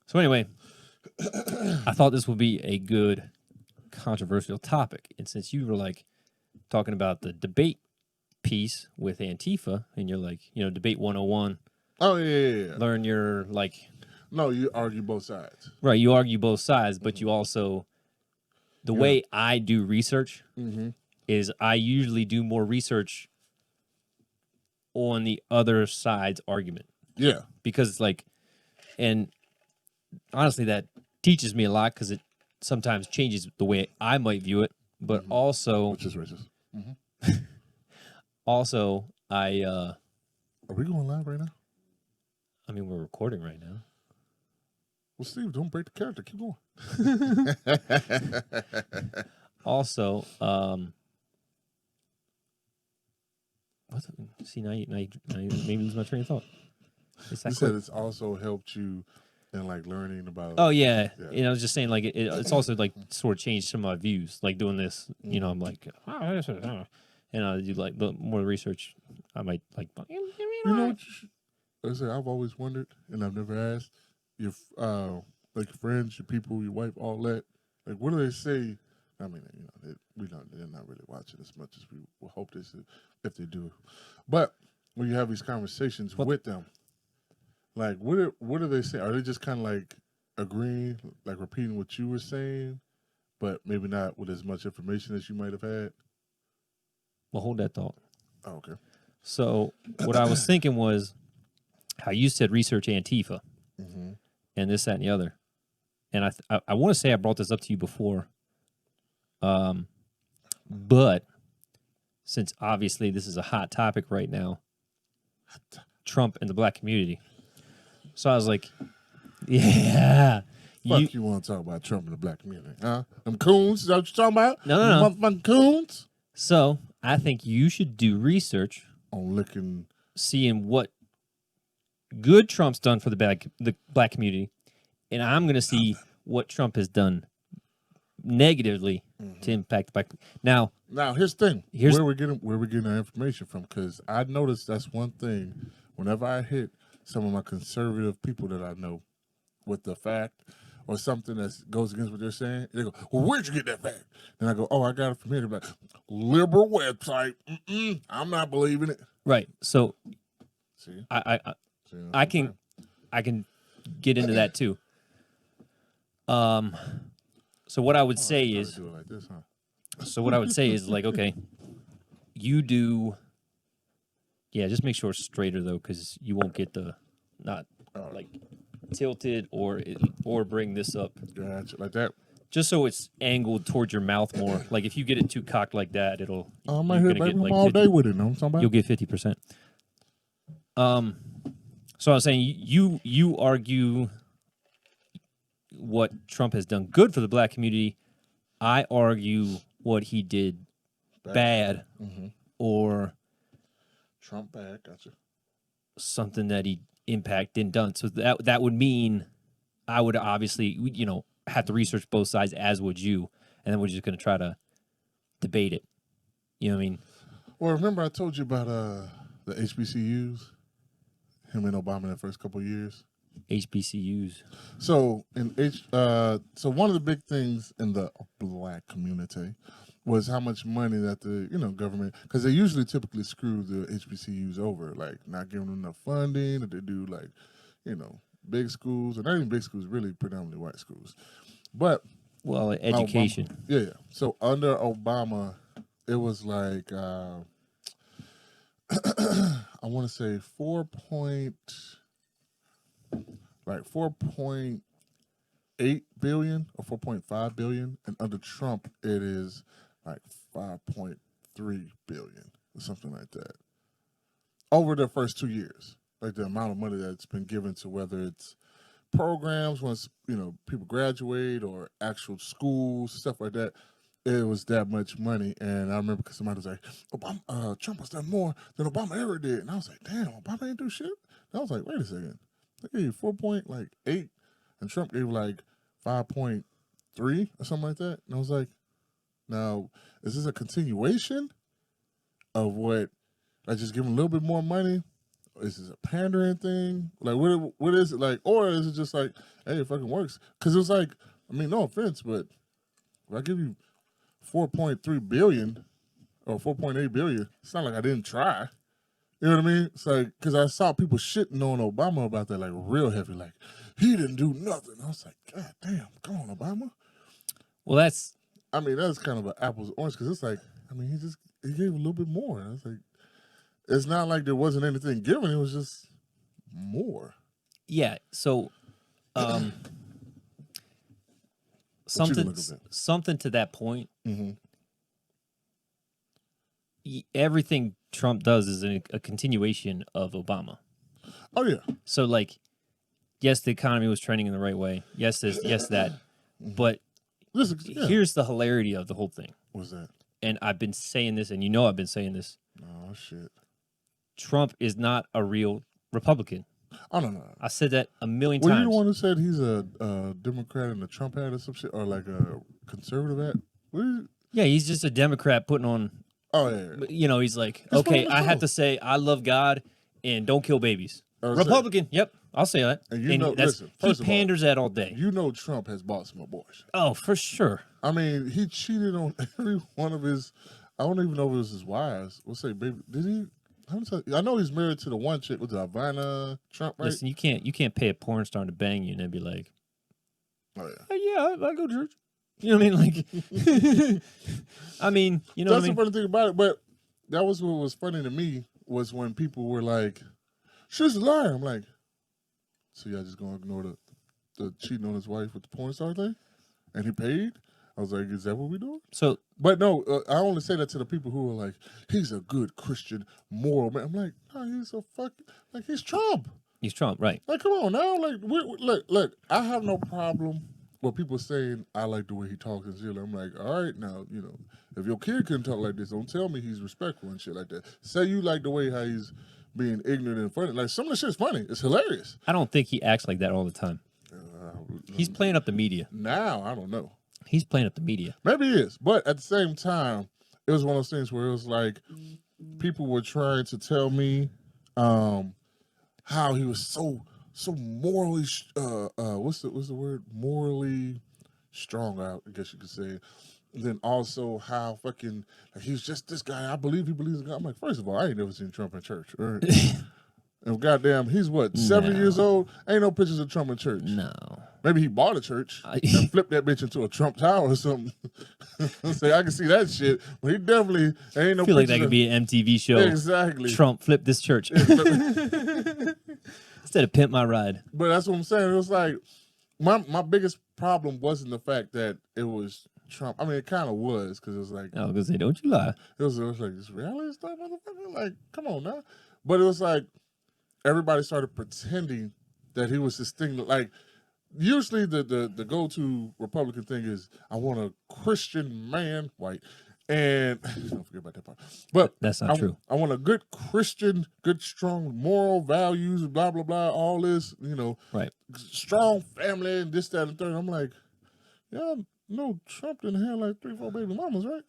So anyway, I thought this would be a good controversial topic. And since you were like talking about the debate piece with Antifa, and you're like, debate 101, Oh yeah. learn your No, you argue both sides. right, you argue both sides, but you also, the way I do research is I usually do more research on the other side's argument. Yeah. Because it's like, and honestly, that teaches me a lot because it sometimes changes the way I might view it, but also, Which is racist. also I Are we going live right now? I mean, we're recording right now. Well, Steve, don't break the character. Keep going. Also, see, now you made me lose my train of thought. You said it's also helped you in like learning about. Oh yeah. I was just saying like it's also like sort of changed some of my views. Like doing this, I'm like, and I do like the more research. I might like. You know what? I said I've always wondered, and I've never asked your like your friends, your people, your wife, all that. Like, what do they say? I mean, they're not really watching as much as we will hope they should, if they do. But when you have these conversations with them, like, what do they say? Are they just kind of like agreeing, like repeating what you were saying, but maybe not with as much information as you might have had? Well, hold that thought. Oh, okay. So what I was thinking was how you said research Antifa and this, that, and the other. And I want to say I brought this up to you before. But since obviously this is a hot topic right now, Trump and the black community. So I was like, yeah. Fuck you want to talk about Trump and the black community, huh? Them coons, is that what you're talking about? No. Motherfucking coons? So I think you should do research on seeing what good Trump's done for the black community, and I'm going to see what Trump has done negatively to impact the black. Now here's the thing. Where we're getting our information from, because I noticed that's one thing. Whenever I hit some of my conservative people that I know with the fact or something that goes against what they're saying, they go, "Well, where'd you get that fact?" And I go, "Oh, I got it from here." They're like, "Liberal website. I'm not believing it." Right. So, see, I can get into that too. So what I would say is, do it like this, huh? So what I would say is like, okay, you do, just make sure it's straighter though, because you won't get the not like tilted or bring this up. Gotcha, like that. Just so it's angled towards your mouth more. Like if you get it too cocked like that, it'll. I'm right here, baby. I'm all day with it. Know what I'm talking about? You'll get 50%. So I was saying you argue what Trump has done good for the black community. I argue what he did bad or Trump bad. Gotcha. Something that he didn't done. So that would mean I would obviously have to research both sides, as would you, and then we're just going to try to debate it. You know what I mean? Well, remember I told you about the HBCUs, him and Obama in the first couple of years. HBCUs. So so one of the big things in the black community was how much money that the government, because they usually typically screw the HBCUs over, like not giving them enough funding, or they do like big schools, or not even big schools, really predominantly white schools, but education. Obama, yeah. So under Obama, it was like I want to say 4.8 billion or 4.5 billion, and under Trump it is like 5.3 billion or something like that over the first 2 years. Like the amount of money that's been given to whether it's programs once people graduate or actual schools, stuff like that. It was that much money, and I remember because somebody was like, Trump has done more than Obama ever did, and I was like, damn, Obama ain't do shit. And I was like, wait a second, they gave 4.8, and Trump gave like 5.3 or something like that, and I was like, now is this a continuation of what? Like just give him a little bit more money, is this a pandering thing? Like, what is it like? Or is it just like, hey, it fucking works? Because it was like, I mean, no offense, but if I give you 4.3 billion or 4.8 billion, it's not like I didn't try. You know what I mean? It's like, because I saw people shitting on Obama about that, like, real heavy. Like, he didn't do nothing. I was like, God damn, come on, Obama. Well, that's I mean, that's kind of an apples to orange, because it's like, I mean, he gave a little bit more. I was like, it's not like there wasn't anything given. It was just more. yeah. So, something to that point. Mm-hmm. Everything Trump does is a continuation of Obama. Oh yeah. So, like, yes, the economy was trending in the right way. Yes, this, yes, that. But here's the hilarity of the whole thing. What's that? And I've been saying this, and you know I've been saying this. Oh shit. Trump is not a real Republican. I don't know. I said that a million Were times. you the one who said he's a Democrat and a Trump hat or some shit, or like a conservative hat? Yeah, he's just a Democrat putting on. Oh yeah. You know, he's like, okay, I have to say I love God and don't kill babies. Republican, yep, I'll say that. And you know, listen, he panders that all day. You know, Trump has bought some abortion. Oh, for sure. I mean, he cheated on every one of his. I don't even know if it was his wives. We'll say, baby, did he? I know he's married to the one chick with the Ivana Trump, right? Listen, you can't pay a porn star to bang you and then be like, oh yeah, hey, yeah, I go to church. You know what I mean? Like, I mean, you know that's what I mean? the funny thing about it. But that was what was funny to me was when people were like, "She's a liar." I'm like, so y'all just gonna ignore the cheating on his wife with the porn star thing, and he paid? I was like, is that what we doing? So, but no, I only say that to the people who are like, he's a good Christian, moral man. I'm like, no, he's a fucking, like, he's Trump. He's Trump, right? Like, come on now. Like, look, I have no problem with people saying I like the way he talks and shit. I'm like, all right, now, you know, if your kid couldn't talk like this, don't tell me he's respectful and shit like that. Say you like the way how he's being ignorant and funny. Like, some of the shit's funny. It's hilarious. I don't think he acts like that all the time. He's playing up the media. Now, I don't know. He's playing up the media. Maybe he is. But at the same time, it was one of those things where it was like people were trying to tell me how he was so morally what's the word? Morally strong, I guess you could say. And then also how fucking like he's just this guy. I believe he believes in God. I'm like, first of all, I ain't never seen Trump in church. Right? And goddamn, he's what, 70 years old? Ain't no pictures of Trump in church. No. Maybe he bought a church and flipped that bitch into a Trump tower or something. Say, I can see that shit. But he definitely ain't no. I feel like that could be an MTV show. Exactly. Trump flipped this church. Instead of Pimp My Ride. But that's what I'm saying. It was like, my biggest problem wasn't the fact that it was Trump. I mean, it kind of was, because it was like. I was going to say, don't you lie. It was like, this reality stuff, motherfucker? Like, come on now. But it was like, everybody started pretending that he was this thing. Like, usually the go-to Republican thing is, I want a Christian man, white, and don't forget about that part. But that's not true. I want a good Christian, good, strong moral values, blah, blah, blah, all this, you know, right? Strong family and this, that, and third. I'm like, yeah, no, Trump didn't have like 3-4 baby mamas, right?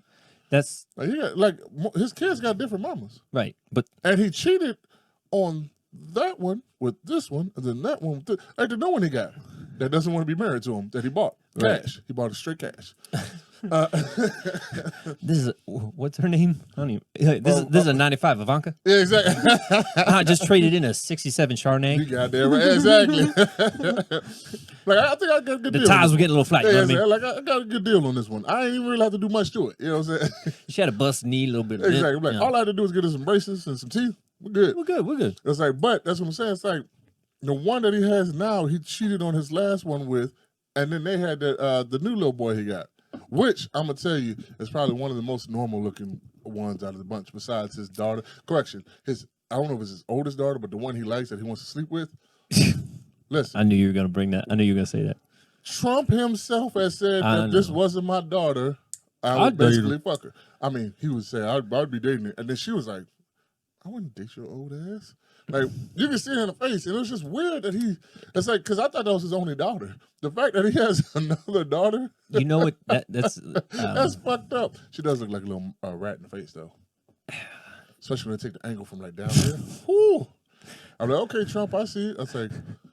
That's like, he got, like, his kids got different mamas, right? And he cheated on that one with this one, and then that one with this. Like the new one he got that doesn't want to be married to him, that he bought cash. Right. He bought it straight cash. This is what's her name? I don't even. This is a 95 Ivanka. Yeah, exactly. I just traded in a 67 Chardonnay. You got there right, exactly. Like I think I got a good deal. The tires were getting a little flat. Yeah, you know what I mean? Like I got a good deal on this one. I ain't even really have to do much to it. You know what I'm saying? She had a bust knee, a little bit. Exactly. Like, all I had to do is get her some braces and some teeth. We're good. We're good. It's like, but that's what I'm saying. It's like the one that he has now, he cheated on his last one with, and then they had the new little boy he got, which I'm gonna tell you is probably one of the most normal looking ones out of the bunch, besides his daughter. Correction, I don't know if it's his oldest daughter, but the one he likes that he wants to sleep with. Listen, I knew you were gonna bring that. I knew you were gonna say that. Trump himself has said that this wasn't my daughter. I would basically fuck her. I mean, he would say I'd be dating her, and then she was like, I wouldn't date your old ass. Like, you can see it in the face. And it was just weird that it's like, because I thought that was his only daughter. The fact that he has another daughter. You know what? That's that's fucked up. She does look like a little rat in the face, though. Especially when they take the angle from like down there. Ooh. I'm like, okay, Trump, I see it. I was like,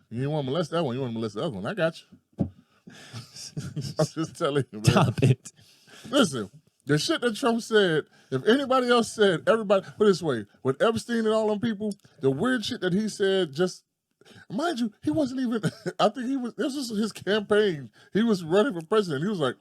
you didn't want to molest that one. You want to molest the other one. I got you. I'm just telling you, man. Stop it. Listen, the shit that Trump said, if anybody else said, everybody, put it this way, with Epstein and all them people, the weird shit that he said, just, mind you, he wasn't even, I think this was his campaign. He was running for president. He was like,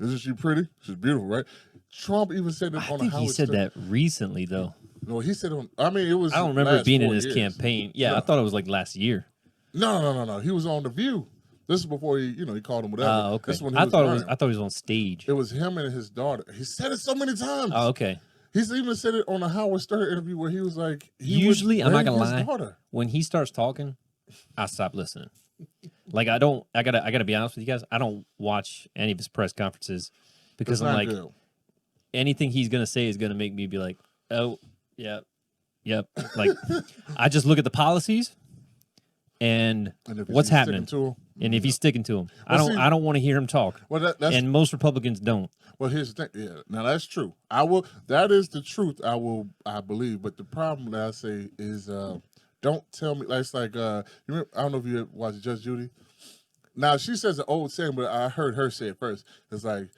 isn't she pretty? She's beautiful, right? Trump even said it I on think a Howard he said Stern. that recently, though. No, he said on, I mean, it was I don't remember it last being in 4 his years. campaign. Yeah, No. I thought it was like last year. No. He was on The View. This is before he called him whatever. Okay. This is when he I was thought running. I thought he was on stage. It was him and his daughter. He said it so many times. Oh, okay. He's even said it on a Howard Stern interview where he was like, Usually, I'm not gonna his lie. daughter. When he starts talking, I stop listening. Like I gotta be honest with you guys. I don't watch any of his press conferences because It's I'm not like, good. anything he's gonna say is gonna make me be like, oh, yeah, yep. Like I just look at the policies and And if what's he's happening, sticking to him, and if he's sticking to him. Well, see- I don't want to hear him talk. well, that's And most Republicans don't. well. Here's the thing. Yeah, now that's true. I will. That is the truth. I believe. But the problem that I say is, don't tell me. Like, it's like, you remember, I don't know if you watched Judge Judy. Now she says an old saying, but I heard her say it first. It's like,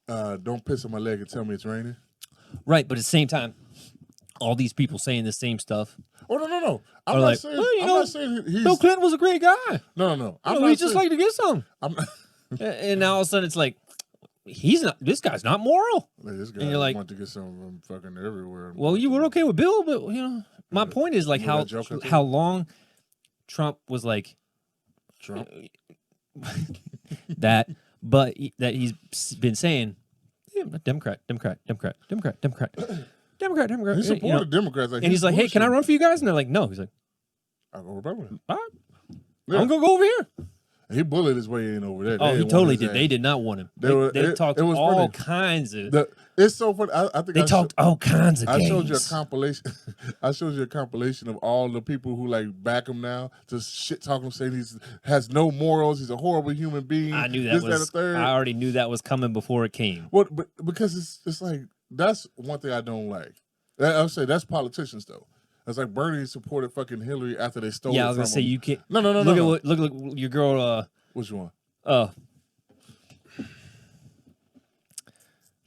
don't piss on my leg and tell me it's raining. Right, but at the same time, all these people saying the same stuff. Oh no. I'm Are not like, saying. well, I'm not saying he's. Bill Clinton was a great guy. No. I'm You know, not he just saying, like to get some. I'm not, And now all of a sudden it's like, he's not. This guy's not moral. like, this guy And you're like- want to get some of them fucking everywhere. Well, you were okay with Bill, but you know, my point is like Remember that joke I told how long Trump was like Trump. that, but that he's been saying, yeah, Democrat. He You supported know, Democrats. Like, and he's like, hey, can I run for you guys? And they're like, no. He's like, I go Republican. all right, Yeah. I'm gonna go over here. He bullied his way in over there. Oh, They he didn't want totally his did. ass. They did not want him. They were- They it- talked it was all funny. kinds of. It's so funny. I think They I talked all kinds of I games. showed you a compilation. I showed you a compilation of all the people who like back him now, just shit talking him, saying he's has no morals. He's a horrible human being. I knew that this, and was. the third. I already knew that was coming before it came. What? But because it's like that's one thing I don't like. I would say that's politicians though. It's like Bernie supported fucking Hillary after they stole. Yeah, it I was gonna from say him. you can't. No. Look at what. Look your girl. Which one?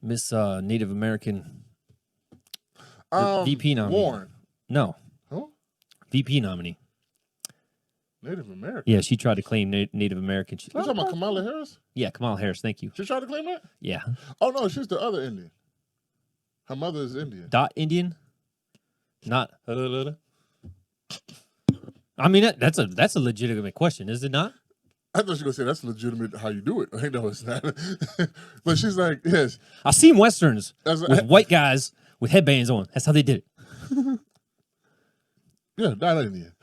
Miss Native American VP nominee. Warren. No, Huh? VP nominee. Native American. Yeah, she tried to claim Native American. You talking about Kamala Harris? Yeah, Kamala Harris. Thank you. She tried to claim that? Yeah, Oh no, she's the other Indian. Her mother is Indian. dot Indian, not. I mean, that's a legitimate question, is it not? I thought she was gonna say that's legitimate how you do it. I know it's not. But she's like, yes. I've seen westerns That's with white guys with headbands on. That's how they did it. Yeah, not Indian.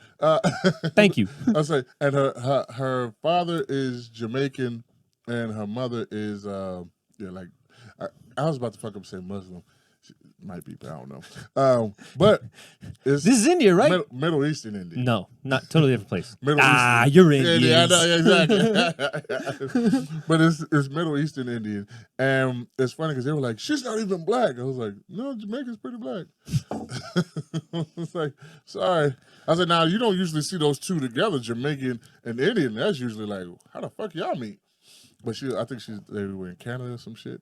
Thank you. I was like, and her father is Jamaican, and her mother is like I was about to fuck up and say Muslim. She might be, but I don't know. But it's This is India, right? Middle Eastern Indian. No, not totally different place. Middle Ah, Eastern. you're Yeah, Indian. yeah, I know, exactly. But it's Middle Eastern Indian, and it's funny because they were like, "She's not even black." I was like, "No, Jamaica's pretty black." It's like, sorry. I said, "Now you don't usually see those two together, Jamaican and Indian. That's usually like, how the fuck y'all meet?" But I think they were in Canada or some shit,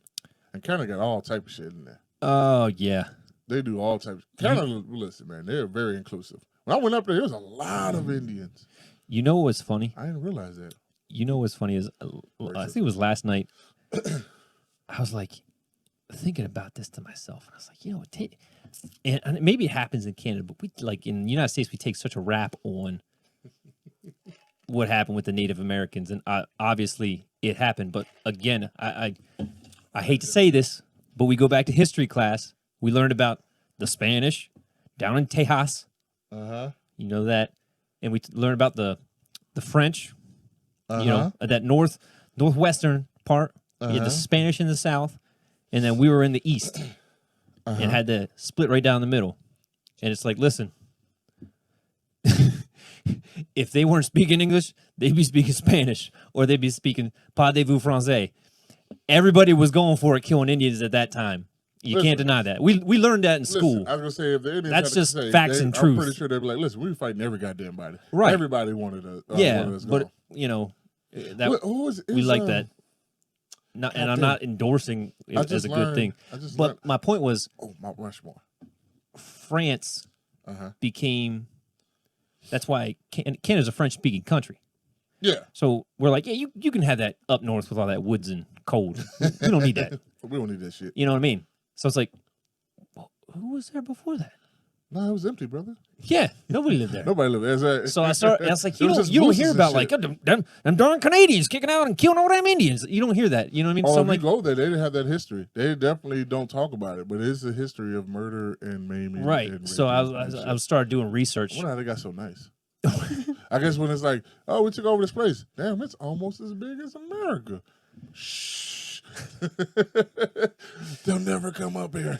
and Canada got all type of shit in there. Oh yeah. They do all types. Canada, listen, man, they're very inclusive. When I went up there was a lot of Indians. You know what's funny? I didn't realize that. You know what's funny is I think it was last night. I was like thinking about this to myself, and I was like, you know, and maybe it happens in Canada, but we like in the United States we take such a rap on what happened with the Native Americans, and obviously it happened. But again, I hate to say this, but we go back to history class. We learned about the Spanish down in Tejas. You know that, and we learned about the French. You know, that northwestern part. You had the Spanish in the south, and then we were in the east, and had to split right down the middle. And it's like, listen, if they weren't speaking English, they'd be speaking Spanish, or they'd be speaking parlez-vous français. Everybody was going for it, killing Indians at that time. You Listen. can't deny that. We learned that in school. Listen, I was gonna say if the Indians That's had to just say, facts and I'm truth. pretty sure they'd be like, listen, we were fighting every goddamn body. Right. Everybody wanted us. Yeah, wanted us but gone. you know that Who was, we like that. Not, and I'm goddamn. not endorsing it I as just a good learned- thing. I just But learned- my point was, Oh, Mount Rushmore. France Uh-huh. became. That's why Canada's a French-speaking country. Yeah. So we're like, yeah, you can have that up north with all that woods and cold. We don't need that. We don't need that shit. You know what I mean? So it's like, well, who was there before that? No, it was empty, brother. Yeah, nobody lived there. Nobody lived there. So I was like, It was you just don't mooses hear and about shit. like them darn Canadians kicking out and killing all them Indians. You don't hear that. You know what I mean? Oh, So if I'm like, you go there, they didn't have that history. They definitely don't talk about it, but it's a history of murder and maiming. right. And So raping I and shit. was started doing research. I wonder how they got so nice. I guess when it's like, oh, we took over this place. Damn, it's almost as big as America. Shh. They'll never come up here.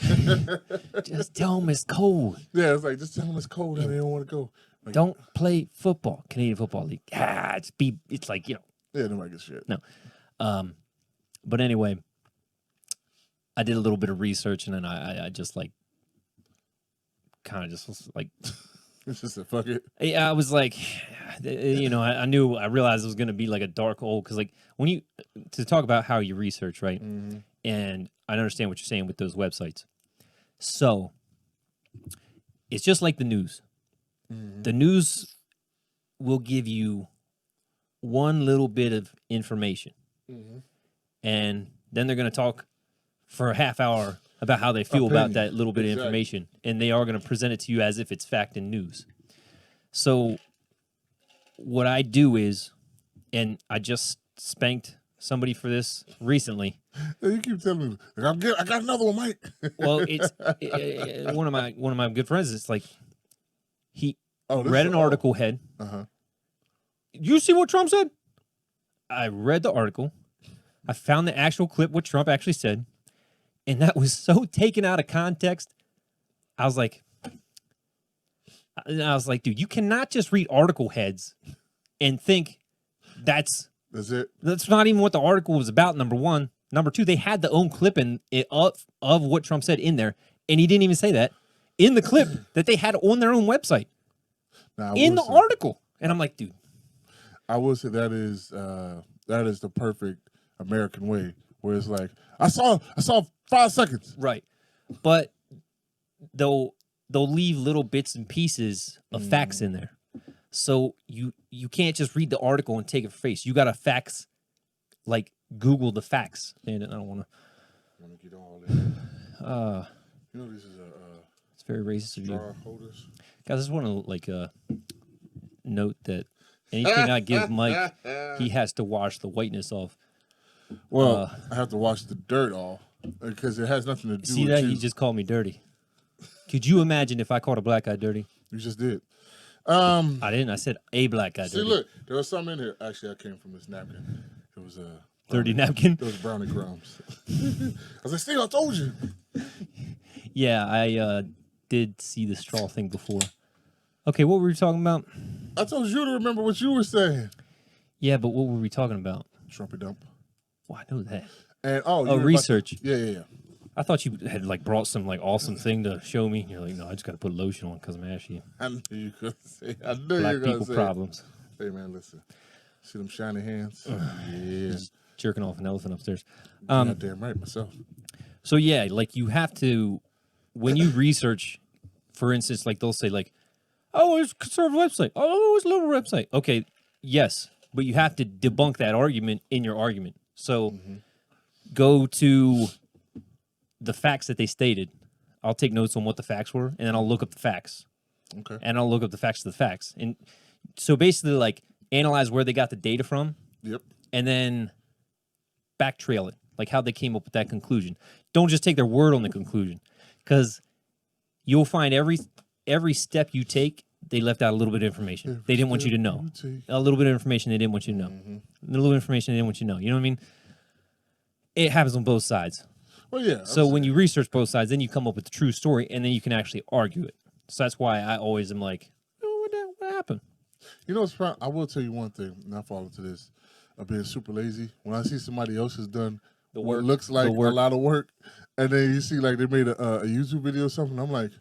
Just tell them it's cold. Yeah, it's like, just tell them it's cold and they don't want to go. Like, Don't play football. Canadian Football League. It's like, you know. yeah, nobody gives a shit. No. But anyway, I did a little bit of research and then I just like kind of just was like It's just a fuck it. I was like, you know, I realized it was going to be like a dark hole because like when you to talk about how you research, right? Mm-hmm. And I understand what you're saying with those websites. So it's just like the news. Mm-hmm. The news will give you one little bit of information, Mm-hmm. and then they're going to talk for a half hour about how they feel about that little bit of Exactly. information, and they are going to present it to you as if it's fact and news. So what I do is, and I just spanked somebody for this recently. Yeah, you keep telling me, like, I got another one, Mike. Well, it's one of my good friends. It's like he read an article head. Uh-huh. You see what Trump said? I read the article. I found the actual clip, what Trump actually said. And that was so taken out of context. I was like, dude, you cannot just read article heads and think that's it. that's not even what the article was about, number one. Number two, they had the own clip of what Trump said in there. And he didn't even say that in the clip that they had on their own website. Now, I In will the say- article. And I'm like, dude. I will say that is the perfect American way, where it's like, I saw 5 seconds. Right. But they'll leave little bits and pieces of facts in there. So you can't just read the article and take it for face. You got to facts, like Google the facts. And I don't want Let me get all that. to. You know, this is It's very racist of you, jar holders. guys. I just want to like note that anything I give Mike, he has to wash the whiteness off. Well, I have to wash the dirt off because it has nothing to do See with that you. he just called me dirty. Could you imagine if I called a black guy dirty? You just did. I didn't. I said a black guy See, dirty. look, there was some in here. Actually, I came from this napkin. It was a Dirty napkin. It was brownie crumbs. I was like, Steve, I told you. Yeah, I did see the straw thing before. Okay, what were we talking about? I told you to remember what you were saying. Yeah, but what were we talking about? Trumpy dump. Oh, I know that. And you Oh, were about- research. Yeah. I thought you had like brought some like awesome thing to show me. You're like, no, I just got to put lotion on because I'm ashy. I knew you were gonna say. I knew you Black were gonna people say. problems. Hey man, listen. See them shiny hands? Yeah. Just jerking off an elephant upstairs. Goddamn right myself. So yeah, like you have to, when you research, for instance, like they'll say like, oh, it's a conservative website. Oh, it's a liberal website. Okay, yes, but you have to debunk that argument in your argument. So go to the facts that they stated. I'll take notes on what the facts were, and then I'll look up the facts. Okay. And I'll look up the facts of the facts. And so basically, like, analyze where they got the data from, Yep. and then back trail it, like how they came up with that conclusion. Don't just take their word on the conclusion, because you'll find every step you take, they left out a little bit of information they didn't want you to know. A little bit of information they didn't want you to know. A little information they didn't want you to know. You know what I mean? It happens on both sides. Well, yeah. So when you research both sides, then you come up with the true story, and then you can actually argue it. So that's why I always am like, oh, what happened? You know, I will tell you one thing, and I fall into this of being super lazy. When I see somebody else has done what work, looks like a work. lot of work, and then you see like they made a YouTube video or something. I'm like,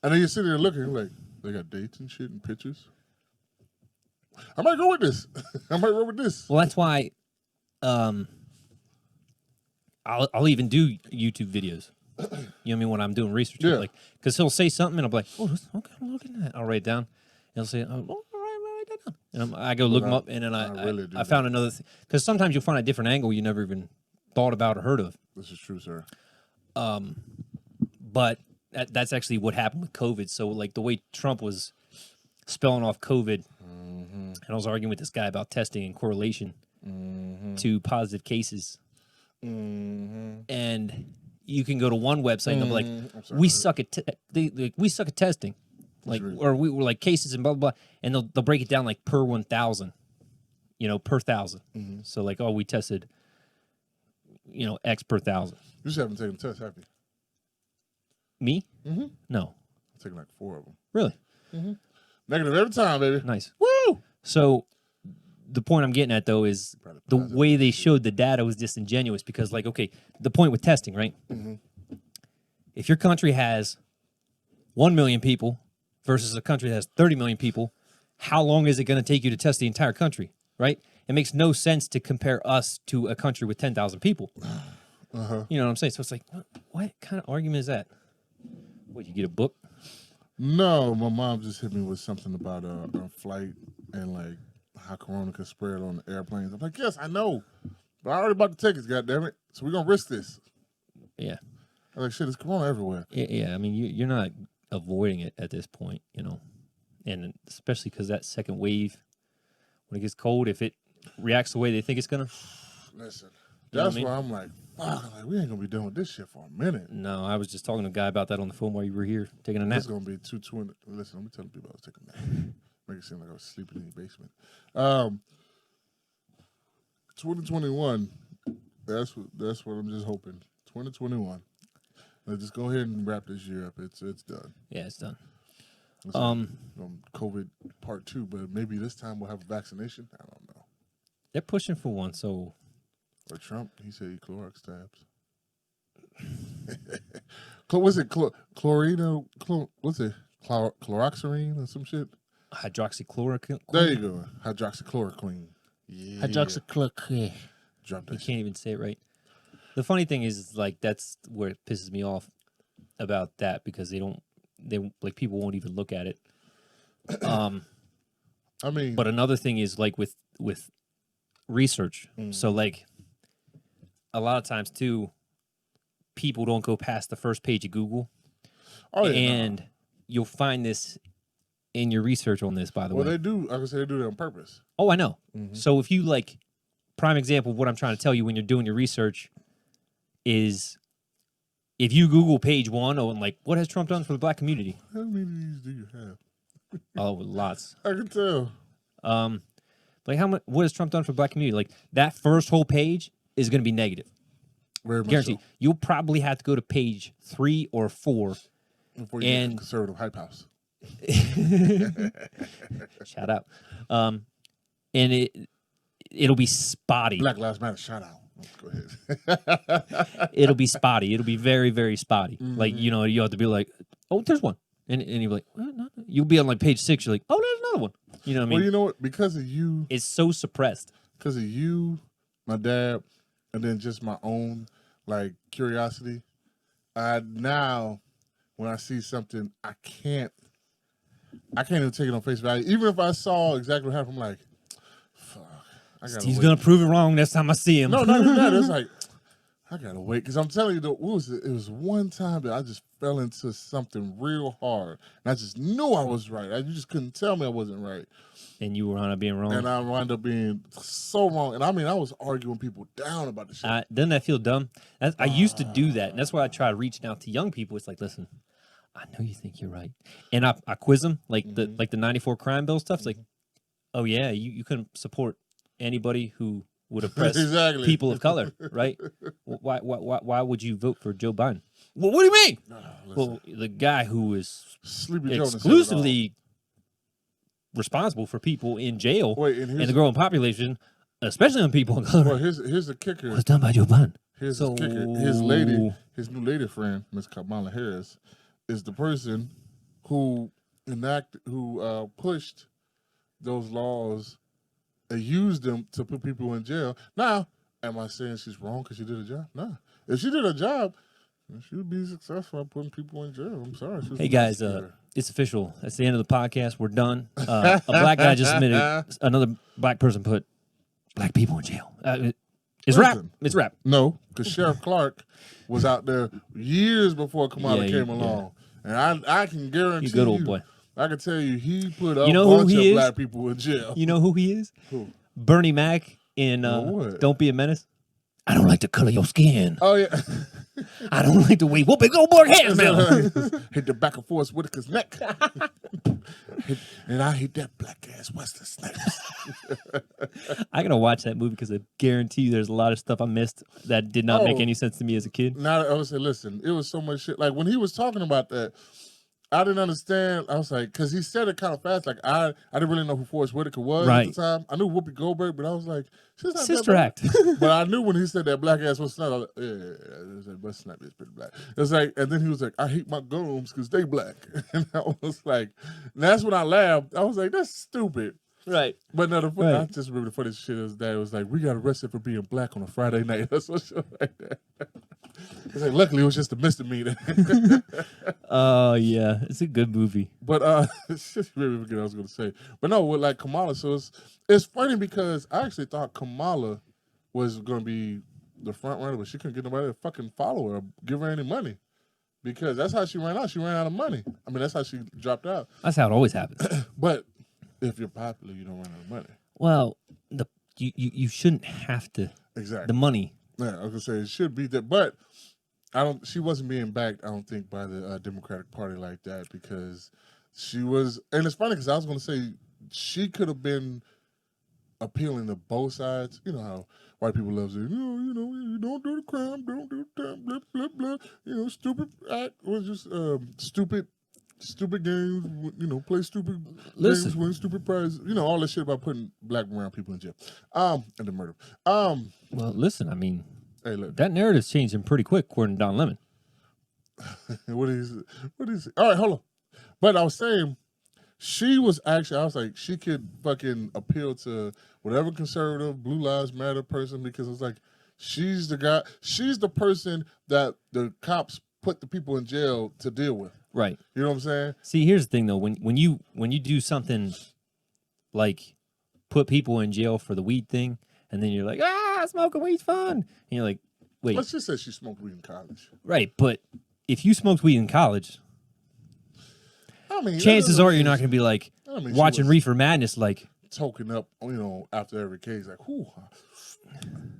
and then you're sitting there looking, I'm like, they got dates and shit and pictures. I might go with this. I might roll with this. Well, that's why I'll even do YouTube videos. You know what I mean? When I'm doing research, Yeah. like, because he'll say something and I'll be like, oh, okay, I'm looking at that. I'll write it down. And he'll say, oh, all right, I'll write that down. And I go look them up, and then I really do I found another thing. Because sometimes you'll find a different angle you never even thought about or heard of. This is true, sir. But that's actually what happened with COVID. So, like, the way Trump was spelling off COVID, and I was arguing with this guy about testing and correlation to positive cases. And you can go to one website and they'll be like, we suck at we suck at testing, like, or we were like cases and blah blah blah, and they'll break it down like per 1,000, you know, per 1,000. So like, oh, we tested, you know, X per 1,000. You just haven't taken a test, have you? Me? No, I've taken like 4 of them. really. Negative every time, baby. Nice. Woo! So the point I'm getting at though is Probably the positive way they showed the data was disingenuous because, like, okay, the point with testing, right? If your country has 1 million people versus a country that has 30 million people, how long is it going to take you to test the entire country, right? It makes no sense to compare us to a country with 10,000 people. You know what I'm saying? So it's like, what kind of argument is that? What, you get a book? No, my mom just hit me with something about a flight and like how corona could spread on the airplanes. I'm like, yes, I know, but I already bought the tickets, goddammit. So we're gonna risk this. Yeah. I'm like, shit, it's corona everywhere. Yeah, I mean, you're not avoiding it at this point, you know, and especially because that second wave, when it gets cold, if it reacts the way they think it's gonna. Listen, You know what that's I mean? why I'm like, fuck, like, we ain't gonna be done with this shit for a minute. No, I was just talking to a guy about that on the phone while you were here taking a nap. It's gonna be 220. Listen, let me tell people I was taking a nap. Make it seem like I was sleeping in your basement. 2021. That's what I'm just hoping. 2021. Let's just go ahead and wrap this year up. It's done. Yeah, it's done. Listen, COVID part 2, but maybe this time we'll have a vaccination. I don't know. They're pushing for one, so Or Trump, he said he Clorox tabs. What's it? Chlorine? What's it? Chloroxarine or some shit? hydroxychloroquine. There you go. Hydroxychloroquine. Yeah. Hydroxychloroquine. Drop You that shit. can't even say it right. The funny thing is, like, that's where it pisses me off about that because they like people won't even look at it. I mean, But another thing is like with research. So like a lot of times too, people don't go past the first page of Google, oh yeah, and you'll find this in your research on this. By the well, way, they do. Like I said, they do that on purpose. oh, I know. So if you like, prime example of what I'm trying to tell you when you're doing your research is if you Google page 1 on like what has Trump done for the black community? How many of these do you have? Oh, lots. I can tell. Like how much? What has Trump done for the black community? Like that first whole page is going to be negative. Very much Guaranteed. so. You'll probably have to go to page 3 or 4. Before you get And- to conservative hype house. Shout out. And it'll be spotty. Black Lives Matter. Shout out. Go ahead. It'll be spotty. It'll be very, very spotty. Like, you know, you have to be like, oh, there's one. And you'll be like, well, no. You'll be on like page 6. You're like, oh, there's another one. You know what I mean? Well, you know what? Because of you, It's so suppressed. my dad, and then just my own like curiosity. Now when I see something, I can't even take it on face value. Even if I saw exactly what happened, I'm like, fuck. I gotta He's wait. going to prove it wrong next time I see him. No, not even that. It's like, I gotta wait. Because I'm telling you, what was it? It was one time that I just fell into something real hard. And I just knew I was right. You just couldn't tell me I wasn't right. And you were on being wrong. And I wound up being so wrong. And I mean, I was arguing people down about the shit. Doesn't that feel dumb? I used to do that. And that's why I try reaching out to young people. It's like, listen, I know you think you're right. And I quiz them, like the 94 crime bill stuff. It's like, oh, yeah, you couldn't support anybody who would oppress Exactly. people of color, right? Why would you vote for Joe Biden? Well, what do you mean? Well, the guy who is Sleepy Joe done said it exclusively responsible for people in jail all. Wait, and and the growing population, especially on people of color, well, here's the kicker. was done by Joe Biden. Here's So his kicker. His new lady friend, Miss Kamala Harris, is the person who pushed those laws and used them to put people in jail. Now, am I saying she's wrong because she did a job? No. If she did a job, she would be successful at putting people in jail. I'm sorry. She was hey a guys, prosecutor. it's official. That's the end of the podcast. We're done. A black guy just submitted. Another black person put black people in jail. It's rap. Listen. It's rap. No, because Sheriff Clark was out there years before Kamala came along. And I can guarantee He's a good old boy. I can tell you, he put a You know who bunch of he is? black people in jail. You know who he is? Who? Bernie Mac in what? Don't Be a Menace. I don't like the color of your skin. Oh, yeah. I don't like the way whooping Goldberg hands now. Hit the back of Forrest Whitaker's neck. And I hit that black ass Western Snipes. I gotta watch that movie because I guarantee you there's a lot of stuff I missed that did not make Oh. any sense to me as a kid. Now I would say, listen, it was so much shit. Like when he was talking about that, I didn't understand. I was like, because he said it kind of fast. Like I didn't really know who Forrest Whitaker was Right. at the time. I knew Whoopi Goldberg, but I was like, she's not Sister that Act. black. But I knew when he said that black ass was Snipe, I was like, yeah, West Snipe is pretty black. It was like, and then he was like, I hate my gums because they black, and I was like, and that's when I laughed. I was like, that's stupid. Right. But no, Right. I just remember the funniest shit is that it was like, we got arrested for being black on a Friday night. That's what shit like that. It's like, luckily it was just a misdemeanor. Oh yeah, it's a good movie. But just really forget what I was gonna say. But no, with like Kamala, so it's funny because I actually thought Kamala was gonna be the front runner, but she couldn't get nobody to fucking follow her or give her any money. Because that's how she ran out. She ran out of money. I mean, that's how she dropped out. That's how it always happens. But if you're popular, you don't run out of money. Well, you shouldn't have to. Exactly. The money. Yeah, I was gonna say it should be that, but I don't. She wasn't being backed. I don't think by the Democratic Party like that because she was. And it's funny because I was gonna say she could have been appealing to both sides. You know how white people love saying, you don't do the crime, don't do the time, blah blah blah. You know, stupid act was just stupid games. You know, play stupid Listen. games, win stupid prizes. You know, all that shit about putting black and brown people in jail. And the murder. Well, listen, I mean, Hey, look. that narrative's changing pretty quick, according to Don Lemon. What is it? All right, hold on. But I was saying, she was actually, I was like, she could fucking appeal to whatever conservative, Blue Lives Matter person because it was like, she's the person that the cops put the people in jail to deal with. Right. You know what I'm saying? See, here's the thing though. When you do something like put people in jail for the weed thing, and then you're like, smoking weed's fun, and you're like, wait, Let's just say she smoked weed in college. right? But if you smoked weed in college, I mean, chances are you're not going to be like I mean, she watching was Reefer Madness, like, token up, after every case, like, whoo,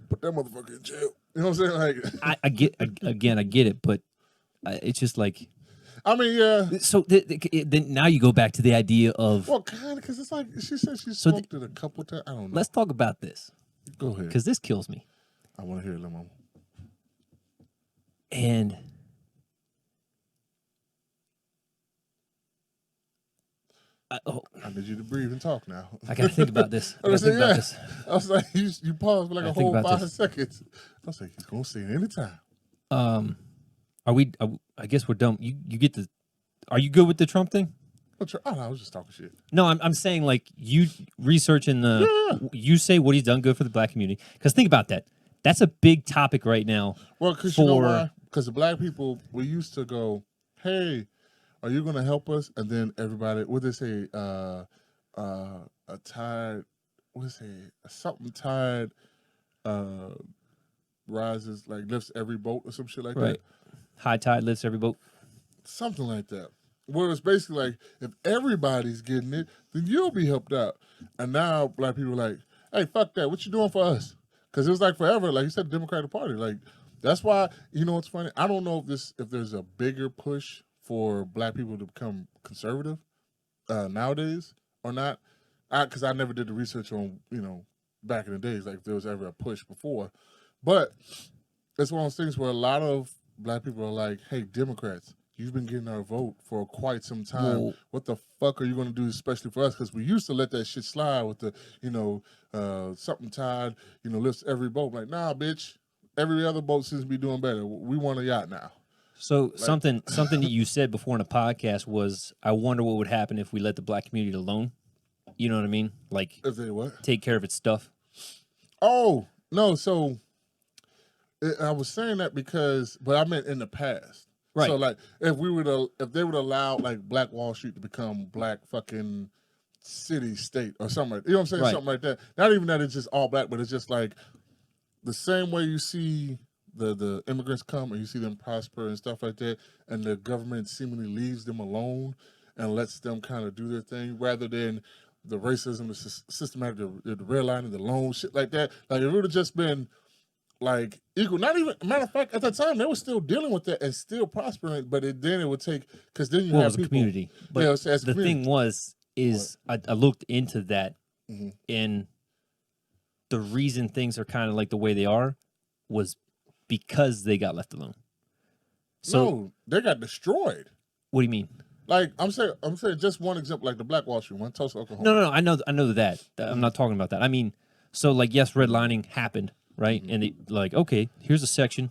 put that motherfucker in jail. You know what I'm saying? Like, I get it, but it's just like, I mean, yeah. so then now you go back to the idea of Well, kind of, because it's like she said she So smoked it a couple times. I don't know. let's talk about this Go ahead. because this kills me. I want to hear it, Lemon. And I need you to breathe and talk now. I gotta think about this. I I gotta was think like, about yeah. this. I was like, you paused for like I a think whole about 5 this. seconds. I was like, he's gonna say it anytime. Are we? I guess we're done. You get the. Are you good with the Trump thing? I was just talking shit. No, I'm saying like you researching the. You say what he's done good for the black community because think about that. That's a big topic right now. Well, because you know For- why? Because the black people, we used to go, hey, are you gonna help us? And then everybody, what they say, a tide, what they say, something tide rises, like lifts every boat or some shit like Right. that. High tide lifts every boat. Something like that. Where it's basically like, if everybody's getting it, then you'll be helped out. And now black people are like, hey, fuck that. What you doing for us? Because it was like forever, like you said, the Democratic Party. Like, that's why, you know what's funny? I don't know if there's a bigger push for black people to become conservative nowadays or not. Because I never did the research on, back in the days, like if there was ever a push before. But it's one of those things where a lot of black people are like, hey, Democrats, you've been getting our vote for quite some time. Well- What the fuck are you going to do especially for us? Because we used to let that shit slide with the, something tied, lifts every boat. Like, nah, bitch, every other boat seems to be doing better. We want a yacht now. So something that you said before in a podcast was, I wonder what would happen if we let the black community alone. You know what I mean? Like, If they what? take care of its stuff. Oh no, so I was saying that because, but I meant in the past. Right. So like, if they would allow like Black Wall Street to become Black fucking city state or something, like, you know what I'm saying? Right. Something like that. Not even that it's just all black, but it's just like the same way you see the immigrants come and you see them prosper and stuff like that, and the government seemingly leaves them alone and lets them kind of do their thing rather than the racism, the systematic, the redlining, the loan, shit like that. Like, it would have just been like equal. Not even, matter of fact, at that time they were still dealing with that and still prospering, but then it would take, because then you Well, have as a people, community. But as a the community. thing is I looked into that, Mhm. and the reason things are kind of like the way they are was because they got left alone. So No, they got destroyed. what do you mean? Like I'm saying just one example, like the Black Wall Street one, Tulsa, Oklahoma. No, I know that. I'm not talking about that. I mean, so like, yes, redlining happened, right? And they like, okay, here's a section.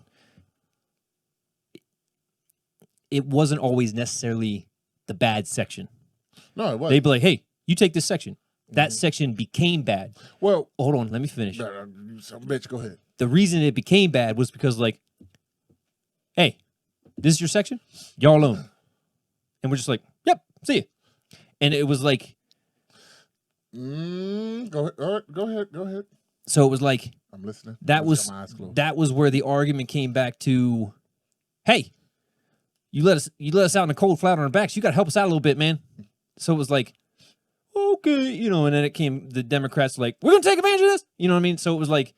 It wasn't always necessarily the bad section. No, it wasn't. They'd be like, hey, you take this section. That section became bad. Well, Hold on, let me finish. you some bitch, go ahead. The reason it became bad was because, like, hey, this is your section? Y'all alone. And we're just like, yep, see ya. And it was like, Go ahead. All right, go ahead. so it was like, I'm listening. that I was got my eyes closed. that was where the argument came back to, hey, you let us out in the cold, flat on our backs. You got to help us out a little bit, man. So it was like, okay, you know. And then it came, the Democrats like, we're gonna take advantage of this. You know what I mean? So it was like,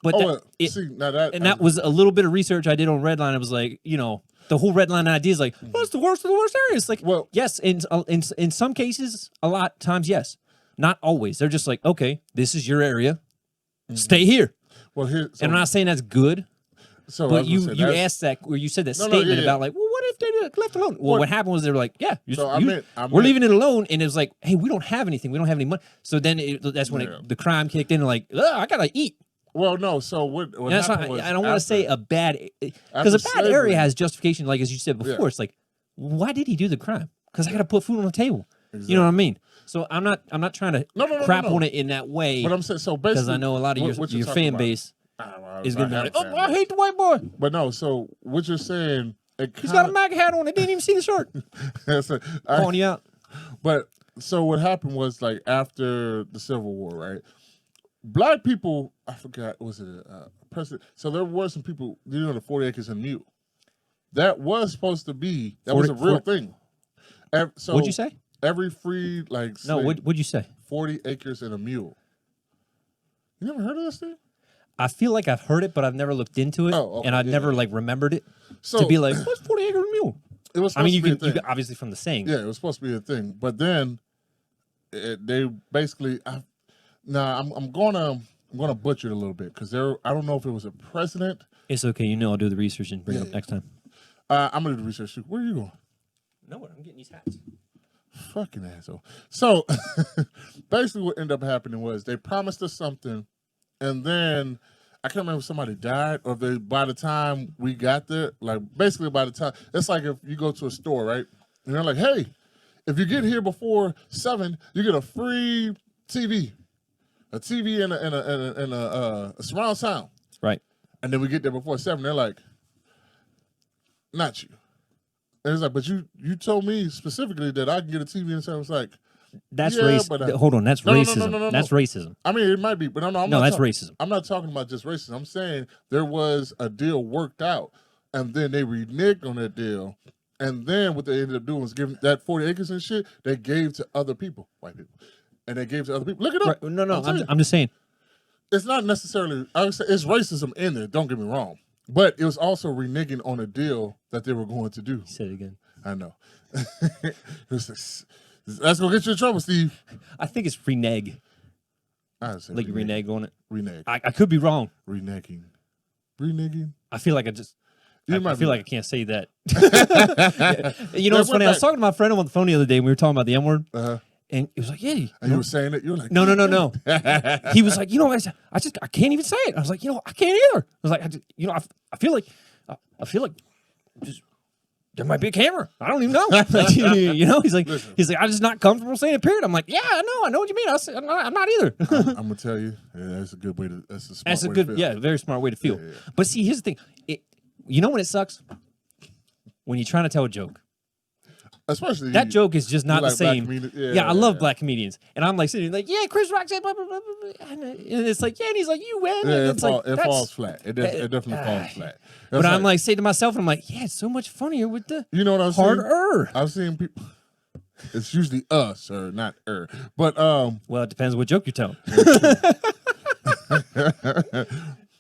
but see, now that and that was a little bit of research I did on Redline. It was like, you know, the whole Redline idea is like, well, it's the worst of the worst areas. Like, Well- yes, in some cases, a lot of times, yes, not always. They're just like, okay, this is your area, stay here. well here. So, And I'm not saying that's good, so I but was gonna say, you that's- asked that, or you said that No, no, statement yeah, about yeah. like, well, what if they left alone? Well, What- what happened was they were like, yeah, So I we're meant- leaving it alone, and it was like, hey, we don't have anything, we don't have any money. So then that's when Yeah. the crime kicked in, and like, ugh, I gotta eat. Well, no. So what And that's happened not, was I don't want to after- say a bad, because after a bad slavery- area has justification. Like as you said before, Yeah. it's like, why did he do the crime? Because I got to put food on the table. You know what I mean? So I'm not trying to No, crap no. on it in that way, But I'm saying so basically because I know a lot of what your you're talking fan about- base is going gonna be like, oh, I hate the white boy. But no, so what you're saying, He's got a MAGA hat on. They didn't even see the shirt. Calling you out. But so what happened was like after the Civil War, right? Black people, I forgot, was it a president? So there were some people, you know, the 40 acres and mule. That was supposed to be, that was a 40 real thing. So What'd you say? Every free, like, No, say, what'd you say? 40 acres and a mule. You never heard of this thing? I feel like I've heard it, but I've never looked into it, Oh, okay, and I've yeah, never yeah. like remembered it So to be like, what's 40 acre mule? it was supposed I mean, to you be can, a thing. obviously from the saying. Yeah, it was supposed to be a thing, but then they basically. I'm gonna butcher it a little bit because I don't know if it was a president. It's okay. You know, I'll do the research and bring it up next time. I'm gonna do the research too. Where are you going? Nowhere. I'm getting these hats. Fucking asshole. So basically, what ended up happening was they promised us something, and then I can't remember if somebody died or if they, by the time we got there, like basically by the time, it's like if you go to a store, right? And they're like, hey, if you get here before 7, you get a free TV, a TV and a surround sound. Right. And then we get there before 7. They're like, not you. And it's like, but you told me specifically that I can get a TV and sound. It's like, That's Yeah, race. but, Hold on. That's no, no, no, racism. no, no, no, That's no. racism. I mean, it might be, but I'm No, not that's talking- racism. I'm not talking about just racism. I'm saying there was a deal worked out, and then they reneged on that deal. And then what they ended up doing was giving that 40 acres and shit, they gave to other people, white people. And they gave to other people. Look it up. Right. No, I'm telling you. I'm just saying. It's not necessarily, I would say it's racism in there, don't get me wrong. But it was also reneging on a deal that they were going to do. Say it again. I know. That's going to get you in trouble, Steve. I think it's renege. I would say Like you renege on it. Renege. I could be wrong. Reneging. Reneging. I feel like I just. You I might feel be like I can't say that. You know Yeah, what's we're funny? I was back. talking to my friend on the phone the other day, and we were talking about the M word, Uh-huh. And he was like, yeah. And you were saying it. You were like, No. He was like, I can't even say it. I was like, I can't either. I was like, I feel like just there might be a camera. I don't even know. He's like, I'm just not comfortable saying it. Period. I'm like, yeah, I know what you mean. I'm not either. I'm gonna tell you, that's a good way to. That's a smart way to feel. Very smart way to feel. Yeah. But see, here's the thing. When it sucks when you're trying to tell a joke. Especially that joke is just not the same. I love black comedians, and I'm like sitting like, yeah, Chris Rock said blah blah blah, blah. And it's like, yeah, and he's like, you win. Yeah, and it falls flat. It definitely falls flat. But I'm like saying to myself, I'm like, yeah, it's so much funnier with the what I'm harder. I've seen people. It's usually us or not but well, it depends what joke you're telling.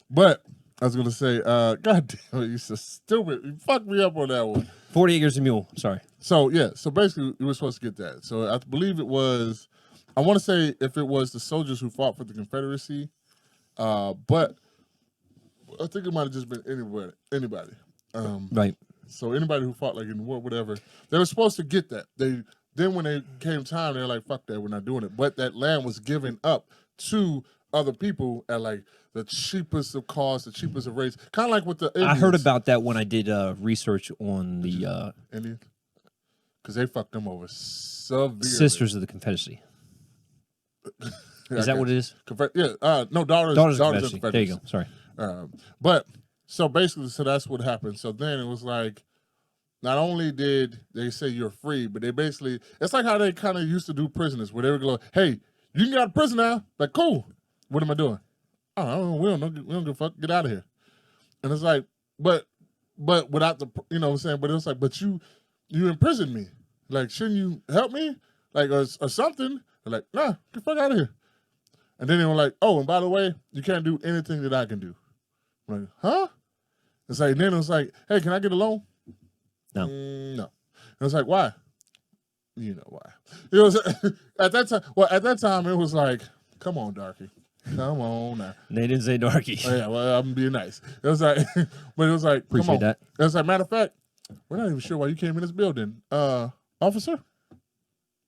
But I was gonna say, God damn it, you're so stupid. You fucked me up on that one. 40 Acres of Mule. Sorry. So basically we were supposed to get that. So I believe it was, I want to say if it was the soldiers who fought for the Confederacy, but I think it might have just been anybody. Right. So anybody who fought like in the war, whatever, they were supposed to get that. Then when they came time, they're like, fuck that, we're not doing it. But that land was given up to other people at like the cheapest of cost, the cheapest of rates. Kind of like with the Indians. I heard about that when I did research on the Indians, because they fucked them over severely. Sisters of the Confederacy. Is that what it is? No, daughters of the Confederacy. There you go. Sorry. But so basically, so that's what happened. So then it was like, not only did they say you're free, but they basically, it's like how they kind of used to do prisoners, where they would go, hey, you can get out of prison now. Like, cool. What am I doing? Oh, we don't give a fuck. Get out of here. And it's like, but without the, you know what I'm saying? But it was like, but you imprisoned me. Like, shouldn't you help me? Like, or something? They're like, nah, get the fuck out of here. And then they were like, oh, and by the way, you can't do anything that I can do. I'm like, huh? It's like, then it was like, hey, can I get a loan? No. No. And it's like, why? You know why. It was at that time it was like, come on, darky. Come on now. They didn't say darky. Oh, yeah, well, I'm being nice. It was like, but it was like, appreciate that. It was like, matter of fact, we're not even sure why you came in this building. Officer?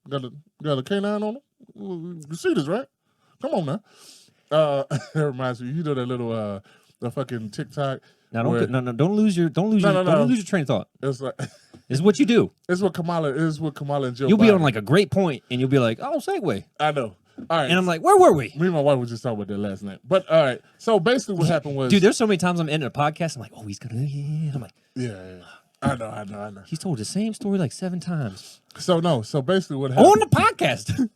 Got a canine on him? You see this, right? Come on now. That reminds me, you know that little the fucking TikTok. Now don't lose your train of thought. It's like this is what you do. It's what Kamala and Joe. You'll Biden. be on like a great point and you'll be like, oh, segue. I know. All right. And I'm like, where were we? Me and my wife was just talking about that last night. But all right. So basically what happened was, dude, there's so many times I'm ending a podcast. I'm like, oh, he's gonna. I'm like, yeah. I know. He's told the same story like 7 times. So basically what happened on the podcast.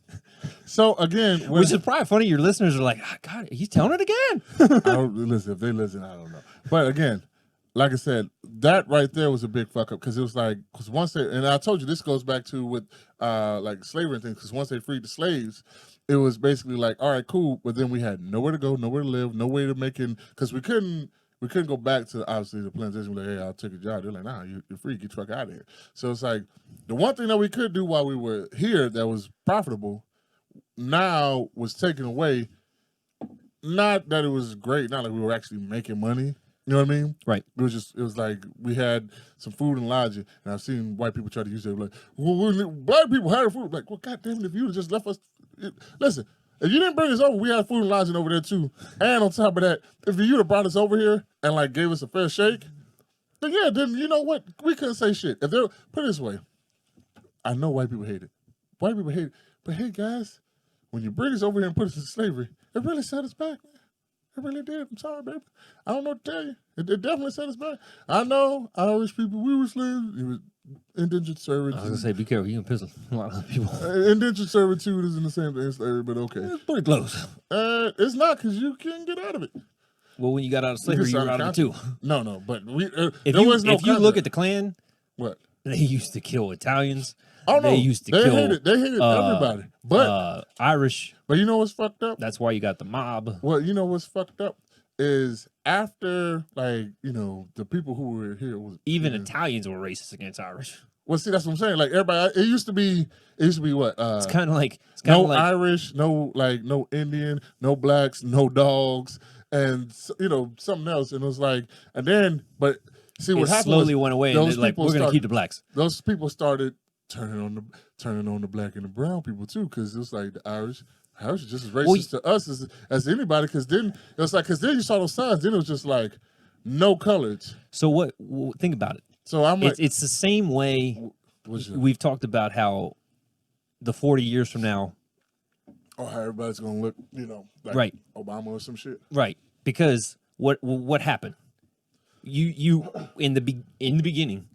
So again, which is probably funny. Your listeners are like, oh, God, he's telling it again. Listen, if they listen, I don't know. But again, like I said, that right there was a big fuck up because it was like, because once they, and I told you this goes back to with like slavery and things, because once they freed the slaves, it was basically like, all right, cool, but then we had nowhere to go, nowhere to live, no way to make it, because we couldn't go back to obviously the plantation. Like, hey, I'll take a job. They're like, nah, you're free. Get the fuck out of here. So it's like the one thing that we could do while we were here that was profitable now was taken away. Not that it was great, not like we were actually making money. You know what I mean? Right. It was like we had some food and lodging, and I've seen white people try to use it like, well, black people had food. Like, well, goddamn it, if you just left us, listen, if you didn't bring us over, we had food and lodging over there too. And on top of that, if you'd have brought us over here and like gave us a fair shake, then yeah, then you know what? We couldn't say shit. If they're put it this way, I know white people hate it. White people hate it. But hey guys, when you bring us over here and put us in slavery, it really set us back, man. It really did. I'm sorry, baby. I don't know what to tell you. It definitely set us back. I know Irish people, we were slaves. It was indentured servitude. I was going to say, be careful. You can piss a lot of people. Indentured servitude isn't the same thing as slavery, but okay. It's pretty close. It's not, because you can't get out of it. Well, when you got out of slavery, you were out of it too. No, but if you look at the Klan, what? They used to kill Italians. Oh, no. They used to kill. They hated everybody. But Irish. But you know what's fucked up? That's why you got the mob. Well, you know what's fucked up is after, like, you know, the people who were here was even Italians were racist against Irish. Well, see, that's what I'm saying. Like everybody, it used to be what? It's kind of like Irish, no Indian, no blacks, no dogs, and you know something else. And it was like, and then, but see what happened? Slowly went away, and they're like, we're gonna keep the blacks. Those people started turning on the black and the brown people too, because it was like the Irish are just as racist to us as anybody. Because then it was like, because then you saw those signs, then it was just like no colors. So what? Think about it. So I'm like, It's the same way we've talked about how the 40 years from now, how everybody's gonna look, like right? Obama or some shit, Right? Because what happened? You in the beginning,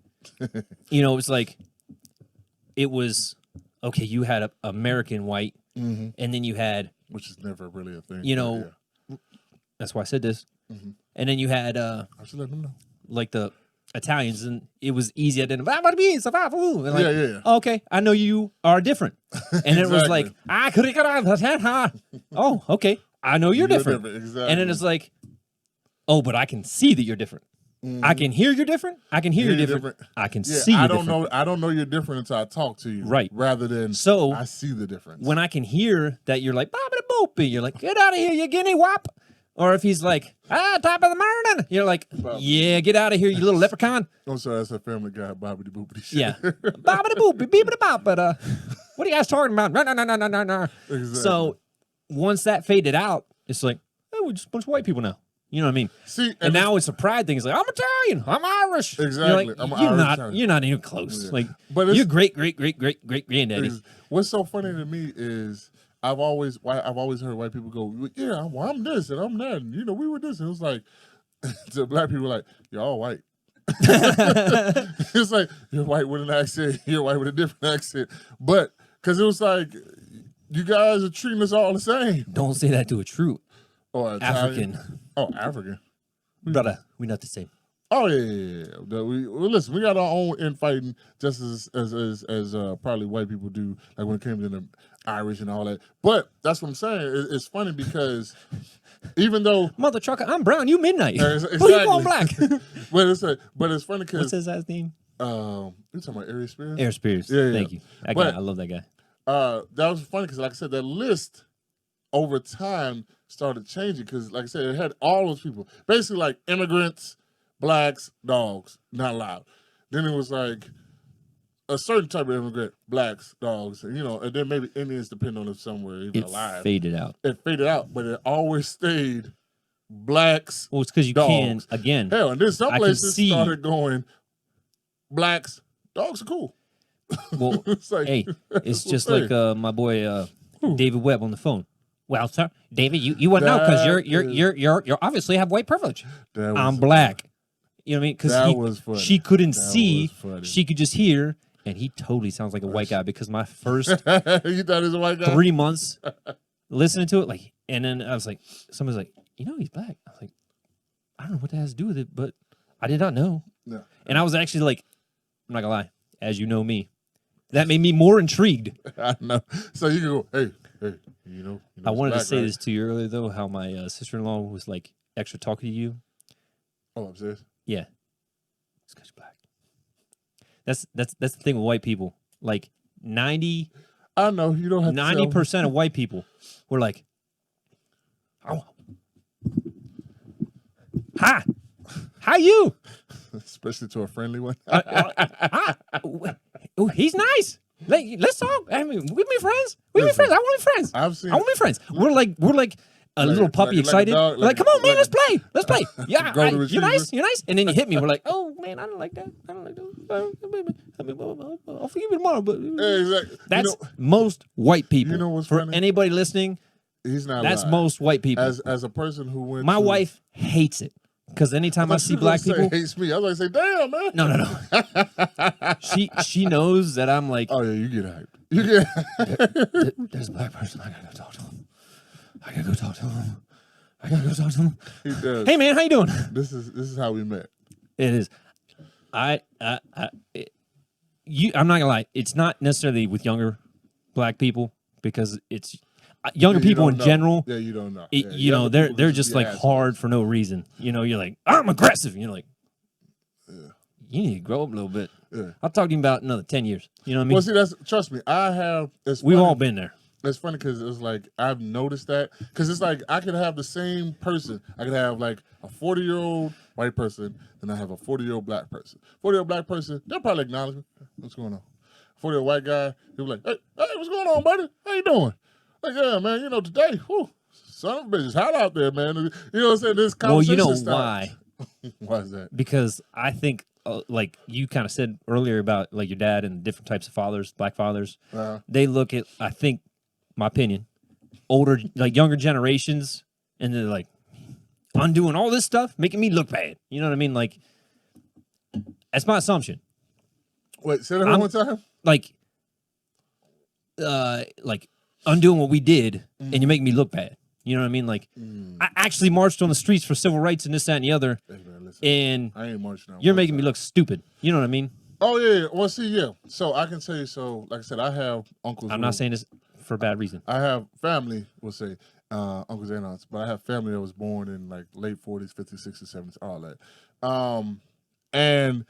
it's like it was okay. You had a American white, and then you had, which is never really a thing. That's why I said this. And then you had I should let them know, like the Italians, and it was easy to identify. And like, yeah. Okay, I know you are different. And it was like, oh, okay, I know you're different. Exactly. And then it's like, oh, but I can see that you're different. I can hear you're different. I can hear you're different. I can see you're different. I don't know you're different until I talk to you. Right. Rather than so I see the difference. When I can hear that you're like, boopy, you're like, get out of here, you guinea wop. Or if he's like, top of the morning, you're like, yeah, get out of here, you little leprechaun. I'm sorry, that's a Family Guy bobbity boopity shit. Yeah. Bobbity boopy, beepity bop. But what are you guys talking about? No. Exactly. So once that faded out, it's like, oh, we're just a bunch of white people now. You know what I mean? See, and now it's a pride thing. It's like, I'm Italian, I'm Irish. Exactly. You're like, I'm you're not even close. Yeah. Like, but you're great granddaddy. What's so funny to me is I've always heard white people go, yeah, well, I'm this and I'm that, and we were this. And it was like, to black people, like, you're all white. It's like, you're white with an accent, you're white with a different accent. But, because it was like, you guys are treating us all the same. Don't say that to a true African. African. Oh, African. Brother, we're not the same. Oh yeah. Listen, we got our own infighting, just as probably white people do, like when it came to the Irish and all that. But that's what I'm saying. It's funny because even though mother trucker, I'm brown, you midnight. Exactly. Who you want black? but it's funny because what's his last name? You talking about Aries Spears? Aries Spears. Yeah. Thank you. That guy, I love that guy. That was funny because, like I said, that list over time started changing because, like I said, it had all those people, basically like immigrants, blacks, dogs, not allowed. Then it was like a certain type of immigrant, blacks, dogs, and and then maybe Indians, depending on if somewhere even alive. It faded out. It faded out, but it always stayed blacks. Well, it's because you dogs. can again. Hell, and then some places started going blacks, dogs are cool. Well, it's just like my boy David Webb on the phone. Well, sir, David, you wouldn't know because you're obviously have white privilege. I'm black. You know what I mean? Because she couldn't see, she could just hear, and he totally sounds like a white guy. Because my first you thought he was a white guy? 3 months listening to it, and then I was like, somebody's like, he's black. I was like, I don't know what that has to do with it, but I did not know. No. And I was actually like, I'm not gonna lie, as you know me, that made me more intrigued. I know. So you go, hey, I wanted to say right? this to you earlier though, how my sister-in-law was like extra talking to you. Oh, I'm serious? Yeah, it's because you're black. That's the thing with white people. Like 90. I know you don't have 90% of white people were like, oh, hi, how you? Especially to a friendly one. Oh, he's nice. Let's talk. I mean, we be friends. We be friends. I want to be friends. I want to be friends. We're like a little puppy excited. Dog, we're like, come on, man, let's play. Let's play. Yeah, Golden you're nice. You're nice. And then you hit me. We're like, oh man, I don't like that. I don't like that. I'll forgive you tomorrow. But exactly. That's most white people. You know what's for funny? anybody listening? He's not. That's lying. most white people. As a person who went. My wife hates it. Because anytime I see black people, hates me. I was like, say, damn, man. No. She knows that I'm like, oh yeah, you get hyped. You get. There's a black person. I gotta go talk to him. I gotta go talk to him. He does. Hey man, how you doing? This is how we met. It is. I'm not gonna lie. It's not necessarily with younger black people because it's. Younger people in general, yeah, you don't know. They're just like hard for no reason. You're like, I'm aggressive. And you're like, you need to grow up a little bit. Yeah. I'll talk to you about another 10 years. You know what I mean? Well, see, trust me, we've all been there. It's funny because it's like I've noticed that because it's like I could have the same person. I could have like a 40-year-old white person, and I have a 40-year-old black person. 40-year-old black person, they'll probably acknowledge me. What's going on? for the white guy, he was like, hey, what's going on, buddy? How you doing? Like, yeah, man, today, whew, son of a bitch, it's hot out there, man. You know what I'm saying? This Well, you conversation know starts. why? Why is that? Because I think, like you kind of said earlier about like your dad and different types of fathers, black fathers, they look at, I think, my opinion, older, like younger generations, and they're like, undoing all this stuff, making me look bad. You know what I mean? Like, that's my assumption. Wait, say that one more time? Like undoing what we did, and you make me look bad. You know what I mean? Like, I actually marched on the streets for civil rights and this, that, and the other. Hey, man, listen, and I ain't marching. You're making me look stupid. You know what I mean? Oh, yeah. Well, see, yeah. So I can tell you, so like I said, I have uncles. I'm not saying this for a bad reason. I have family, we'll say, uncles and aunts, but I have family that was born in like late 40s, 50s, 60s, 70s, all that. And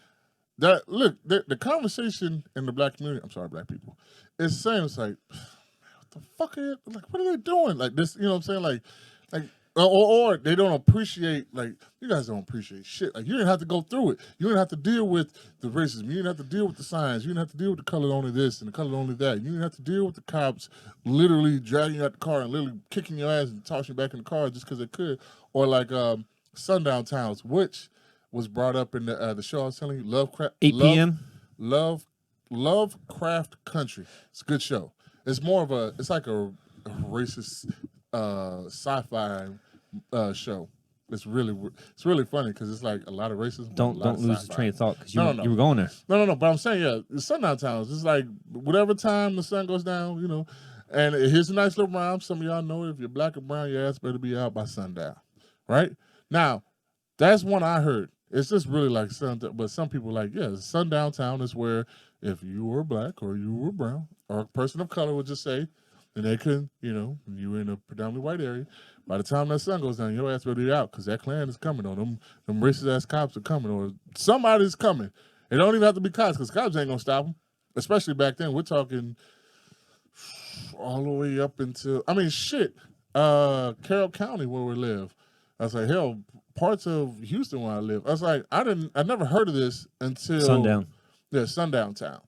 that, look, the conversation in the black community, I'm sorry, black people, it's saying, it's like, what the fuck are you, like, what are they doing? Like this, you know what I'm saying? Like, or they don't appreciate, like, you guys don't appreciate shit. Like, you didn't have to go through it. You didn't have to deal with the racism. You didn't have to deal with the signs. You didn't have to deal with the color only this and the color only that. You didn't have to deal with the cops literally dragging you out the car and literally kicking your ass and tossing you back in the car just because they could. Or like Sundown Towns, which was brought up in the show I was telling you, Lovecraft. 8 p.m. Lovecraft Country. It's a good show. It's more of it's like a racist sci-fi show. It's really funny because it's like a lot of racism. Don't lose the train of thought because you were going there. No. But I'm saying, yeah, the sundown towns. It's like whatever time the sun goes down, And here's a nice little rhyme. Some of y'all know it. If you're black or brown, your ass better be out by sundown, right? Now, that's one I heard. It's just really like sundown. But some people like, yeah, sundown town is where if you were black or you were brown or a person of color would just say, and they couldn't, you were in a predominantly white area. By the time that sun goes down, your ass better be out because that Klan is coming on them. Them racist ass cops are coming, or somebody's coming. It don't even have to be cops because cops ain't gonna stop them. Especially back then, we're talking all the way up into. I mean, shit, Carroll County where we live. I was like, hell, parts of Houston where I live. I was like, I never heard of this until Sundown. Yeah, Sundown Town.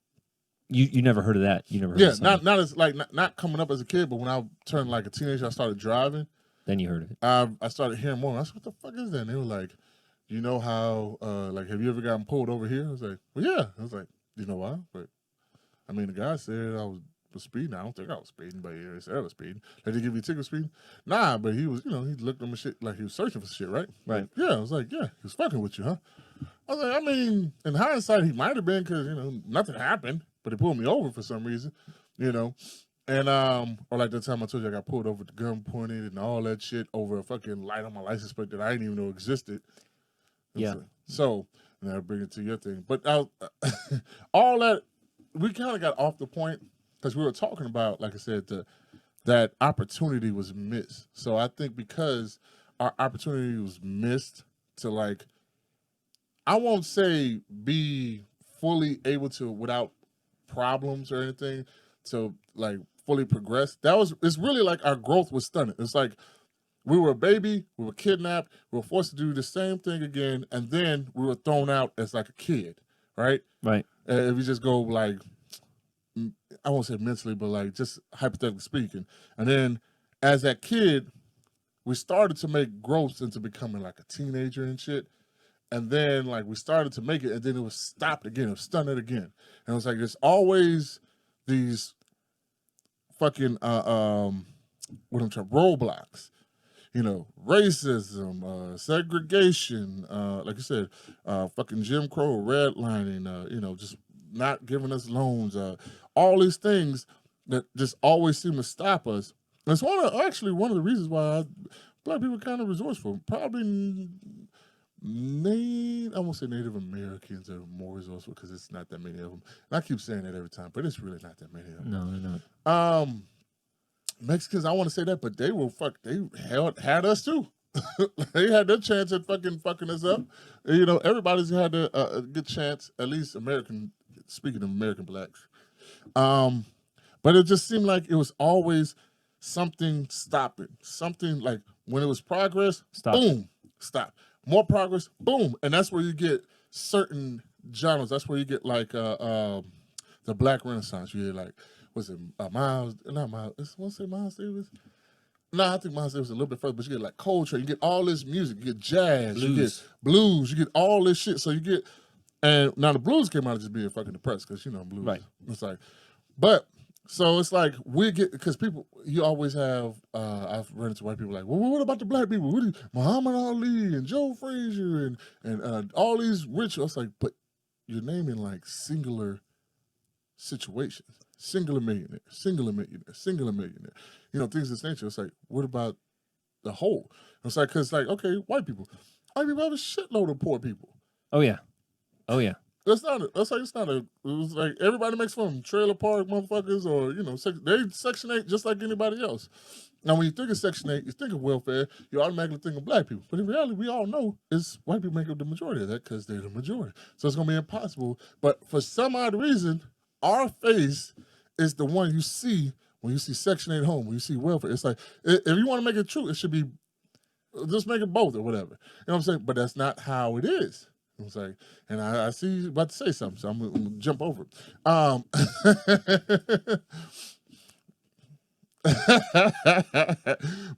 You never heard of that? You never heard of not as like not coming up as a kid, but when I turned like a teenager, I started driving. Then you heard of it. I started hearing more. I said, "What the fuck is that?" And they were like, "You know how like have you ever gotten pulled over here?" I was like, "Well, yeah." I was like, "You know why?" But I mean, the guy said I was speeding. I don't think I was speeding, but yeah, he said I was speeding. Did he give you a ticket for speeding? Nah, but he was, he looked at my shit like he was searching for shit, right? Right. Yeah, I was like, yeah, he was fucking with you, huh? I was like, I mean, in hindsight, he might have been because nothing happened. But they pulled me over for some reason, and or like the time I told you I got pulled over with the gun pointed and all that shit over a fucking light on my license plate that I didn't even know existed. Yeah. So now bring it to your thing, but all that we kind of got off the point because we were talking about, like I said, that opportunity was missed. So I think because our opportunity was missed to like, I won't say be fully able to without problems or anything to like fully progress. It's really like our growth was stunted. It's like we were a baby, we were kidnapped, we were forced to do the same thing again, and then we were thrown out as like a kid, right? Right. If you just go like, I won't say mentally, but like just hypothetically speaking. And then as that kid, we started to make growth into becoming like a teenager and shit. And then, like, we started to make it, and then it was stopped again. It was stunted again. And it was like, there's always these fucking, roadblocks. Racism, segregation, like I said, fucking Jim Crow, redlining, just not giving us loans, all these things that just always seem to stop us. And it's one of the reasons why black people are kind of resourceful. Probably... I won't say Native Americans are more resourceful because it's not that many of them. And I keep saying that every time, but it's really not that many of them. No, they're not. Mexicans, I want to say that, but they had us too. They had their chance at fucking us up. Everybody's had a good chance, at least speaking of American blacks. But it just seemed like it was always something stopping. Something like when it was progress, boom, stop. More progress, boom. And that's where you get certain genres. That's where you get like the Black Renaissance. You had like, was it Miles? Not Miles. I want to say Miles Davis. No, I think Miles Davis was a little bit further, but you get like Coltrane, you get all this music, you get jazz, you get blues, you get all this shit. So you get, and now the blues came out of just being fucking depressed because, you know, blues. Right. It's like, but, so it's like we get, because people, you always have, I've run into white people like, well, what about the black people? Muhammad Ali and Joe Frazier and all these rich. I was like, but you're naming like singular situations. Singular millionaire, singular millionaire, singular millionaire. You know, things of this nature. It's like, what about the whole? It's like, because like, okay, white people have a shitload of poor people. Oh yeah. Oh yeah. It's like everybody makes fun of them, trailer park motherfuckers, or, you know, they Section 8 just like anybody else. Now, when you think of Section 8, you think of welfare, you automatically think of black people. But in reality, we all know it's white people make up the majority of that because they're the majority. So it's going to be impossible. But for some odd reason, our face is the one you see when you see Section 8 home, when you see welfare. It's like, if you want to make it true, it should be, just make it both or whatever. You know what I'm saying? But that's not how it is. It's like, and I see you about to say something, so I'm gonna jump over it.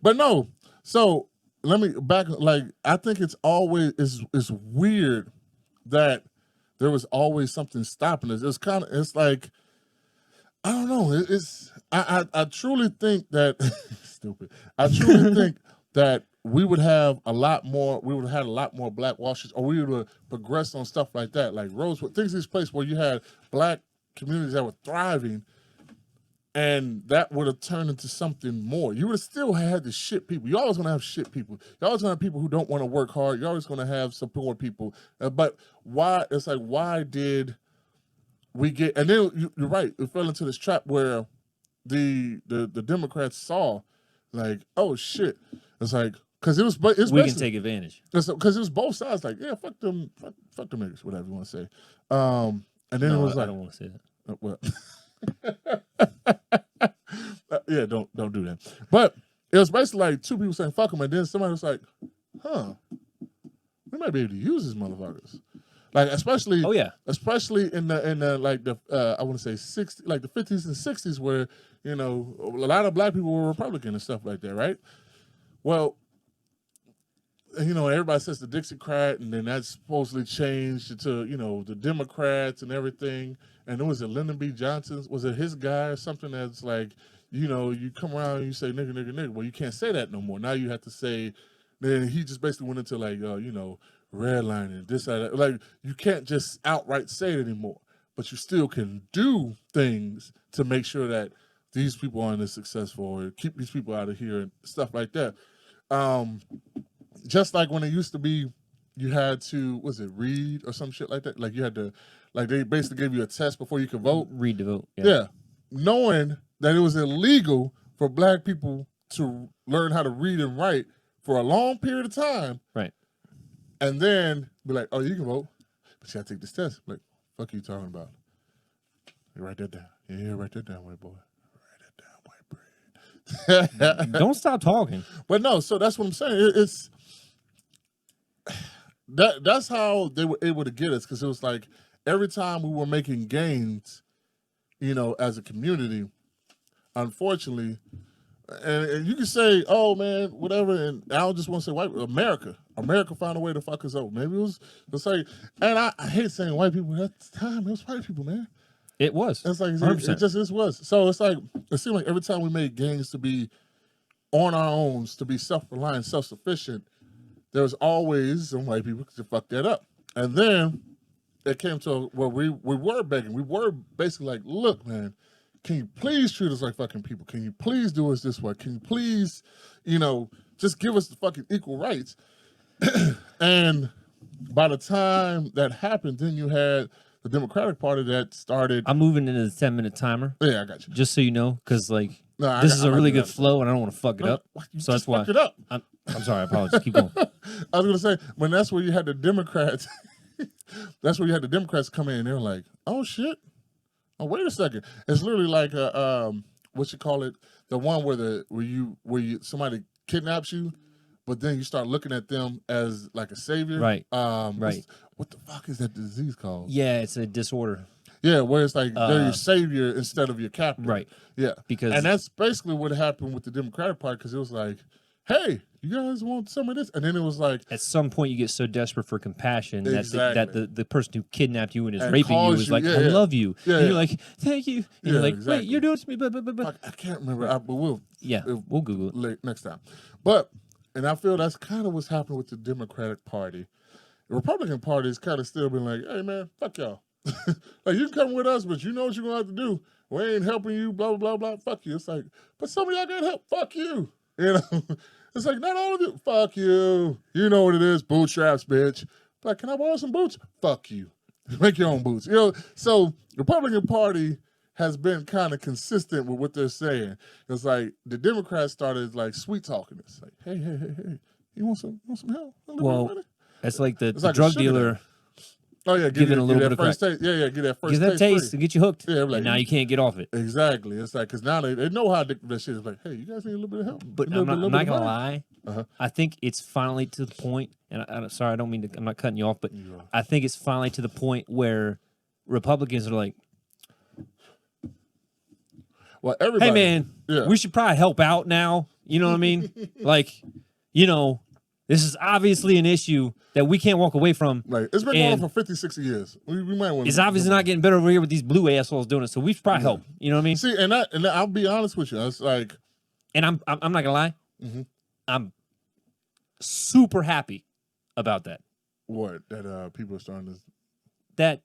But no, so let me back. Like, I think it's always it's weird that there was always something stopping us. It's like, I don't know. I truly think that stupid. I truly think that we would have a lot more. We would have had a lot more Black Wall Street, or we would have progressed on stuff like that, like Rosewood, things. These places where you had Black communities that were thriving, and that would have turned into something more. You would have still had the shit people. You're always gonna have shit people. You're always gonna have people who don't want to work hard. You're always gonna have support people. But why? It's like, why did we get? And then you're right. It fell into this trap where the Democrats saw, like, oh shit. It's like, because we can take advantage. Because it was both sides. Like, yeah, fuck them niggas, whatever you want to say. And then it was like, I don't want to say that. Well, yeah, don't do that. But it was basically like two people saying fuck them, and then somebody was like, huh, we might be able to use these motherfuckers. Like, especially in the like the I want to say 60, like the 50s and 60s, where, you know, a lot of Black people were Republican and stuff like that, right? Well, you know, everybody says the Dixiecrat, and then that's supposedly changed to, you know, the Democrats and everything. And it was it Lyndon B. Johnson? Was it his guy or something that's like, you know, you come around and you say nigga, nigga, nigga. Well, you can't say that no more. Now you have to say, then he just basically went into like, you know, redlining, this, that. Like, you can't just outright say it anymore. But you still can do things to make sure that these people aren't as successful, or keep these people out of here and stuff like that. Just like when it used to be, you had to, was it read or some shit like that? Like, you had to, like, they basically gave you a test before you could vote. Read to vote. Yeah. Knowing that it was illegal for Black people to learn how to read and write for a long period of time. Right. And then be like, oh, you can vote, but you gotta take this test. Like, fuck you talking about? You write that down. Yeah, write that down, white boy. Write that down, white bread. Don't stop talking. But no, so that's what I'm saying. It's that's how they were able to get us, because it was like every time we were making gains, you know, as a community, unfortunately, and you can say, oh man, whatever, and I don't just want to say white America found a way to fuck us over. Maybe it's like, and I hate saying white people. At the time, it was white people, man. It was. It's like it was. So it's like, it seemed like every time we made gains to be on our own, to be self-reliant, self-sufficient, there was always some white people to fuck that up. And then it came to where we were begging. We were basically like, look, man, can you please treat us like fucking people? Can you please do us this way? Can you please, you know, just give us the fucking equal rights? And by the time that happened, then you had the Democratic Party that started. I'm moving into the 10-minute timer. Yeah, I got you. Just so you know, because like this is a really good flow, and I don't want to fuck it up. So that's why. Fuck it up. I'm sorry. I apologize. Keep going. I was gonna say, when that's where you had the Democrats. That's where you had the Democrats come in, and they're like, "Oh shit! Oh, wait a second! It's literally like what you call it, the one where you somebody kidnaps you, but then you start looking at them as like a savior, right? Right. What the fuck is that disease called? Yeah, it's a disorder. Yeah, where it's like they're your savior instead of your captain. Right. Yeah. Because And that's basically what happened with the Democratic Party, because it was like, hey, you guys want some of this? And then it was like, at some point you get so desperate for compassion that Exactly. the person who kidnapped you and is And raping you calls is you, like, yeah, I yeah. love you. Yeah, And you're yeah. like, thank you. And Yeah, you're like, exactly. wait, you're doing it to me. Blah, blah, blah, blah. I can't remember, but we'll We'll Google it. next time. But, and I feel that's kind of what's happening with the Democratic Party. The Republican Party has kind of still been like, hey, man, fuck y'all. Like, you can come with us, but you know what you're going to have to do. We ain't helping you, blah, blah, blah, blah. Fuck you. It's like, but some of y'all got help. Fuck you. You know? It's like, not all of you. Fuck you. You know what it is. Bootstraps, bitch. Like, can I borrow some boots? Fuck you. Make your own boots. You know? So, the Republican Party has been kind of consistent with what they're saying. It's like the Democrats started like sweet talking. It's like, hey, you want some help? A little bit of Well, money? that's like the like a drug sugar dealer Oh yeah, giving a little that bit of first crack. taste. Yeah, get that first Give that taste free. and get you hooked. Yeah, like, and now you can't get off it. Exactly. It's like, because now they know how addictive that shit is. Like, hey, you guys need a little bit of help. But A I'm little not bit of gonna money? lie. I think it's finally to the point, and I'm sorry, I don't mean to. I'm not cutting you off, but I think it's finally to the point where Republicans are like, Well, everybody. "Hey, man, Yeah. we should probably help out now." You know what I mean? Like, this is obviously an issue that we can't walk away from. Like, it's been going on And for 50, 60 years. We might want. It's obviously not getting better over here with these blue assholes doing it, so we should probably help. You know what I mean? See, and I'll be honest with you. It's like, And I'm not gonna lie, I'm super happy about that. what that people are starting to. That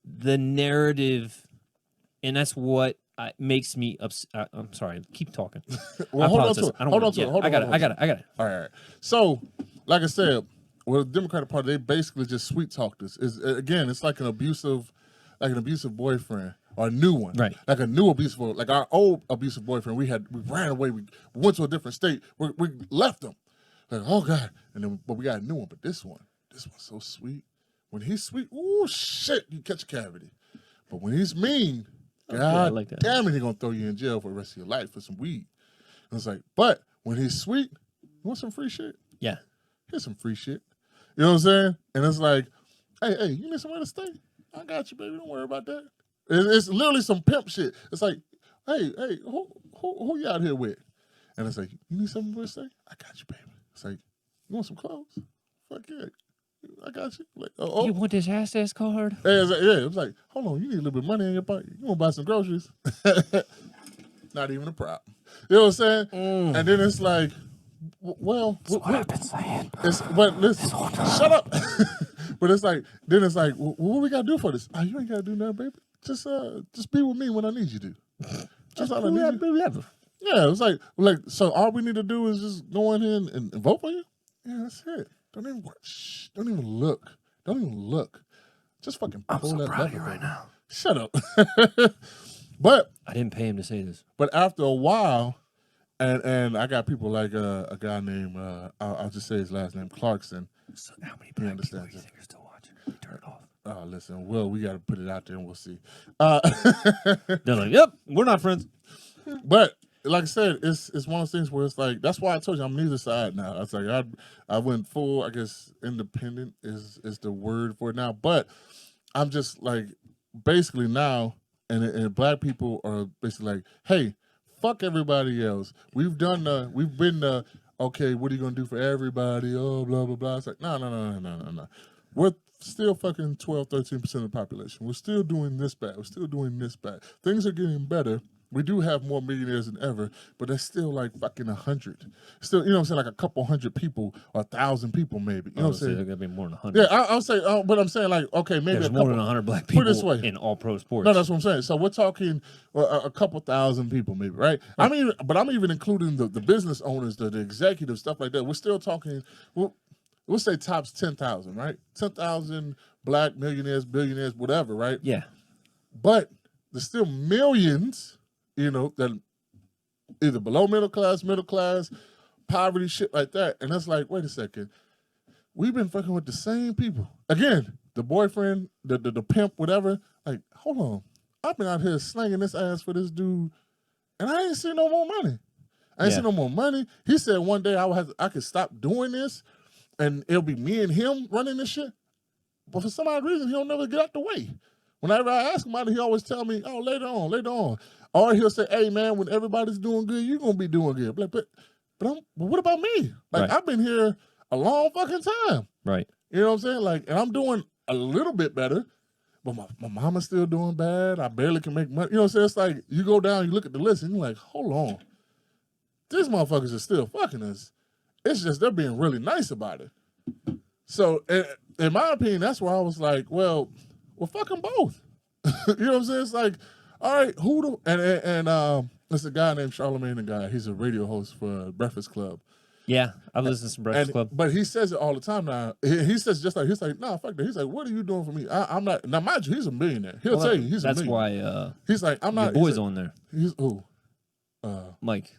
the narrative, and that's what makes me upset. I'm sorry, keep talking. Well, hold on apologize. to it. I don't Hold wanna- on to yeah, it. Hold on. I got it. All right. So, like I said, well, the Democratic Party, they basically just sweet talked us. Is again, it's like an abusive boyfriend or a new one, Right. Like a new abusive, like our old abusive boyfriend. We ran away. We went to a different state. We left him. Like, oh God, but we got a new one. But this one's so sweet. When he's sweet, ooh shit, you catch a cavity. But when he's mean, God I like that. damn it, he's gonna throw you in jail for the rest of your life for some weed. And it's like, but when he's sweet, you want some free shit? Yeah, Here's some free shit. You know what I'm saying? And it's like, hey, you need somewhere to stay? I got you, baby. Don't worry about that. It's literally some pimp shit. It's like, hey, who you out here with? And it's like, you need somewhere to stay? I got you, baby. It's like, you want some clothes? Fuck yeah. I got you. Like, You want this access card? it was like, hold on, you need a little bit of money in your pocket. You want to buy some groceries? Not even a problem. You know what I'm saying? And then it's like, well, What I've been saying. but listen, shut up. But it's like, then it's like, well, what we gotta do for this? Oh, you ain't gotta do nothing, baby. Just be with me when I need you to. Just all I need you. Yeah, it's like, so all we need to do is just go in here and vote for you. Yeah, that's it. Don't even look. Don't even look. Just fucking pull that proud of you lever, right baby. now. Shut up. But I didn't pay him to say this. after a while, and I got people like a guy named I'll just say his last name, Clarkson. So how many black people understands you it. think are still watching? We turn it off. Oh, listen, well, we got to put it out there and we'll see. They're like, yep, we're not friends. But like I said, it's one of those things where it's like, that's why I told you I'm neither side now. I was like, I went full, I guess, independent is the word for it now. But I'm just like, basically now, and black people are basically like, hey, fuck everybody else. We've been okay, what are you gonna do for everybody? Oh, blah blah blah. It's like, no. We're still fucking 12, 13% of the population. We're still doing this bad. We're still doing this bad. Things are getting better. We do have more millionaires than ever, but there's still like fucking 100. Still, you know what I'm saying? Like a couple hundred people or 1,000 people maybe. You know what I'm saying? There's gotta be more than 100. Yeah, I'll say, but I'm saying like, okay, maybe There's a more couple. than 100 black Put it this people way. in all pro sports. No, that's what I'm saying. So we're talking a couple thousand people, maybe, right? I mean, but I'm even including the business owners, the executives, stuff like that. We're still talking. We'll say tops 10,000, right? 10,000 black millionaires, billionaires, whatever, right? Yeah. But there's still millions, that either below middle class, poverty, shit like that. And that's like, wait a second. We've been fucking with the same people. Again, the boyfriend, the pimp, whatever. Like, hold on. I've been out here slanging this ass for this dude, and I ain't seen no more money. He said one day I could stop doing this, and it'll be me and him running this shit. But for some odd reason, he'll never get out the way. Whenever I ask him about it, he always tell me, "Oh, later on." Or he'll say, "Hey, man, when everybody's doing good, you're gonna be doing good." But what about me? Like Right. I've been here a long fucking time. Right. You know what I'm saying? Like, and I'm doing a little bit better, but my mama's still doing bad. I barely can make money. You know what I'm saying? It's like you go down, you look at the list, and you're like, hold on, these motherfuckers are still fucking us. It's just they're being really nice about it. So, in my opinion, that's why I was like, well, fuck them both. You know what I'm saying? It's like, all right, who the and there's a guy named Charlamagne the Guy. He's a radio host for Breakfast Club. Yeah, I've listened to some Breakfast Club. But he says it all the time now. He says he's like, nah, fuck that. He's like, what are you doing for me? I'm not. Now, mind you, he's a millionaire. He'll tell you he's a That's millionaire. why He's like, I'm not. your boy's he's like, on there. He's who? Mike.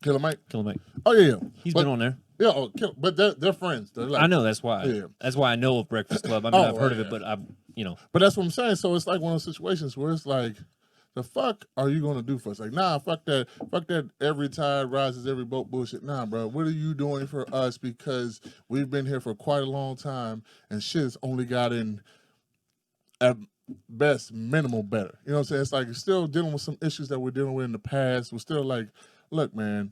Killer Mike. Killer Mike. Oh yeah. He's But- been on there. Yeah, but they're friends. They're like, I know, that's why. Yeah. That's why I know of Breakfast Club. I mean, Oh, I've heard of yeah. it, but I've, But that's what I'm saying. So it's like one of those situations where it's like, the fuck are you gonna do for us? Like, nah, fuck that. Every tide rises, every boat bullshit. Nah, bro, what are you doing for us? Because we've been here for quite a long time, and shit's only gotten at best minimal better. You know what I'm saying? It's like you're still dealing with some issues that we're dealing with in the past. We're still like, look, man,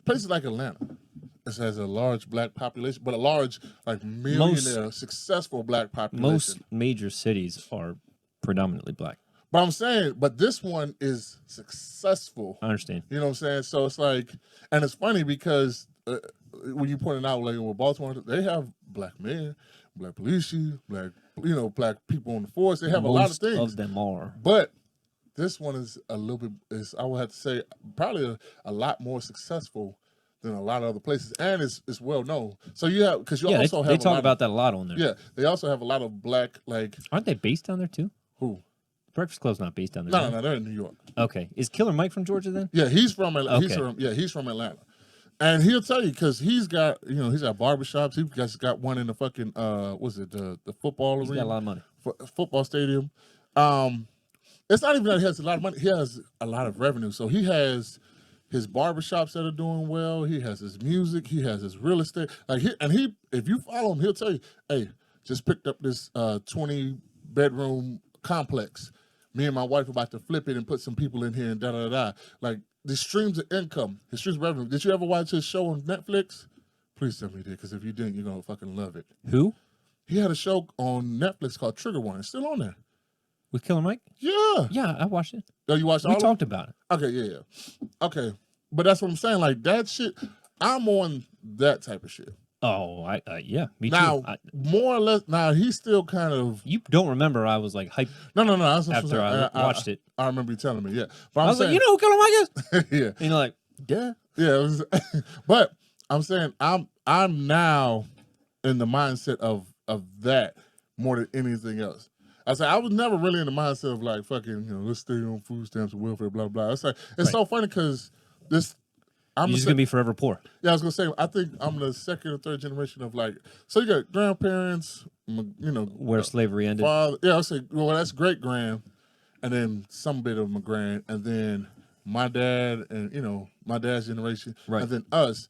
places like Atlanta. It has a large black population, but a large, like, millionaire, successful black population. most major cities are predominantly black. But I'm saying, but this one is successful. I understand. You know what I'm saying? So it's like, and it's funny because when you pointed out, like with Baltimore, they have black mayor, black police chief, black people on the force. They have a lot of things. Most of them are. But this one is a little bit, I would have to say, probably a lot more successful than a lot of other places, and it's well known. So you have, because you Yeah, also they have talk about that a lot on there. Yeah, they also have a lot of black, like, Aren't they based down there too? who? Breakfast Club's not based down there. No, right? no, they're in New York. Okay. Is Killer Mike from Georgia then? Yeah, he's from Atlanta. Okay. He's from Atlanta, and he'll tell you because he's got barbershops. He's got one in the fucking the football He's arena, got a lot of money. football stadium. It's not even that he has a lot of money. He has a lot of revenue. So he has his barbershops that are doing well. He has his music. He has his real estate. Like if you follow him, he'll tell you, hey, just picked up this 20-bedroom complex. Me and my wife are about to flip it and put some people in here and da-da-da. Like, the streams of income, his streams of revenue. Did you ever watch his show on Netflix? Please tell me you did, because if you didn't, you're going to fucking love it. Who? He had a show on Netflix called Trigger Warning. It's still on there. With Killer Mike? Yeah. Yeah, I watched it. Oh, you watched all We of it? talked about it. Okay, yeah. Okay. But that's what I'm saying. Like, that shit, I'm on that type of shit. Oh, yeah, me Now, too. more or less, now he's still kind of. You don't remember I was like hyped No. That's what I'm after saying. I watched it. I remember you telling me, yeah. But I I'm was saying, like, you know who Killer Mike is? yeah. And you're like, duh. Yeah, it was, but I'm saying I'm now in the mindset of that more than anything else. I say I was never really in the mindset of like fucking, let's stay on food stamps and welfare, blah blah. It's like it's so funny because this. You're just gonna be forever poor. Yeah, I was gonna say I think I'm the second or third generation of like. So you got grandparents, Where slavery ended. father. Yeah, I would say well that's great grand, and then some bit of my grand, and then my dad and my dad's generation, Right. and then us,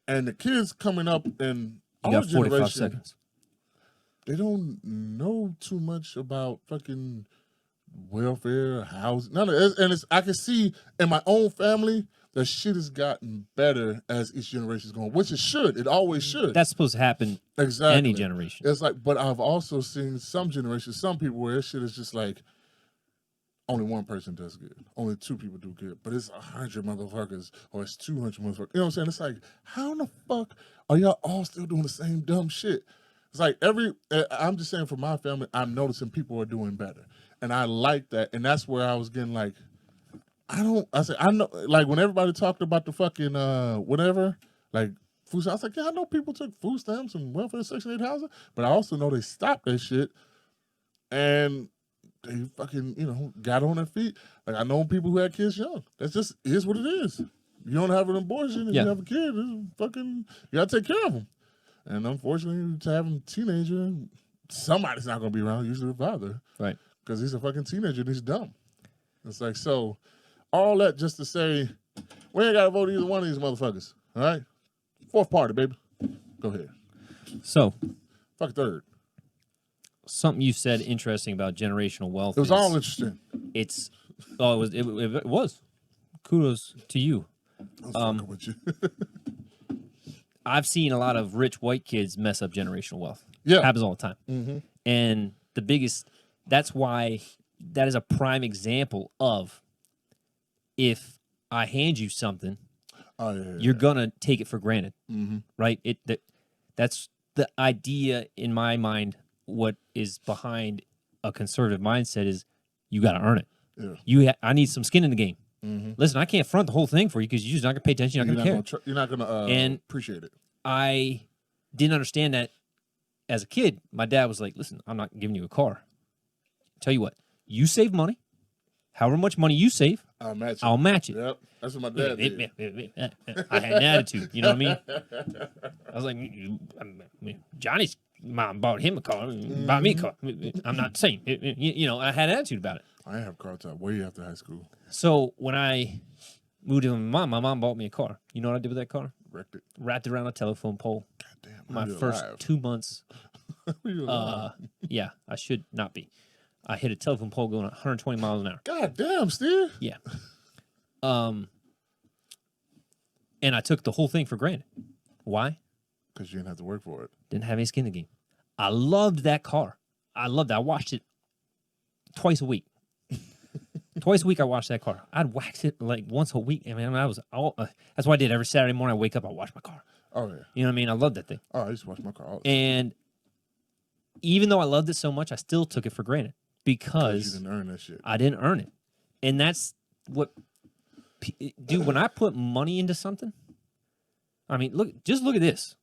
and the kids coming up in You our got 45 generation. seconds. They don't know too much about fucking welfare, housing, none of it. And I can see in my own family that shit has gotten better as each generation is going, which it should. It always should. That's supposed to happen exactly any generation. It's like, but I've also seen some generations, some people where this shit is just like only one person does good, only two people do good, but it's 100 motherfuckers or it's 200 motherfuckers. You know what I'm saying? It's like, how in the fuck are y'all all still doing the same dumb shit? It's like I'm just saying for my family, I'm noticing people are doing better. And I like that. And that's where I was getting like, I know, like when everybody talked about the fucking, whatever, like food stamps, I was like, yeah, I know people took food stamps and welfare Section 8 housing, but I also know they stopped that shit and they fucking, got on their feet. Like I know people who had kids young. That's just, is what it is. You don't have an abortion and Yeah. you have a kid, you gotta take care of them. And unfortunately, to have a teenager, somebody's not going to be around, usually the father. Right. Because he's a fucking teenager and he's dumb. It's like, so, all that just to say, we ain't got to vote either one of these motherfuckers. All right? Fourth party, baby. Go ahead. So, Fuck third. something you said interesting about generational wealth. It was all interesting. It's it was. Kudos to you. I was fucking with you. I've seen a lot of rich white kids mess up generational wealth. Yeah. Happens all the time. And that's why that is a prime example of, if I hand you something, you're gonna take it for granted, right? That's the idea in my mind. What is behind a conservative mindset is you got to earn it. Yeah. I need some skin in the game. Listen, I can't front the whole thing for you because you're just not gonna pay attention. You're not gonna care. You're not gonna appreciate it. I didn't understand that as a kid. My dad was like, "Listen, I'm not giving you a car. Tell you what, you save money. However much money you save, I'll match it." Yep, that's what my dad did. I had an attitude, you know what I mean? I was like, Johnny's mom bought him a car, bought me a car. I'm not saying, you know, I had an attitude about it. I didn't have car till way after high school. So when I moved in with my mom bought me a car. You know what I did with that car? Wrecked it. Wrapped it around a telephone pole. God damn. My first 2 months. Yeah, I should not be. I hit a telephone pole going 120 miles an hour. God damn, Steve. Yeah. And I took the whole thing for granted. Why? Because you didn't have to work for it. Didn't have any skin in the game. I loved that car. I loved it. I watched it twice a week. Twice a week I watched that car. I'd wax it like once a week. I mean, that's what I did every Saturday morning. I wake up, I watch my car. Oh, yeah. You know what I mean? I loved that thing. Oh, I used to watch my car all the time. And even though I loved it so much, I still took it for granted because you didn't earn that shit. I didn't earn it. And that's what, dude, when I put money into something, I mean, just look at this.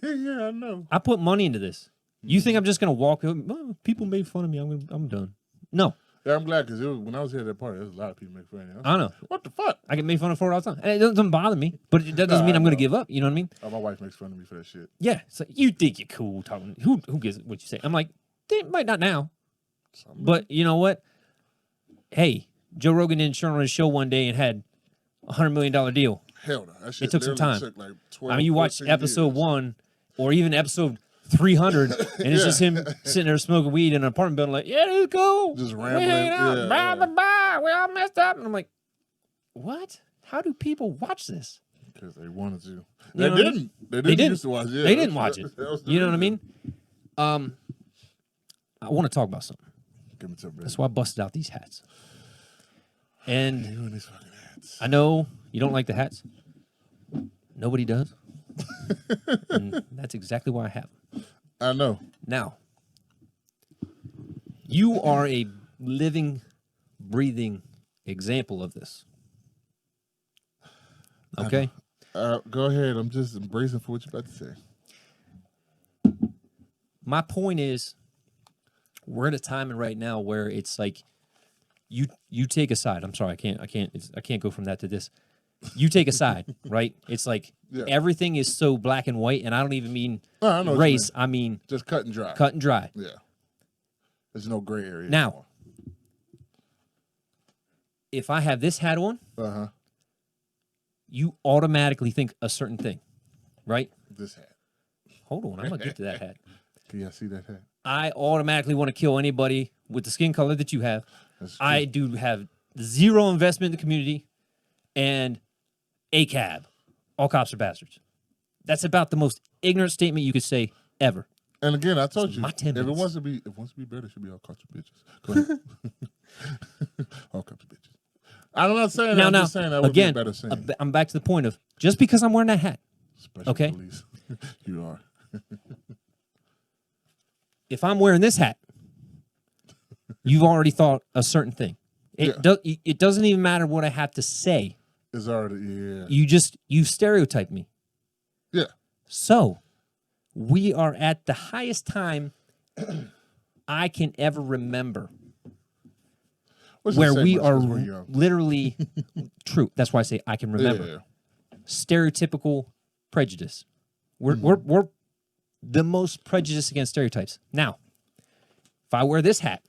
Yeah, I know. I put money into this. You think I'm just going to walk up, oh, people made fun of me, I'm done. No. Yeah, I'm glad because when I was here at that party, there was a lot of people making fun of me. I know. What the fuck? I get made fun of for it all the time. And it doesn't bother me, but that doesn't mean I'm going to give up. You know what I mean? Oh, my wife makes fun of me for that shit. Yeah. It's like, you think you're cool talking. Who gives what you say? I'm like, they might not now. But you know what? Hey, Joe Rogan didn't show on his show one day and had $100 million deal. Hell no. That shit It took some time. Took like 12, I mean, you watch episode 1 or even episode 300, and it's just him sitting there smoking weed in an apartment building, like, yeah, it's cool. Just We rambling. hanging out. Yeah, Blah, blah, blah. We all messed up. And I'm like, what? How do people watch this? Because they wanted to. You They know what I mean? didn't. They didn't used to watch it. Yeah, They didn't watch it. That was the You know what I reason. mean? I want to talk about something. Give me some, That's why I busted out these hats. And You and these fucking hats. I know you don't like the hats. Nobody does. And that's exactly why I have them. I know. Now, you are a living, breathing example of this. Okay? Go ahead. I'm just embracing for what you're about to say. My point is, we're at a time right now where it's like you take a side. I'm sorry, I can't go from that to this. You take a side, right? It's like everything is so black and white, and I don't even mean I know what you race. mean. I mean Just cut and dry. cut and dry. Yeah. There's no gray area. Now, if I have this hat on, you automatically think a certain thing, right? This hat. Hold on, I'm gonna get to that hat. Can y'all see that hat? I automatically want to kill anybody with the skin color that you have. That's true. I do have zero investment in the community, and ACAB, all cops are bastards. That's about the most ignorant statement you could say ever. And again, I told you, my 10 if it minutes. wants to be better, it should be all kinds of bitches. Go ahead. All kinds of bitches. I'm not saying that. I'm just saying that would again, be a better saying. I'm back to the point of just because I'm wearing that hat, Special okay. police. You are. If I'm wearing this hat, you've already thought a certain thing. It doesn't even matter what I have to say. It's already, You stereotype me. Yeah. So we are at the highest time I can ever remember Which where doesn't say we much are 'cause we're young. literally true. That's why I say I can remember. Yeah. Stereotypical prejudice. We're the most prejudiced against stereotypes. Now, if I wear this hat,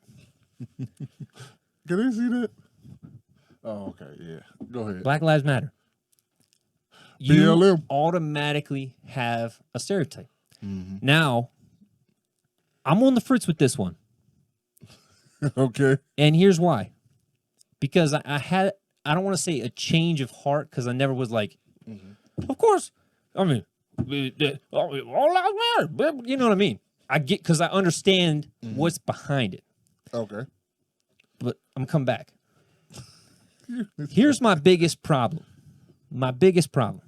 Can they see that? Oh, okay. Yeah. Go ahead. Black Lives Matter, you BLM. automatically have a stereotype. Now, I'm on the fritz with this one. Okay. And here's why. Because I don't want to say a change of heart, because I never was like, of course, I mean, all out there. You know what I mean? I get, because I understand what's behind it. Okay. But I'm coming back. Here's my biggest problem. My biggest problem.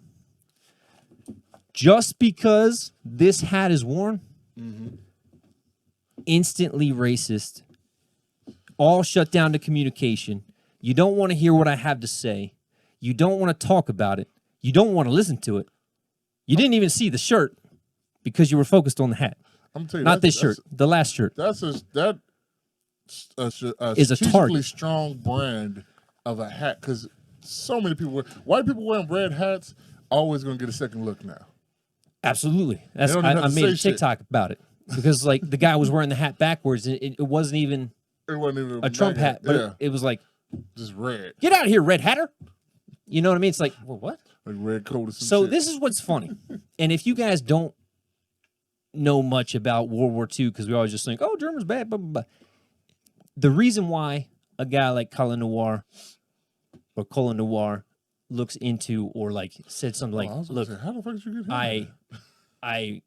Just because this hat is worn, instantly racist, all shut down to communication. You don't want to hear what I have to say. You don't want to talk about it. You don't want to listen to it. You didn't even see the shirt because you were focused on the hat. I'm gonna tell you, Not this shirt, the last shirt. That's a Is a strategically target. strong brand of a hat, because so many people white people wearing red hats always gonna get a second look now. Absolutely. That's don't even I have to made a say shit. TikTok about it because like the guy was wearing the hat backwards. And it wasn't even It wasn't even a Trump hat, but yeah, it was like, just red, get out of here, red hatter. You know what I mean? It's like, well, what? like red coat or some So shit. this is what's funny. And if you guys don't know much about World War II, because we always just think, oh, Germans bad, blah, blah, blah. The reason why a guy like Colin Noir looks into or like said something like, I was gonna look, say, how the fuck did you get him? I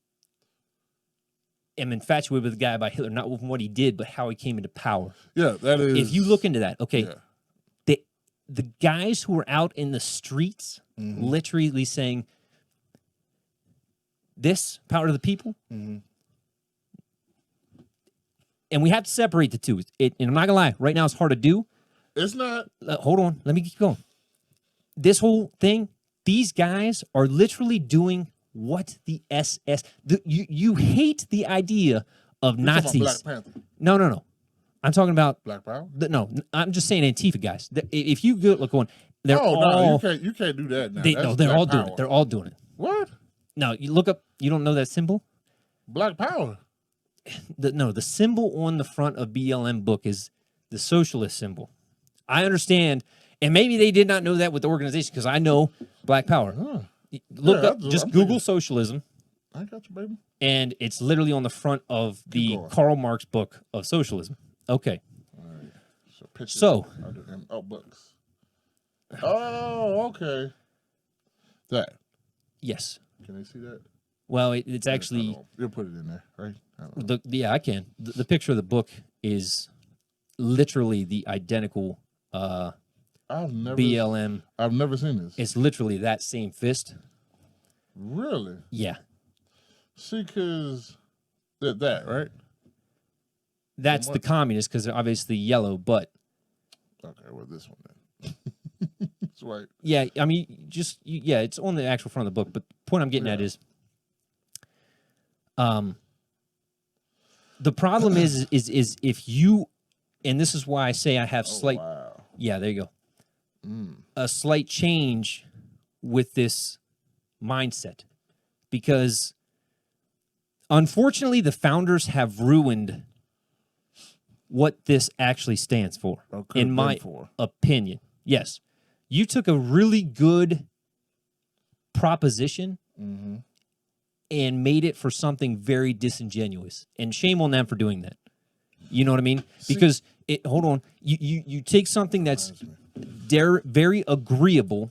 am infatuated with the guy by Hitler, not with what he did, but how he came into power. Yeah, that is. If you look into that, okay, yeah. the guys who are out in the streets literally saying, this power to the people, and we have to separate the two. And I'm not gonna lie, right now it's hard to do. It's not. Hold on, let me keep going. This whole thing, these guys are literally doing what the SS. You hate the idea of You're talking about Nazis. Black Panther, No. I'm talking about Black Power. no. I'm just saying Antifa guys. If you go look on, they're Oh all no, you can't do that now. they're That's all Black doing Power. it. They're all doing it. What? No, you look up. You don't know that symbol? Black Power. The symbol on the front of BLM book is the socialist symbol. I understand, and maybe they did not know that with the organization because I know Black Power. Look Yeah, up, I'm just thinking- Google socialism, I got you, baby. and it's literally on the front of the going. Karl Marx book of socialism. Okay, So pictures. So- books. Oh, okay. That. yes. Can they see that? Well, it's actually You'll put it in there, right? I don't know. yeah, I can. The picture of the book is literally the identical I've never BLM. seen this. It's literally that same fist. Really? Yeah. See, cause that right? That's the communist because they're obviously yellow, but Okay, well this one then. It's white. yeah, I mean, yeah, it's on the actual front of the book. But the point I'm getting at is, the problem is if you, and this is why I say I have slight, Wow. yeah, there you go, a slight change with this mindset, because unfortunately the founders have ruined what this actually stands for, Or could've in been my for. opinion. Yes, you took a really good proposition and made it for something very disingenuous, and shame on them for doing that. You know what I mean? Because hold on, you take something that's very agreeable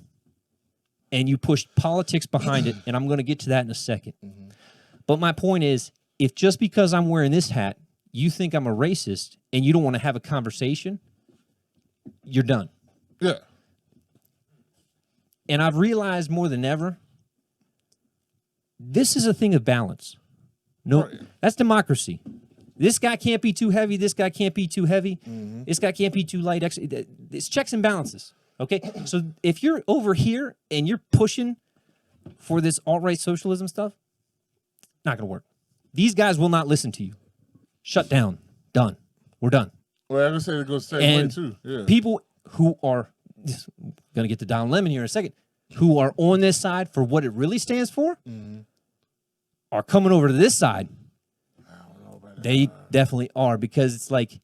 and you push politics behind it, and I'm going to get to that in a second. But my point is, if just because I'm wearing this hat, you think I'm a racist and you don't want to have a conversation, you're done. Yeah. And I've realized more than ever, this is a thing of balance. No, Right. that's democracy. This guy can't be too heavy. This guy can't be too heavy. This guy can't be too light. It's checks and balances. Okay? So if you're over here and you're pushing for this alt-right socialism stuff, not going to work. These guys will not listen to you. Shut down. Done. We're done. Well, I just say it goes the same way And too. Yeah. people who are going to get to Don Lemon here in a second, who are on this side for what it really stands for, are coming over to this side. They definitely are, because it's like,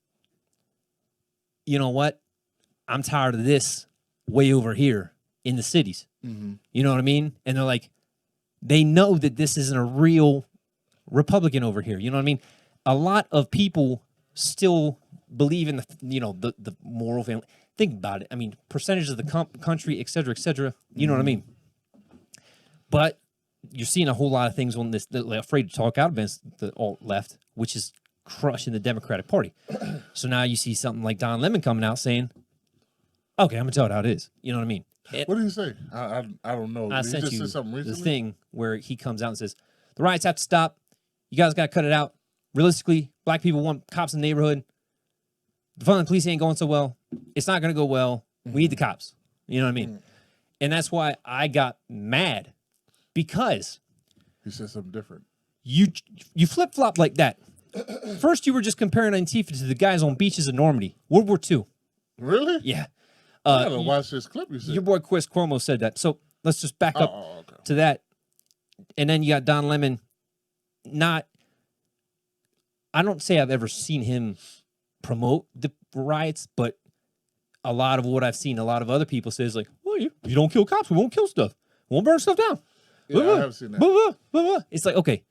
you know what? I'm tired of this way over here in the cities. You know what I mean? And they're like, they know that this isn't a real Republican over here. You know what I mean? a lot of people still believe in the moral family. Think about it. I mean, percentage of the country, et cetera, et cetera. You know what I mean? But you're seeing a whole lot of things on this that are afraid to talk out against the alt left, which is crushing the Democratic Party. So now you see something like Don Lemon coming out saying, "Okay, I'm gonna tell it how it is." You know what I mean? What did he say? I don't know. I Did he sent just you say something the recently? thing where he comes out and says, "The riots have to stop. You guys got to cut it out. Realistically, black people want cops in the neighborhood. The fun of the police ain't going so well. It's not going to go well. We need the cops." You know what I mean? And that's why I got mad, because He said something different. you flip flop like that. First, you were just comparing Antifa to the guys on beaches in Normandy, World War II. Really? Yeah. I gotta watch this clip you said. Your boy Chris Cuomo said that. So let's just back up Okay. to that. And then you got Don Lemon. I don't say I've ever seen him promote the riots, but a lot of what I've seen, a lot of other people say is like, "Well, you don't kill cops, we won't kill stuff. We won't burn stuff down." Yeah, I have seen that. It's like, okay,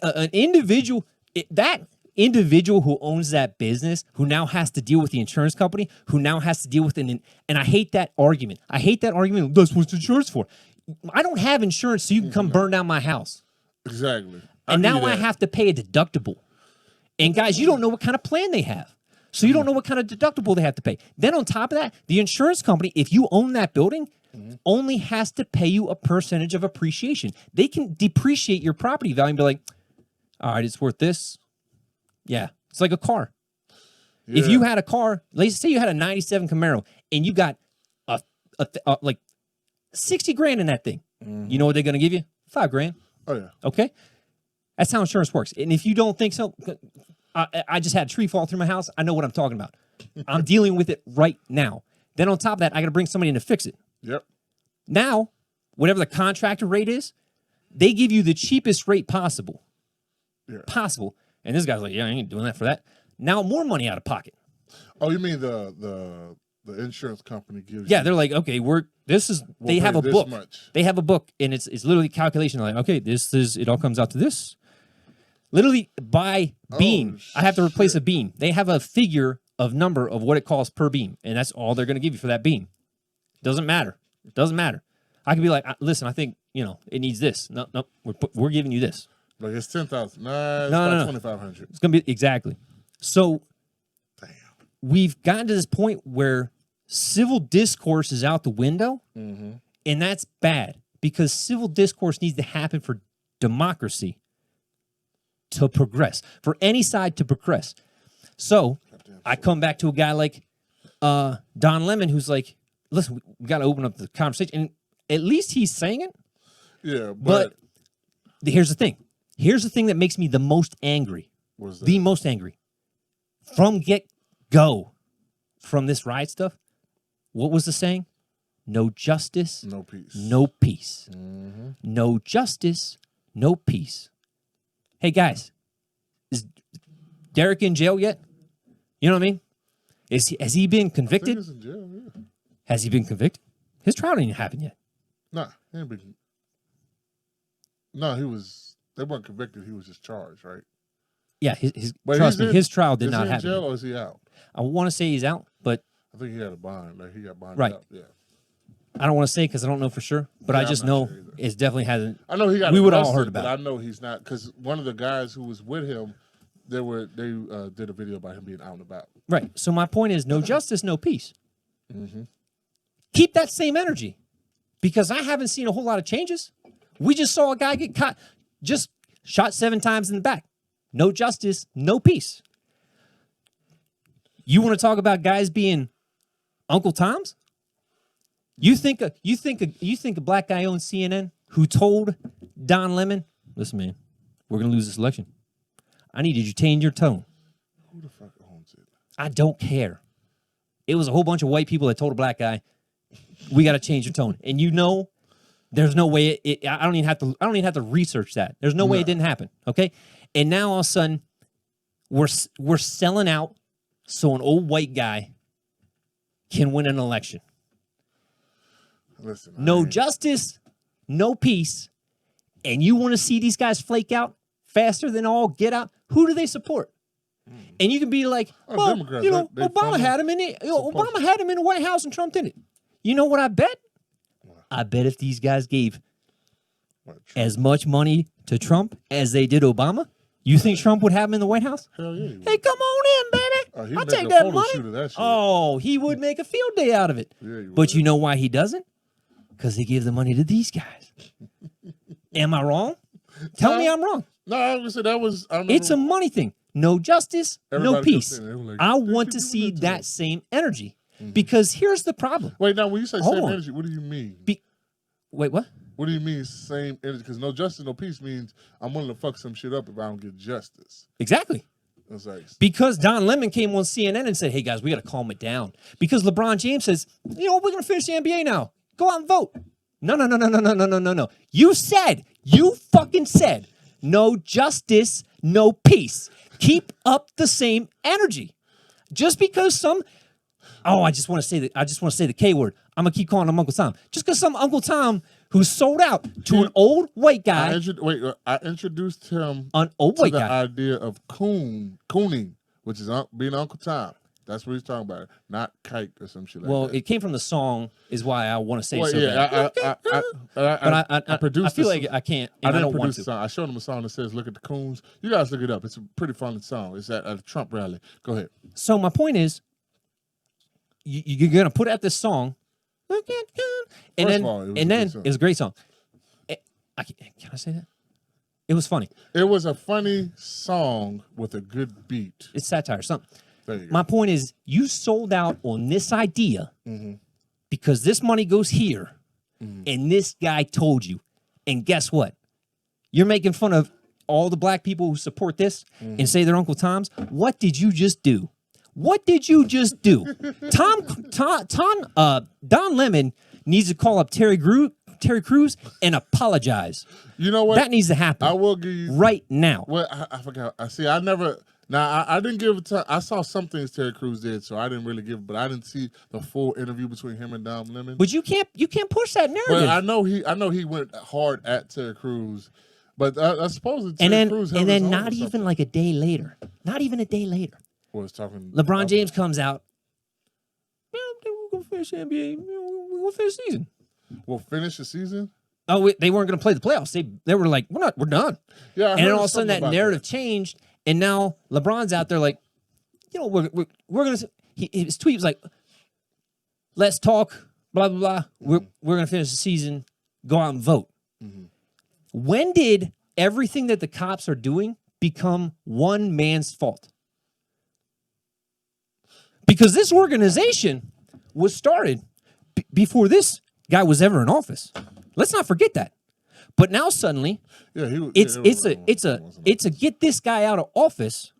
an individual, that individual who owns that business, who now has to deal with the insurance company, who now has to deal with and I hate that argument. I hate that argument. That's what insurance for. I don't have insurance so you can come burn down my house. Exactly. And now give you I that. have to pay a deductible. And guys, you don't know what kind of plan they have. So you don't know what kind of deductible they have to pay. Then on top of that, the insurance company, if you own that building, only has to pay you a percentage of appreciation. They can depreciate your property value and be like, all right, it's worth this. Yeah. It's like a car. If you had a car, let's say you had a 97 Camaro and you got like 60 grand in that thing. You know what they're going to give you? 5 grand. Oh yeah. Okay. That's how insurance works. And if you don't think so, I just had a tree fall through my house. I know what I'm talking about. I'm dealing with it right now. Then on top of that, I got to bring somebody in to fix it. Yep. Now, whatever the contractor rate is, they give you the cheapest rate possible. Yeah. Possible. And this guy's like, yeah, I ain't doing that for that. Now more money out of pocket. Oh, you mean the insurance company gives? Yeah, you, they're like, okay, they pay have a this book. much. They have a book, and it's literally calculation. They're like, okay, it all comes out to this. Literally by beam, I have to replace shit. a beam. They have a figure of number of what it costs per beam, and that's all they're going to give you for that beam. Doesn't matter. It doesn't matter. I could be like, listen, I think it needs this. No, we're giving you this. Like it's 10,000. Nah, it's No, about no. 2,500. It's going to be exactly. So Damn. we've gotten to this point where civil discourse is out the window, and that's bad because civil discourse needs to happen for democracy to progress, for any side to progress. So I come back to a guy like Don Lemon, who's like, listen, we got to open up the conversation. And at least he's saying it. Yeah, But here's the thing. Here's the thing that makes me the most angry. what's that? The most angry. From get-go, from this riot stuff, what was the saying? No justice, No peace. no peace. No justice, no peace. Hey, guys, is Derek in jail yet? You know what I mean? Has he been I think convicted? he's in jail, yeah. Has he been convicted? His trial didn't happen yet. Nah, he ain't been. No, he was. They weren't convicted. He was just charged, right? Yeah, But trust he's me, in- his trial did Is not he in happen jail yet. or is he out? I want to say he's out, but I think he had a bond. Like he got bonded Right. out. Yeah. I don't want to say because I don't know for sure. But Yeah, I I'm just not know sure either. it definitely hasn't. I know he got. We would all arrested, heard about but it. I know he's not because one of the guys who was with him, they did a video about him being out and about. Right. So my point is no justice, no peace. Keep that same energy because I haven't seen a whole lot of changes. We just saw a guy get caught, just shot 7 times in the back. No justice, no peace. You want to talk about guys being Uncle Toms? You think a black guy owns CNN who told Don Lemon, listen, man, we're gonna lose this election. I need you to change your tone. Who the fuck owns it? I don't care. It was a whole bunch of white people that told a black guy, we got to change your tone. And there's no way I don't even have to research that. There's no way it didn't happen. Okay. And now all of a sudden we're selling out so an old white guy can win an election. Listen, No justice, no peace. And you want to see these guys flake out? faster than all get out. Who do they support? And you can be like, Oh, well, Democrats, you know, they Obama funnel had him in it. Obama had him in the White House and Trump didn't. You know what I bet? I bet if these guys gave What, Trump? as much money to Trump as they did Obama, you think Trump would have him in the White House? Hell yeah. he would. Hey, come on in, baby. He'd I'll make take a that photo money. shoot of that shit. Oh, he would make a field day out of it. Yeah, he But would. you know why he doesn't? Because they give the money to these guys. Am I wrong? Tell me I'm wrong. No, I was gonna say that was. I remember It's a money thing. No justice, everybody no kept peace. saying it. They were like, I "They want keep to doing see to that us." same energy. Because here's the problem. Wait, now when you say Hold same on. energy, what do you mean? Wait, what? What do you mean same energy? Because no justice, no peace means I'm willing to fuck some shit up if I don't get justice. Exactly. It's like, Because Don Lemon came on CNN and said, hey, guys, we got to calm it down. Because LeBron James says, you know, we're going to finish the NBA now. Go out and vote. No. You fucking said, no justice, no peace. Keep up the same energy. Just because I just want to say the K word. I'm going to keep calling him Uncle Tom. Just because some Uncle Tom who's sold out to an old white guy. I introduced him An old to white the guy. idea of cooning, which is being Uncle Tom. That's what he's talking about, not kike or some shit like Well, that. it came from the song, is why I want to say it so yeah, bad. I produced. I feel this- like I can't, I and I didn't don't want produce to. the song. I showed him a song that says "Look at the coons." You guys look it up. It's a pretty fun song. It's at a Trump rally. Go ahead. So my point is, you're gonna put out this song, look at coon, and First then of all, it was a and good then song. it was a great song. Can I say that? It was funny. It was a funny song with a good beat. It's satire. Something. There you go. My point is, you sold out on this idea Mm-hmm. because this money goes here, and this guy told you. And guess what? You're making fun of all the black people who support this Mm-hmm. and say they're Uncle Toms. What did you just do? What did you just do? Don Lemon needs to call up Terry Crews and apologize. You know what? That needs to happen I will give you. right now. Well, I forgot. I see. I never. Now I didn't give it time. I saw some things Terry Crews did, so I didn't really give. But I didn't see the full interview between him and Don Lemon. But you can't push that narrative. Well, I know he went hard at Terry Crews, but I suppose that Terry and Crews then held his own not or even something. like a day later. Not even a day later. Was talking. LeBron James comes out. Yeah, we're gonna finish the NBA. We're gonna finish the season. Will finish the season. Oh, they weren't going to play the playoffs. They were like, we're done. Yeah, I And then heard all of a sudden something that about narrative changed, and now LeBron's out there like, you know, we're going to. His tweet was like, "Let's talk, blah blah blah. We're going to finish the season. Go out and vote." When did everything that the cops are doing become one man's fault? Because this organization was started before this guy was ever in office. Let's not forget that. But now suddenly, Yeah, he was. it's a get this guy out of office.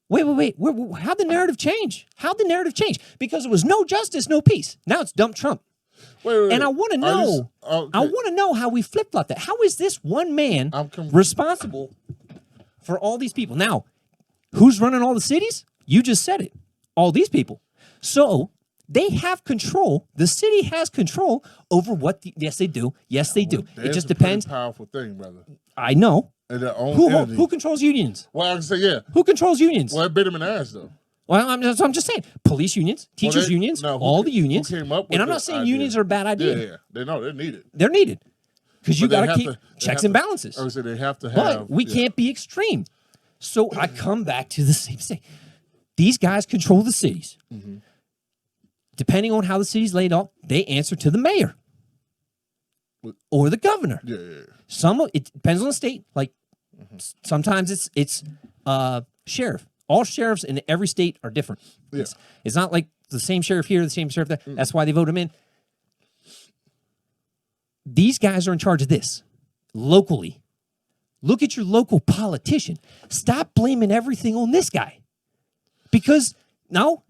Wait. How'd the narrative change? How'd the narrative change? Because it was no justice, no peace. Now it's dump Trump. Wait. And I want to know. Okay. I want to know how we flip flop that. How is this one man I'm responsible for all these people? Now, who's running all the cities? You just said it. All these people. So they have control. The city has control over what. Yes, they do. Yes, they do. It That's just a pretty depends. Powerful thing, brother. I know. And their own Who entity. controls unions? Well, I can say yeah. Who controls unions? Well, it bit him in the ass though. Well, I'm just saying. Police unions, teachers they- unions, no, who all ca- the unions. who came up with And I'm the not saying idea? unions are a bad idea. Yeah. They know they're needed. They're needed because you But they got to have keep to- they checks have and to- balances. I would say they have to have. But we yeah. can't be extreme. So I come back to the same thing. These guys control the cities. Mm-hmm. Depending on how the city's laid out, they answer to the mayor or the governor. Yeah. It depends on the state. Like sometimes it's sheriff. All sheriffs in every state are different. Yeah. It's not like the same sheriff here, the same sheriff there. That's why they vote him in. These guys are in charge of this locally. Look at your local politician. Stop blaming everything on this guy. Because no,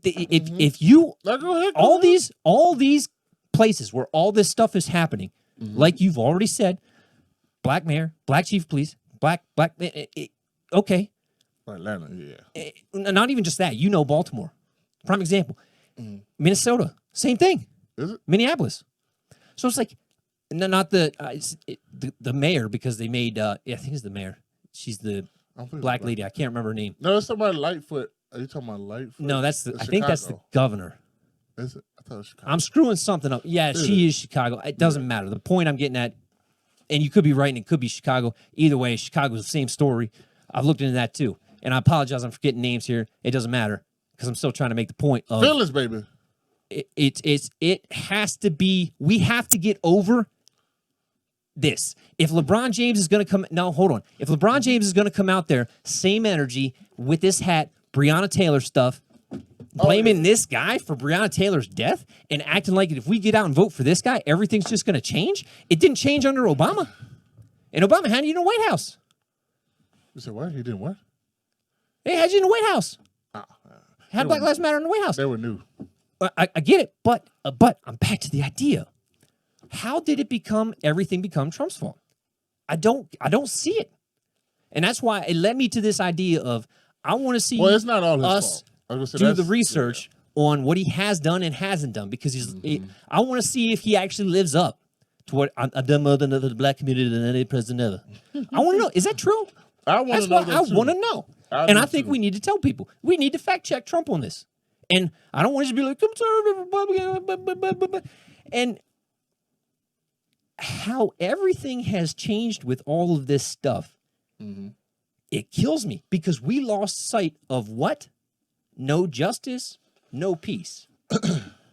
if you Now, go ahead. all these places where all this stuff is happening, like you've already said, black mayor, black chief of police, black, okay, Atlanta. Yeah. not even just that. You know, Baltimore, prime example. Minnesota, same thing. Is it? Minneapolis. So it's like No, not the the mayor, because they made I think it's the mayor. She's the I don't think it's black lady. I can't remember her name. No, it's somebody Lightfoot. Are you talking about Lightfoot? No, that's It's I think that's the Chicago. governor. Is it? I thought it was Chicago. I'm screwing something up. Yeah, she is Chicago. It doesn't matter. The point I'm getting at, and you could be right, and it could be Chicago. Either way, Chicago's the same story. I've looked into that too. And I apologize, I'm forgetting names here. It doesn't matter because I'm still trying to make the point of Feelings, baby. it has to be, we have to get over this. If LeBron James is going to come, no, hold on. If LeBron James is going to come out there, same energy with this hat, Breonna Taylor stuff, blaming this guy for Breonna Taylor's death and acting like if we get out and vote for this guy, everything's just going to change. It didn't change under Obama. And Obama had you in the White House. You said what? He did what? They had you in the White House. Ah, Had Black Lives Matter in the White House. they were new. I get it, but I'm back to the idea. How did it everything become Trump's fault? I don't see it. And that's why it led me to this idea of I want to see Well, it's not all his us fault. I was gonna say do the that's- research on what he has done and hasn't done, because I want to see if he actually lives up to what I've done more than the black community than any president ever. I want to know, is that true? I want That's to know what I that too. want to know. I And do I think too. we need to tell people. We need to fact check Trump on this. And I don't want to just be like conservative Republican, blah, blah, blah. And how everything has changed with all of this stuff. Mm-hmm. It kills me because we lost sight of what? No justice, no peace.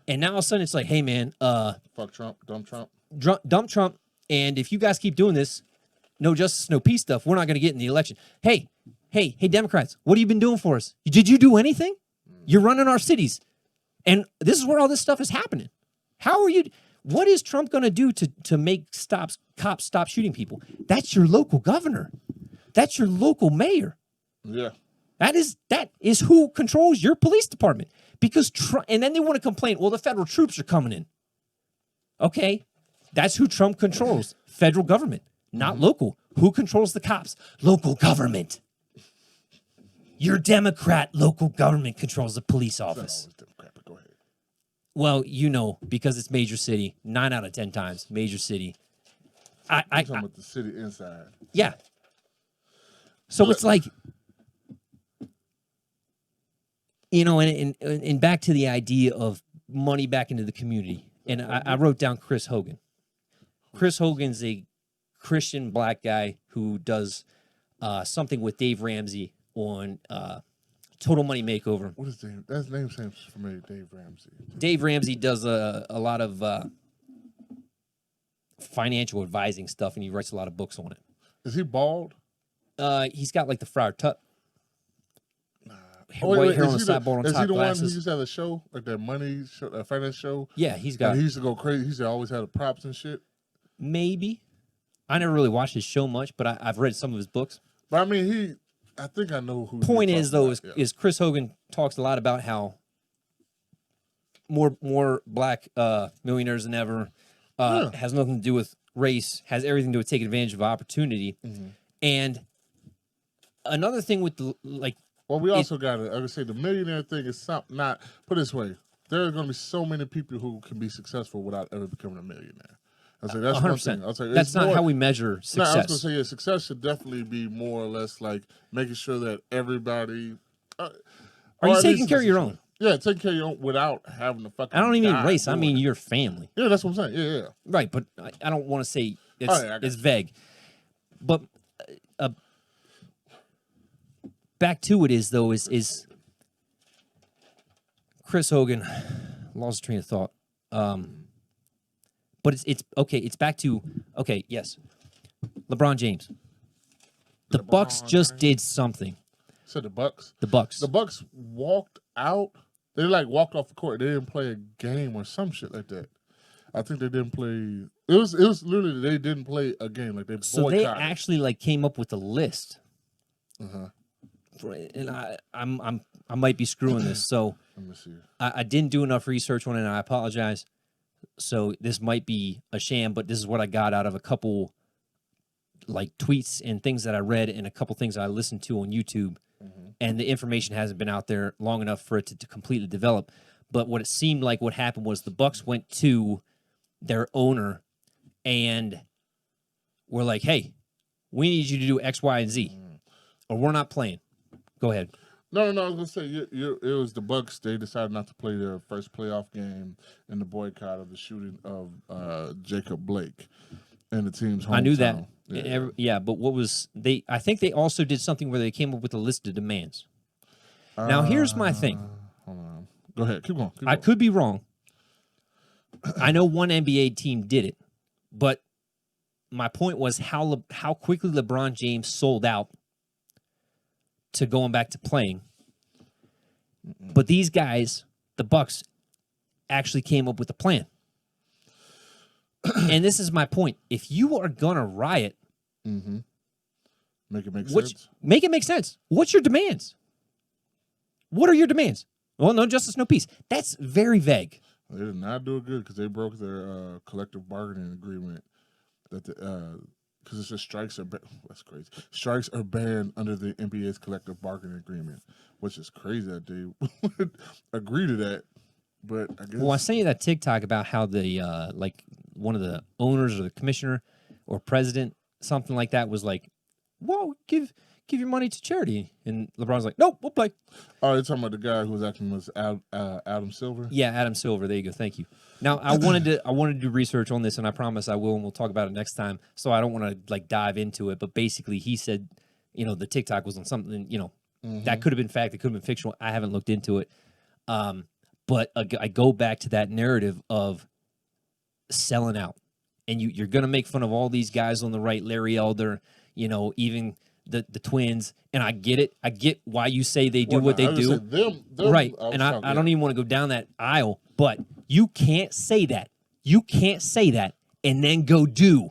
And now all of a sudden it's like, hey man, Fuck Trump, dumb Trump. dump Trump. And if you guys keep doing this, no justice, no peace stuff, we're not going to get in the election. Hey, Democrats, what have you been doing for us? Did you do anything? You're running our cities. And this is where all this stuff is happening. How are you? What is Trump going to do to make cops stop shooting people? That's your local governor. That's your local mayor. Yeah. That is who controls your police department. Because and then they want to complain, well, the federal troops are coming in. Okay, that's who Trump controls. Federal government, not local. Who controls the cops? Local government. Your Democrat local government controls the police office. Always Democrat, but go ahead. Well, you know, because it's major city, 9 out of 10 times, major city. I'm talking about the city inside. Yeah. So it's like, you know, and back to the idea of money back into the community. And I wrote down Chris Hogan. Chris Hogan's a Christian black guy who does something with Dave Ramsey on Total Money Makeover. What is his name? That name sounds familiar. Dave Ramsey. Dave Ramsey does a lot of financial advising stuff, and he writes a lot of books on it. Is he bald? He's got like the Friar Tuck. Oh, White wait, hair is on the he sideboard on is top he the one who glasses. used to have a show, like that money show, that finance show? Yeah, he's And got he used to go crazy. He used to always have the props and shit. maybe. I never really watched his show much, but I've read some of his books. But I mean, I think I know who. Point you're is, talking though, about, yeah. is Chris Hogan talks a lot about how more black millionaires than ever has nothing to do with race, has everything to do with taking advantage of opportunity. Mm-hmm. And another thing with the, like, Well, we also got to, I would say the millionaire thing is something not, put it this way, there are going to be so many people who can be successful without ever becoming a millionaire. I say that's 100%. 100%. I'll say That's it's not more, how we measure No, success. I was going to say, yeah, success should definitely be more or less like making sure that everybody. Are you taking care of your own? Yeah, taking care of your own without having to fucking. I don't even mean die race. I doing mean it. your family. Yeah, that's what I'm saying. Yeah, yeah. Right, but I don't want to say it's, yeah, I got it's you. vague. But back to it is, though, is Chris Hogan, lost train of thought. But it's okay. It's back to, okay, yes. LeBron James. The Bucks LeBron just James. did something. So the Bucks. The Bucks. The Bucks walked out. They like walked off the court. They didn't play a game or some shit like that. I think they didn't play. It was literally they didn't play a game. Like they So boycotted. they actually like came up with a list. Uh-huh. And I might be screwing this. So Let me see. I didn't do enough research on it, and I apologize. So this might be a sham, but this is what I got out of a couple like tweets and things that I read and a couple things I listened to on YouTube. And the information hasn't been out there long enough for it to completely develop. But what it seemed like what happened was the Bucks went to their owner and we're like, hey, we need you to do X, Y, and Z, or we're not playing. Go ahead. No. I was gonna say it was the Bucks. They decided not to play their first playoff game in the boycott of the shooting of Jacob Blake in the team's hometown. I knew that. Yeah. But what was they? I think they also did something where they came up with a list of demands. Now, here's my thing. Hold on. Go ahead. Keep going. I could be wrong. I know one NBA team did it, but my point was how quickly LeBron James sold out to going back to playing. But these guys, the Bucks, actually came up with a plan. And this is my point. If you are gonna riot, Make it make sense. Make it make sense. What's your demands? What are your demands? Well, no justice, no peace. That's very vague. They did not do it good because they broke their collective bargaining agreement. That because it says strikes are that's crazy. Strikes are banned under the NBA's collective bargaining agreement, which is crazy that they would agree to that. But I guess. Well, I sent you that TikTok about how the like one of the owners or the commissioner or president, something like that, was like, "Whoa, give your money to charity," and LeBron's like, "Nope, we'll play." Oh, you're talking about the guy who was acting was Adam Silver? Yeah, Adam Silver. There you go. Thank you. Now, I wanted to do research on this, and I promise I will, and we'll talk about it next time. So I don't want to like dive into it, but basically, he said, the TikTok was on something, that could have been fact, it could have been fictional. I haven't looked into it, but I go back to that narrative of selling out, and you're going to make fun of all these guys on the right, Larry Elder, even the twins, and I get it. I get why you say they do what they do. Them, right. And I don't even want to go down that aisle, but you can't say that. You can't say that and then go do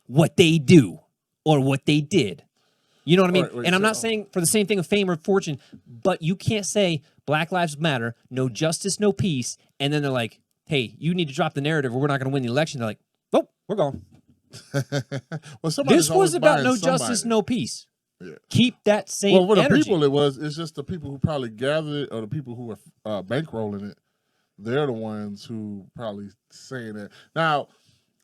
what they do or what they did. You know what I mean? Right, and I'm not saying for the same thing of fame or fortune, but you can't say Black Lives Matter, no justice, no peace, and then they're like, hey, you need to drop the narrative or we're not going to win the election. They're like, nope, we're gone. Well, this was about no justice, no peace. Yeah. Keep that same Well, for the energy. people, it's just the people who probably gathered it or the people who are bankrolling it. They're the ones who probably saying that. Now,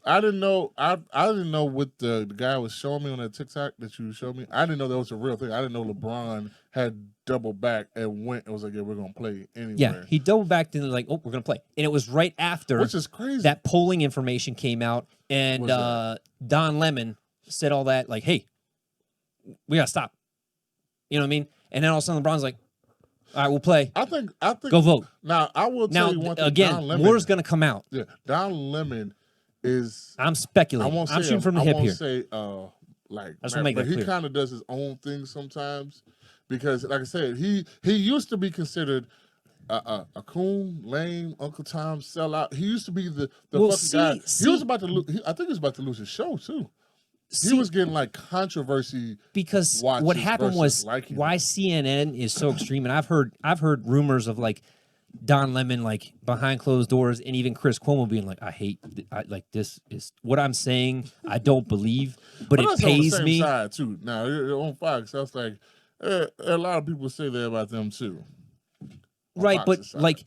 I didn't know. I didn't know what the guy was showing me on that TikTok that you showed me. I didn't know that was a real thing. I didn't know LeBron had doubled back and went and was like, "Yeah, we're gonna play anyway." Yeah, he doubled back and like, "Oh, we're gonna play," and it was right after, which is crazy. That polling information came out, and Don Lemon said all that, like, "Hey, we gotta stop." You know what I mean? And then all of a sudden, LeBron's like, "All right, we'll play. I think go vote." Now, I will tell you one thing. Again, more's gonna come out. Yeah, Don Lemon is. I'm speculating. I'm shooting from the hip here. I won't say like, I just want to make that clear. He kind of does his own thing sometimes, because, like I said, he used to be considered a coon, lame, Uncle Tom sellout. He used to be the fucking guy. He was about to lose. I think he was about to lose his show too. He was getting like controversy because what happened was why CNN is so extreme, and I've heard rumors of like Don Lemon like behind closed doors, and even Chris Cuomo being like, I like this is what I'm saying. I don't believe, but it pays on the same me. Side too. Now on Fox, I was like, a lot of people say that about them too. Right, but like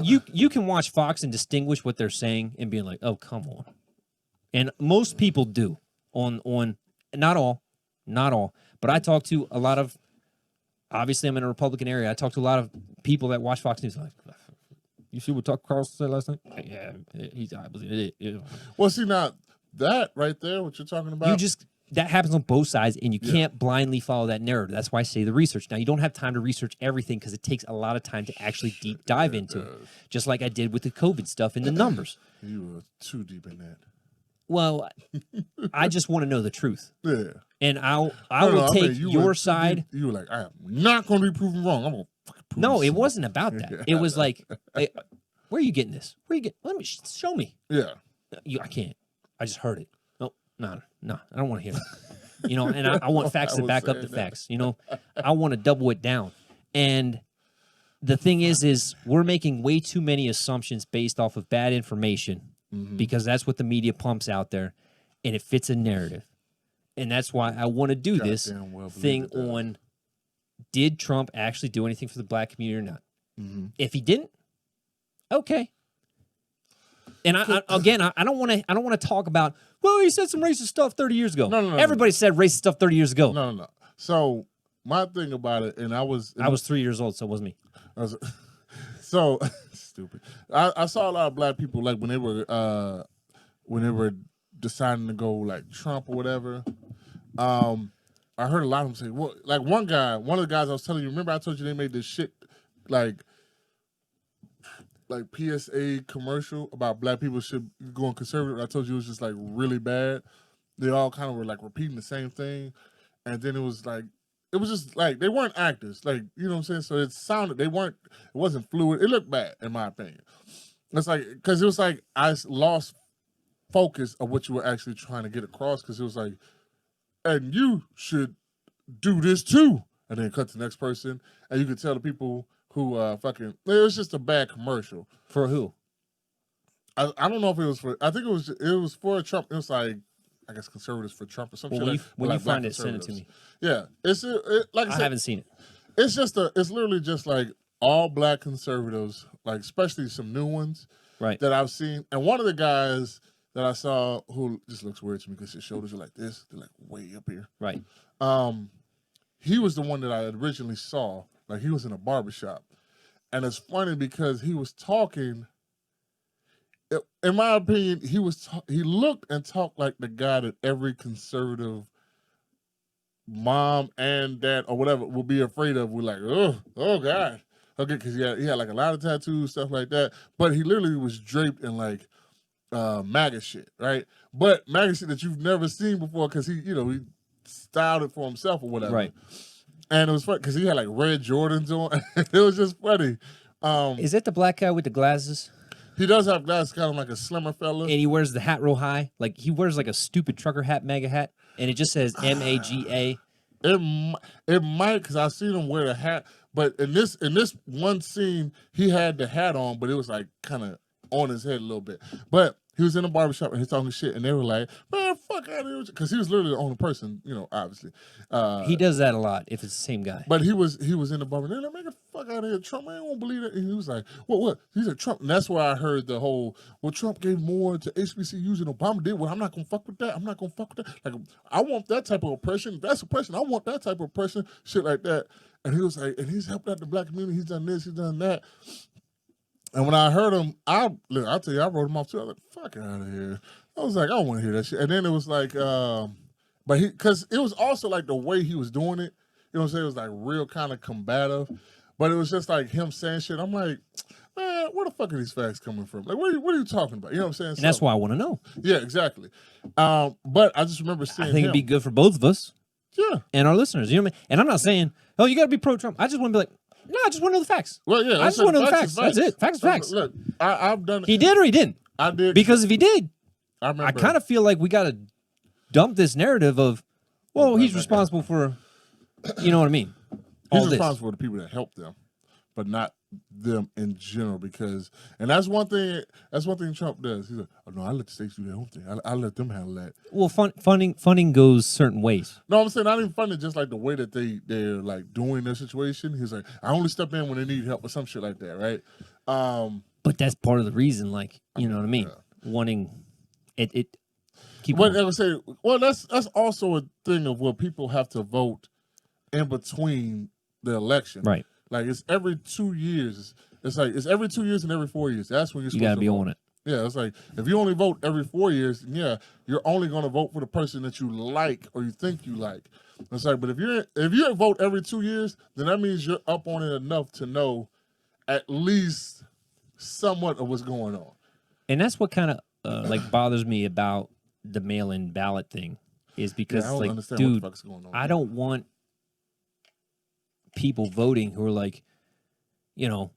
you can watch Fox and distinguish what they're saying and being like, oh, come on. And most people do on not all, but I talk to a lot of, obviously I'm in a Republican area. I talk to a lot of people that watch Fox News. Like, you see what Tucker Carlson said last night? Yeah, I believe it. Well, see, now that right there, what you're talking about, that happens on both sides, and you can't blindly follow that narrative. That's why I say the research. Now, you don't have time to research everything because it takes a lot of time to actually deep dive into it, just like I did with the COVID stuff and the numbers. You were too deep in that. Well, I just want to know the truth. Yeah. And I will take your side. You were like, I am not going to be proven wrong. I'm going to fucking prove No, it wasn't about that. It was like, hey, where are you getting this? Where are you getting? Let me show me. Yeah. I can't. I just heard it. No, I don't want to hear it. And I want facts to back up the facts. I want to double it down. And the thing is we're making way too many assumptions based off of bad information. Because that's what the media pumps out there, and it fits a narrative. And that's why I want to do this thing on, did Trump actually do anything for the black community or not? If he didn't, okay. And I don't want to talk about. Well, he said some racist stuff 30 years ago. No. Everybody said racist stuff 30 years ago. No. So my thing about it, and I was 3 years old, so it was me. So stupid. I saw a lot of black people like when they were deciding to go like Trump or whatever. I heard a lot of them say, well, like one of the guys I was telling you, remember I told you they made this shit like PSA commercial about black people should go on conservative. I told you it was just like really bad. They all kind of were like repeating the same thing. And then it was just like they weren't actors. Like, you know what I'm saying? So it wasn't fluid. It looked bad in my opinion. It's like, cause it was like I lost focus of what you were actually trying to get across. Cause it was like, and you should do this too. And then cut to the next person. And you could tell the people who it was just a bad commercial. For who? I don't know if it was for, I think it was for Trump. It was like, I guess conservatives for Trump or something. Well, when you like find it, send it to me. Yeah. Like I said, haven't seen it. It's literally just like all black conservatives, like especially some new ones Right. that I've seen. And one of the guys that I saw who just looks weird to me because his shoulders are like this. They're like way up here. Right. He was the one that I originally saw. Like he was in a barbershop. And it's funny because he was talking, in my opinion, he looked and talked like the guy that every conservative mom and dad or whatever would be afraid of. We're like, oh God. Okay, because he had like a lot of tattoos, stuff like that. But he literally was draped in like MAGA shit, right? But MAGA shit that you've never seen before because he styled it for himself or whatever. Right. And it was funny because he had like red Jordans on. It was just funny. Is that the black guy with the glasses? He does have glasses, kind of like a slimmer fella. And he wears the hat real high. Like he wears like a stupid trucker hat, MAGA hat, and it just says MAGA. It might, because I've seen him wear a hat, but in this one scene, he had the hat on, but it was like kind of on his head a little bit. But he was in a barbershop and he's talking shit, and they were like, man, fuck out of here. Because he was literally the only person, obviously. He does that a lot if it's the same guy. But he was in the barber. They're like, man, get the fuck out of here. Trump, man, I won't believe it. And he was like, what? He said, Trump. And that's where I heard the whole, well, Trump gave more to HBCUs than Obama did. Well, I'm not going to fuck with that. I'm not going to fuck with that. Like, I want that type of oppression. If that's oppression, I want that type of oppression. Shit like that. And he was like, and he's helped out the black community. He's done this, he's done that. And when I heard him, I'll tell you, I wrote him off too. I was like, fuck out of here. I was like, I don't want to hear that shit. And then it was like, because it was also like the way he was doing it, you know what I'm saying? It was like real kind of combative. But it was just like him saying shit. I'm like, man, where the fuck are these facts coming from? Like, what are you talking about? You know what I'm saying? And that's why I want to know. Yeah, exactly. But I just remember seeing I think it'd be good for both of us. Yeah. And our listeners. You know what I mean? And I'm not saying, oh, you got to be pro-Trump. I just want to be like, no, I just want to know the facts. Well, yeah. I just want to know the facts. That's it. Facts, facts. Look, I've done it. He did or he didn't? I did. Because if he did, I remember. I kind of feel like we got to dump this narrative of, well, he's responsible for, you know what I mean? He's responsible for the people that help them, but not them in general. Because, and that's one thing Trump does. He's like, oh no, I let the states do their own thing. I let them handle that. Well, funding goes certain ways. No, I'm saying not even funding, just like the way that they're like doing their situation. He's like, I only step in when they need help or some shit like that, right? But that's part of the reason, like, you know what I mean? Yeah. Wanting it. Keep. But I would say, well, that's also a thing of where people have to vote in between the election, right? Like it's every 2 years. It's like it's every 2 years and every 4 years. That's when you got to be vote. on it. Yeah, it's like if you only vote every 4 years, then yeah, you're only going to vote for the person that you like or you think you like. It's like, but if you vote every 2 years, then that means you're up on it enough to know at least somewhat of what's going on. And that's what kind of like bothers me about the mail-in ballot thing is because, like, dude, what the fuck's going on. I don't want people voting who are like, you know,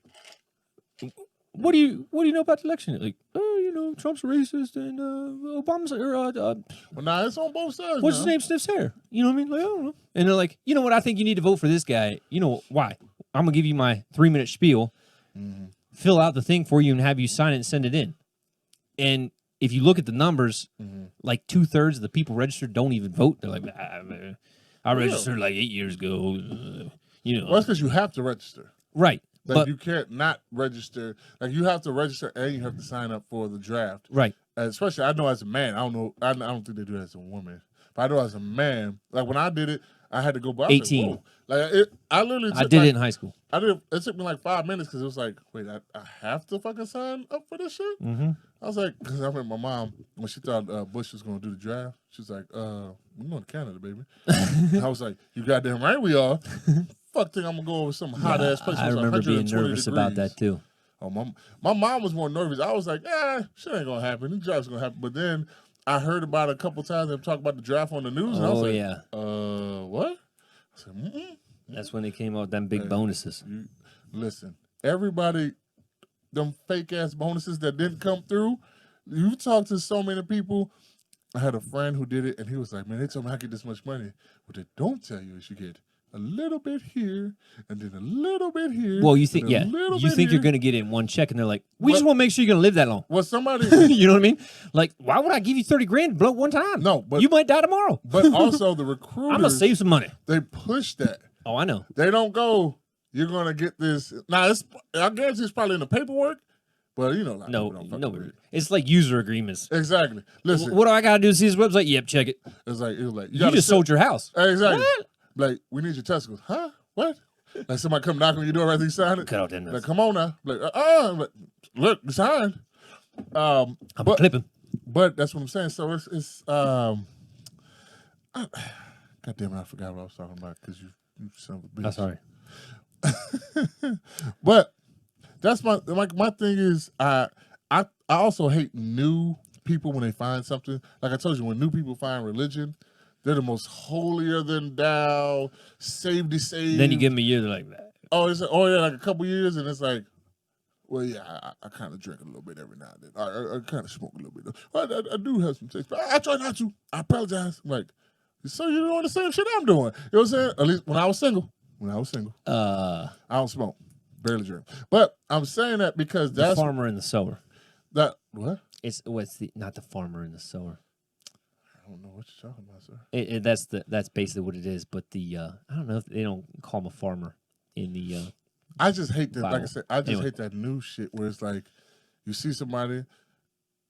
what do you know about the election? Like, oh, you know, Trump's racist and Obama's well, nah, it's on both sides. What's his name? Sniffs hair. You know what I mean? Like, I don't know. And they're like, you know what? I think you need to vote for this guy. You know why? I'm gonna give you my 3-minute spiel, fill out the thing for you, and have you sign it and send it in. And if you look at the numbers, like 2/3 of the people registered don't even vote. They're like, I registered like 8 years ago. You know, well, that's because you have to register. Right. Like But- you can't not register. Like you have to register and you have to sign up for the draft. Right. And especially, I know as a man, I don't know. I don't think they do that as a woman. But I know as a man, like when I did it, I had to go. But I was 18. Like, whoa. Like I literally. I took, did like, it in high school. I did. It took me like 5 minutes because it was like, wait, I have to fucking sign up for this shit. Mm-hmm. I was like, because I remember my mom when she thought Bush was going to do the draft. She was like, we're going to Canada, baby. I was like, you goddamn right we are. Fuck, think I'm gonna go over some hot ass place. I remember being nervous about that too. Oh, my mom was more nervous. I was like, shit ain't gonna happen. The draft's gonna happen. But then I heard about it a couple times. Them talk about the draft on the news, and I was like, yeah. What? I said, mm-mm. That's when they came out with them big bonuses. Listen, everybody, them fake ass bonuses that didn't come through. You talk to so many people. I had a friend who did it, and he was like, "Man, they told me I get this much money. What they don't tell you is you get a little bit here, and then a little bit here." Well, you think, and a yeah, little you bit think you're here. going to get it in one check, and they're like, we just But- want to make sure you're going to live that long. Well, somebody, You know what I mean? Like, why would I give you 30 grand to blow it one time? No, but- you might die tomorrow. but also the I'm recruiters, going to save some money. they push that. Oh, I know. They don't go, you're gonna get this. Now, I guess it's probably in the paperwork, but you know, a lot of No, people don't fucking no. read it. It's like user agreements. Exactly. Listen, What do I got to do to see his website? Yep, check it. it was like You gotta just show- sold your house. Exactly. What? Like, we need your testicles. Huh? What? Like somebody come knock on your door after you sign it. Cut out that Like, mess. come on now. Like, like, look, you signed. I'm but clipping. but that's what I'm saying. So it's God damn it, I forgot what I was talking about because you son of a bitch. I'm sorry. But that's my thing is I also hate new people when they find something. Like I told you, when new people find religion, they're the most holier than thou, saved. Then you give them a year, they're like, oh yeah, like a couple years, and it's like, well, yeah, I kind of drink a little bit every now and then. I kind of smoke a little bit. I do have some taste, but I try not to. I apologize. I'm like, so you're doing the same shit I'm doing. You know what I'm saying? At least when I was single. I don't smoke, barely drink. But I'm saying that because the that's farmer and the sower. that what? It's what's the not the farmer and the sower. I don't know what you're talking about, sir. That's basically what it is. But the I don't know if they don't call him a farmer in the I just hate that. Like I Bible. said, I just Anyway. hate that new shit where it's like you see somebody,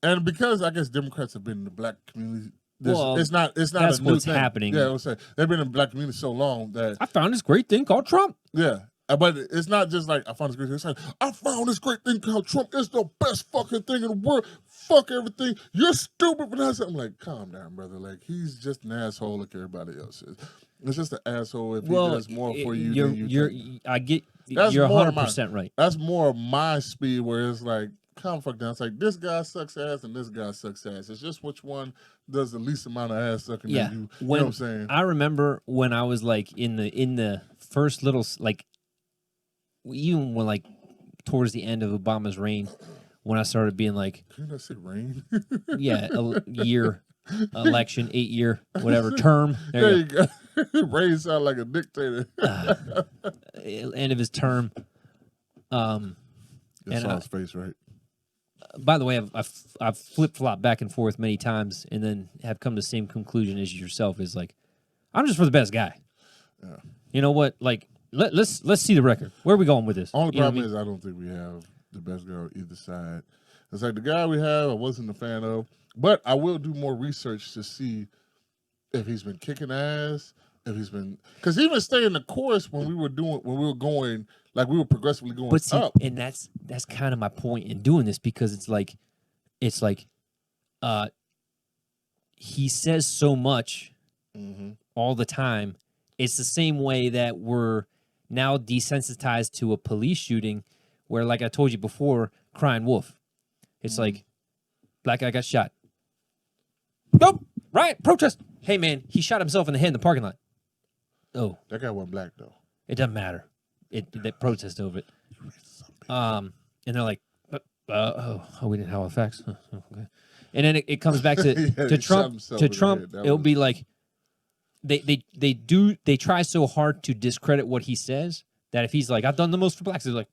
and because I guess Democrats have been in the black community. Well, it's not that's a new what's thing. happening. Yeah, I was saying they've been in the black community so long that I found this great thing called Trump. yeah. But it's not just like I found this great thing. It's like I found this great thing called Trump. It's the best fucking thing in the world. Fuck everything. You're stupid for that. I'm like, calm down, brother. Like he's just an asshole like everybody else is. It's just an asshole if he does more for you than you think. I get That's you're more 100% right. That's more of my speed where it's like, calm fuck down. It's like this guy sucks ass and this guy sucks ass. It's just which one does the least amount of ass sucking Yeah, than you. You when know what I'm saying? I remember when I was like in the first little like even when like towards the end of Obama's reign, when I started being like, Couldn't I say rain? yeah, year election, 8-year whatever term. There There you go. Rain sound like a dictator. end of his term. You And saw I- his face, right? By the way, I've flip flopped back and forth many times, and then have come to the same conclusion as yourself. Is like, I'm just for the best guy. Yeah. You know what? Like, let's see the record. Where are we going with this? Only You know what I problem mean? is I don't think we have the best guy on either side. It's like the guy we have, I wasn't a fan of, but I will do more research to see if he's been kicking ass, if he's been because even staying the course when we were going, like we were progressively going But see, up. and that's kind of my point in doing this because it's like, he says so much Mm-hmm. all the time. It's the same way that we're now desensitized to a police shooting, where, like I told you before, crying wolf. It's like, black guy got shot. Nope, riot, protest. Hey man, he shot himself in the head in the parking lot. Oh, That guy wasn't black though. it doesn't matter. They protest over it. And they're like, we didn't have all the facts. Huh, okay. And then it comes back to Yeah, to he shot Trump. himself To in the Trump, head. That it'll was- be like they try so hard to discredit what he says that if he's like, I've done the most for blacks, they're like,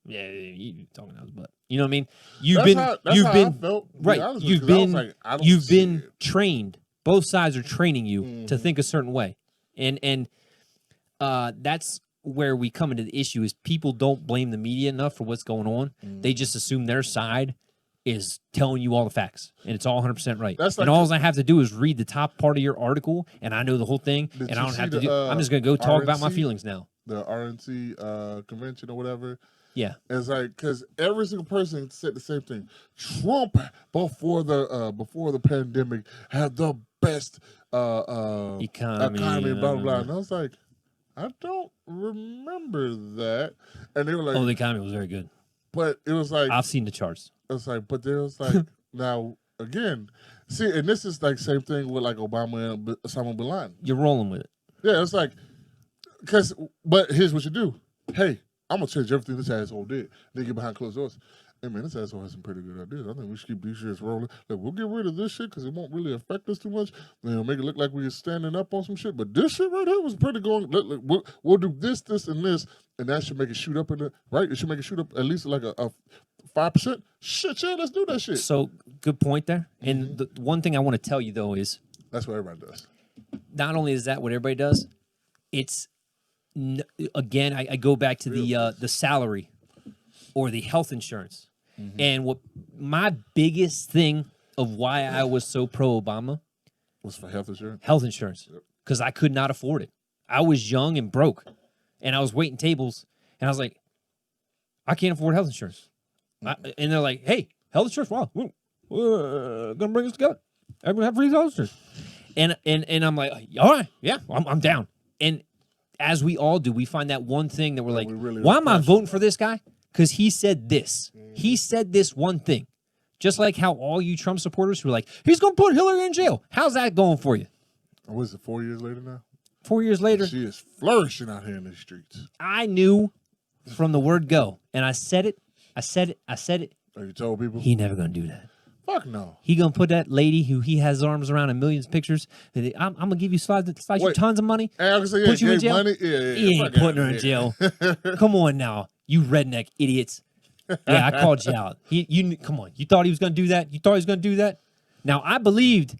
yeah, you talking out his butt. You know what I mean? You've That's been how I felt, to be right. honest with You've you, 'cause I was been like, I don't you've see been it. trained. Both sides are training you to Mhm. think a certain way, and that's where we come into the issue is people don't blame the media enough for what's going on. They just assume their side is telling you all the facts, and it's all 100% right. That's like and all I have to do is read the top part of your article, and I know the whole thing, and I don't have to do. I'm just gonna go talk about my feelings now. The RNC convention or whatever. Yeah, it's like because every single person said the same thing. Trump before the pandemic had the best economy, blah blah blah. And I was like, I don't remember that. And they were like, oh, the economy was very good. But it was like I've seen the charts. It was like, but there was like now again, see, and this is like same thing with like Obama and Osama bin Laden. You're rolling with it. Yeah, it's like but here's what you do. Hey, I'm gonna change everything this asshole did. Then get behind closed doors. Hey man, this asshole has some pretty good ideas. I think we should keep these shits rolling. Like we'll get rid of this shit because it won't really affect us too much. Make it look like we're standing up on some shit. But this shit right here was pretty going. Look, we'll do this, and this, and that should make it shoot up in the right. It should make it shoot up at least like a 5%. Shit, yeah, let's do that shit. So good point there. And the one thing I want to tell you though is that's what everybody does. Not only is that what everybody does, it's again I go back to the salary or the health insurance. And what my biggest thing of why I was so pro Obama was for health insurance. Health insurance, because I could not afford it. I was young and broke, and I was waiting tables, and I was like, I can't afford health insurance. And they're like, hey, health insurance, wow, we're gonna bring us together. Everyone have free health insurance. And I'm like, all right, yeah, I'm down. And as we all do, we find that one thing that we're like, why am I voting for this guy? Because he said this. He said this one thing. Just like how all you Trump supporters who are like, he's going to put Hillary in jail. How's that going for you? What is it, 4 years later now? 4 years later. She is flourishing out here in the streets. I knew from the word go. And I said it. Oh, you told people? He never going to do that. Fuck no. He going to put that lady who he has arms around in millions of pictures. I'm going to give you slice you tons of money. Put you in jail? Money? Yeah, he ain't putting her in jail. Come on now. You redneck idiots. Yeah, I called you out. You come on. You thought he was going to do that? You thought he was going to do that? Now, I believed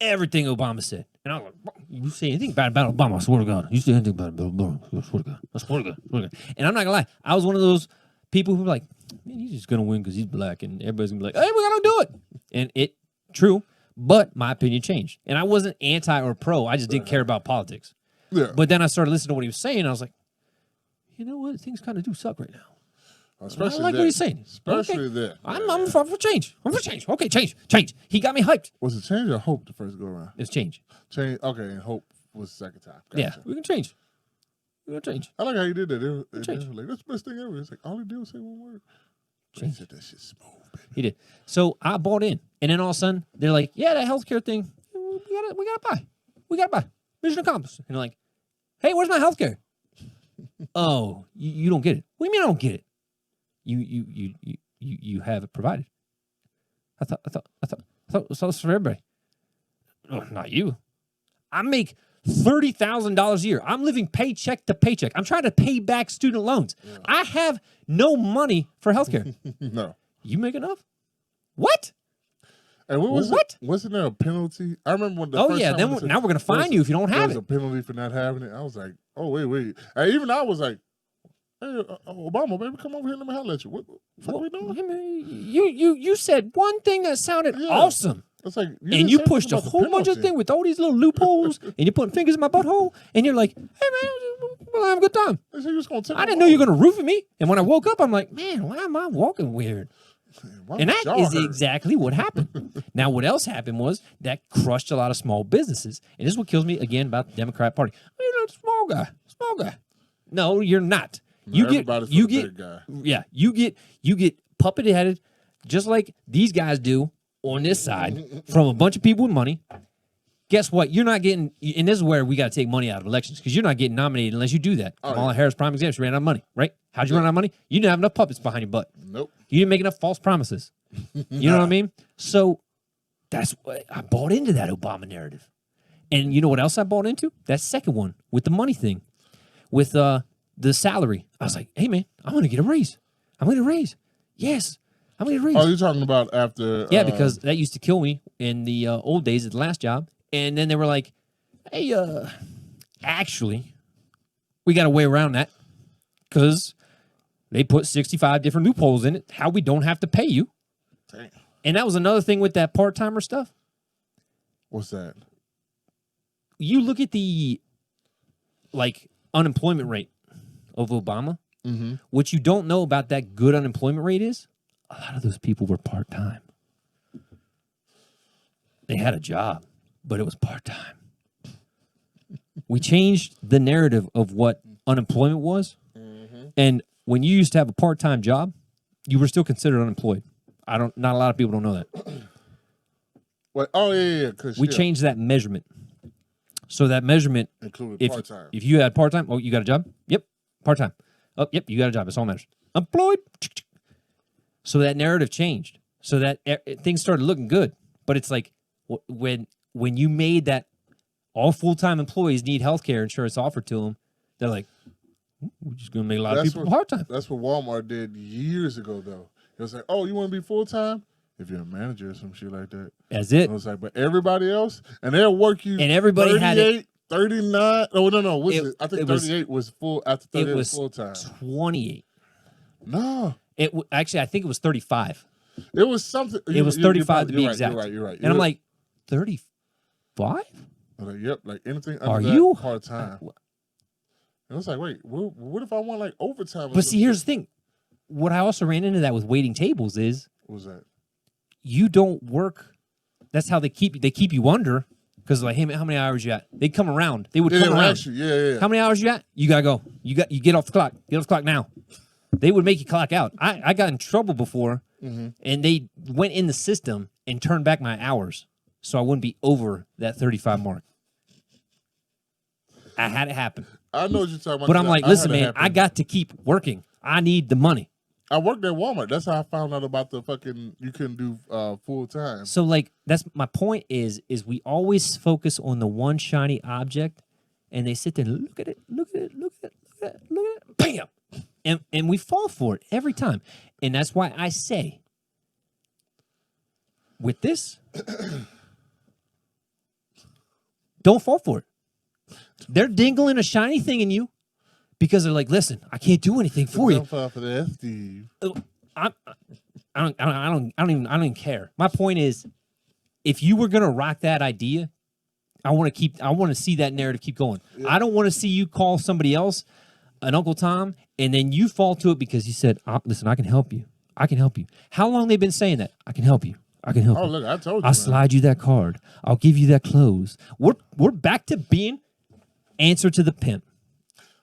everything Obama said. And I was like, you say anything bad about Obama, I swear to God. You say anything bad about Obama, I swear to God. I swear to God. And I'm not going to lie. I was one of those people who were like, man, he's just going to win because he's black. And everybody's going to be like, hey, we got to do it. And true. But my opinion changed. And I wasn't anti or pro. I just didn't care about politics. Yeah. But then I started listening to what he was saying. And I was like, you know what? Things kind of do suck right now. Especially I like what he's saying. Especially okay. that. I'm for change. I'm for change. Okay, change. He got me hyped. Was it change or hope the first go around? It's change. Change. Okay, and hope was the second time. Gotcha. Yeah, we can change. We're gonna change. I like how you did that. They were like, that's the best thing ever. It's like all he did was say one word. Change. He said that shit smooth, baby. He did. So I bought in, and then all of a sudden they're like, "Yeah, that healthcare thing, we gotta buy. Mission accomplished." And they're like, "Hey, where's my healthcare?" Oh, you don't get it. What do you mean I don't get it? You have it provided. I thought it was for everybody. Oh, not you. I make $30,000 a year. I'm living paycheck to paycheck. I'm trying to pay back student loans. Yeah. I have no money for healthcare. No. You make enough? What? And what was it? Wasn't there a penalty? I remember when the first yeah. time Then now we're gonna fine you if you don't have it. There's a penalty for not having it. I was like, oh wait. And even I was like, hey, Obama, baby, come over here and let me holler at you. What are we doing? You said one thing that sounded awesome. It's like, you pushed a whole bunch of things with all these little loopholes, and you're putting fingers in my butthole, and you're like, hey, man, we'll have a good time. I didn't know you were going to roofie me. And when I woke up, I'm like, man, why am I walking weird? And that is exactly what happened. Now, what else happened was that crushed a lot of small businesses. And this is what kills me, again, about the Democrat Party. You're a small guy. No, you're not. You get puppeted headed just like these guys do on this side from a bunch of people with money. Guess what? You're not getting, and this is where we got to take money out of elections because you're not getting nominated unless you do that. Kamala Harris, prime example, she ran out of money, right? How'd you run out of money? You didn't have enough puppets behind your butt. Nope. You didn't make enough false promises. You know what I mean? So that's what I bought into that Obama narrative. And you know what else I bought into? That second one with the money thing, with the salary. I was like, hey, man, I'm going to get a raise. Yes. I'm going to raise. Oh, you're talking about after. Yeah, because that used to kill me in the old days at the last job. And then they were like, hey, actually, We got a way around that because they put 65 different loopholes in it, how we don't have to pay you. Damn. And that was another thing with that part-timer stuff. What's that? You look at the, like, unemployment rate of Obama. Mm-hmm. What you don't know about that good unemployment rate is a lot of those people were part-time. They had a job, but it was part-time. We changed the narrative of what unemployment was. Mm-hmm. And when you used to have a part-time job, you were still considered unemployed. Not a lot of people don't know that. What? Oh yeah. Because We changed that measurement. So that measurement, included part-time. if you had part-time, oh, you got a job? Yep, part-time. Oh, yep, you got a job. It's all matters. Employed. So that narrative changed. So that things started looking good. But it's like when you made that all full-time employees need health care insurance offered to them, they're like, we're just going to make a lot of people part-time. That's what Walmart did years ago, though. It was like, oh, you want to be full-time? If you're a manager or some shit like that. That's it. It was like, but everybody else, and they'll work you. And everybody had it. 39. Oh, no. I think 38 was full. After 38 it was was full-time. 28. No. Actually, I think it was 35. It was something. It was 35 to be exact. You're right. And I'm like, 35? I'm like, yep, like anything Are under you? that part-time. And it's like, wait, what if I want like overtime? But see, here's the thing. What I also ran into that with waiting tables is What was that? you don't work. That's how they keep you under. Because like, hey, man, how many hours you at? They'd come around. They would come around. Actually, yeah. How many hours you at? You gotta go. You get off the clock. Get off the clock now. They would make you clock out. I got in trouble before, and they went in the system and turned back my hours so I wouldn't be over that 35 mark. I had it happen. I know what you're talking about. But I'm like, listen, man, happen. I got to keep working. I need the money. I worked at Walmart. That's how I found out about the fucking you couldn't do full time. So like that's my point is we always focus on the one shiny object, and they sit there and look at it, bam, and we fall for it every time. And that's why I say with this, don't fall for it. They're dingling a shiny thing in you because they're like, listen, I can't do anything for you. Don't fall for that, Steve. I don't even care. My point is, if you were gonna rock that idea, I want to see that narrative keep going. Yeah. I don't want to see you call somebody else an Uncle Tom and then you fall to it because you said, listen, I can help you. I can help you. How long they been saying that? I can help you. I can help you. Oh, look, I told you. I'll slide you that card. I'll give you that clothes. We're back to being answer to the pimp.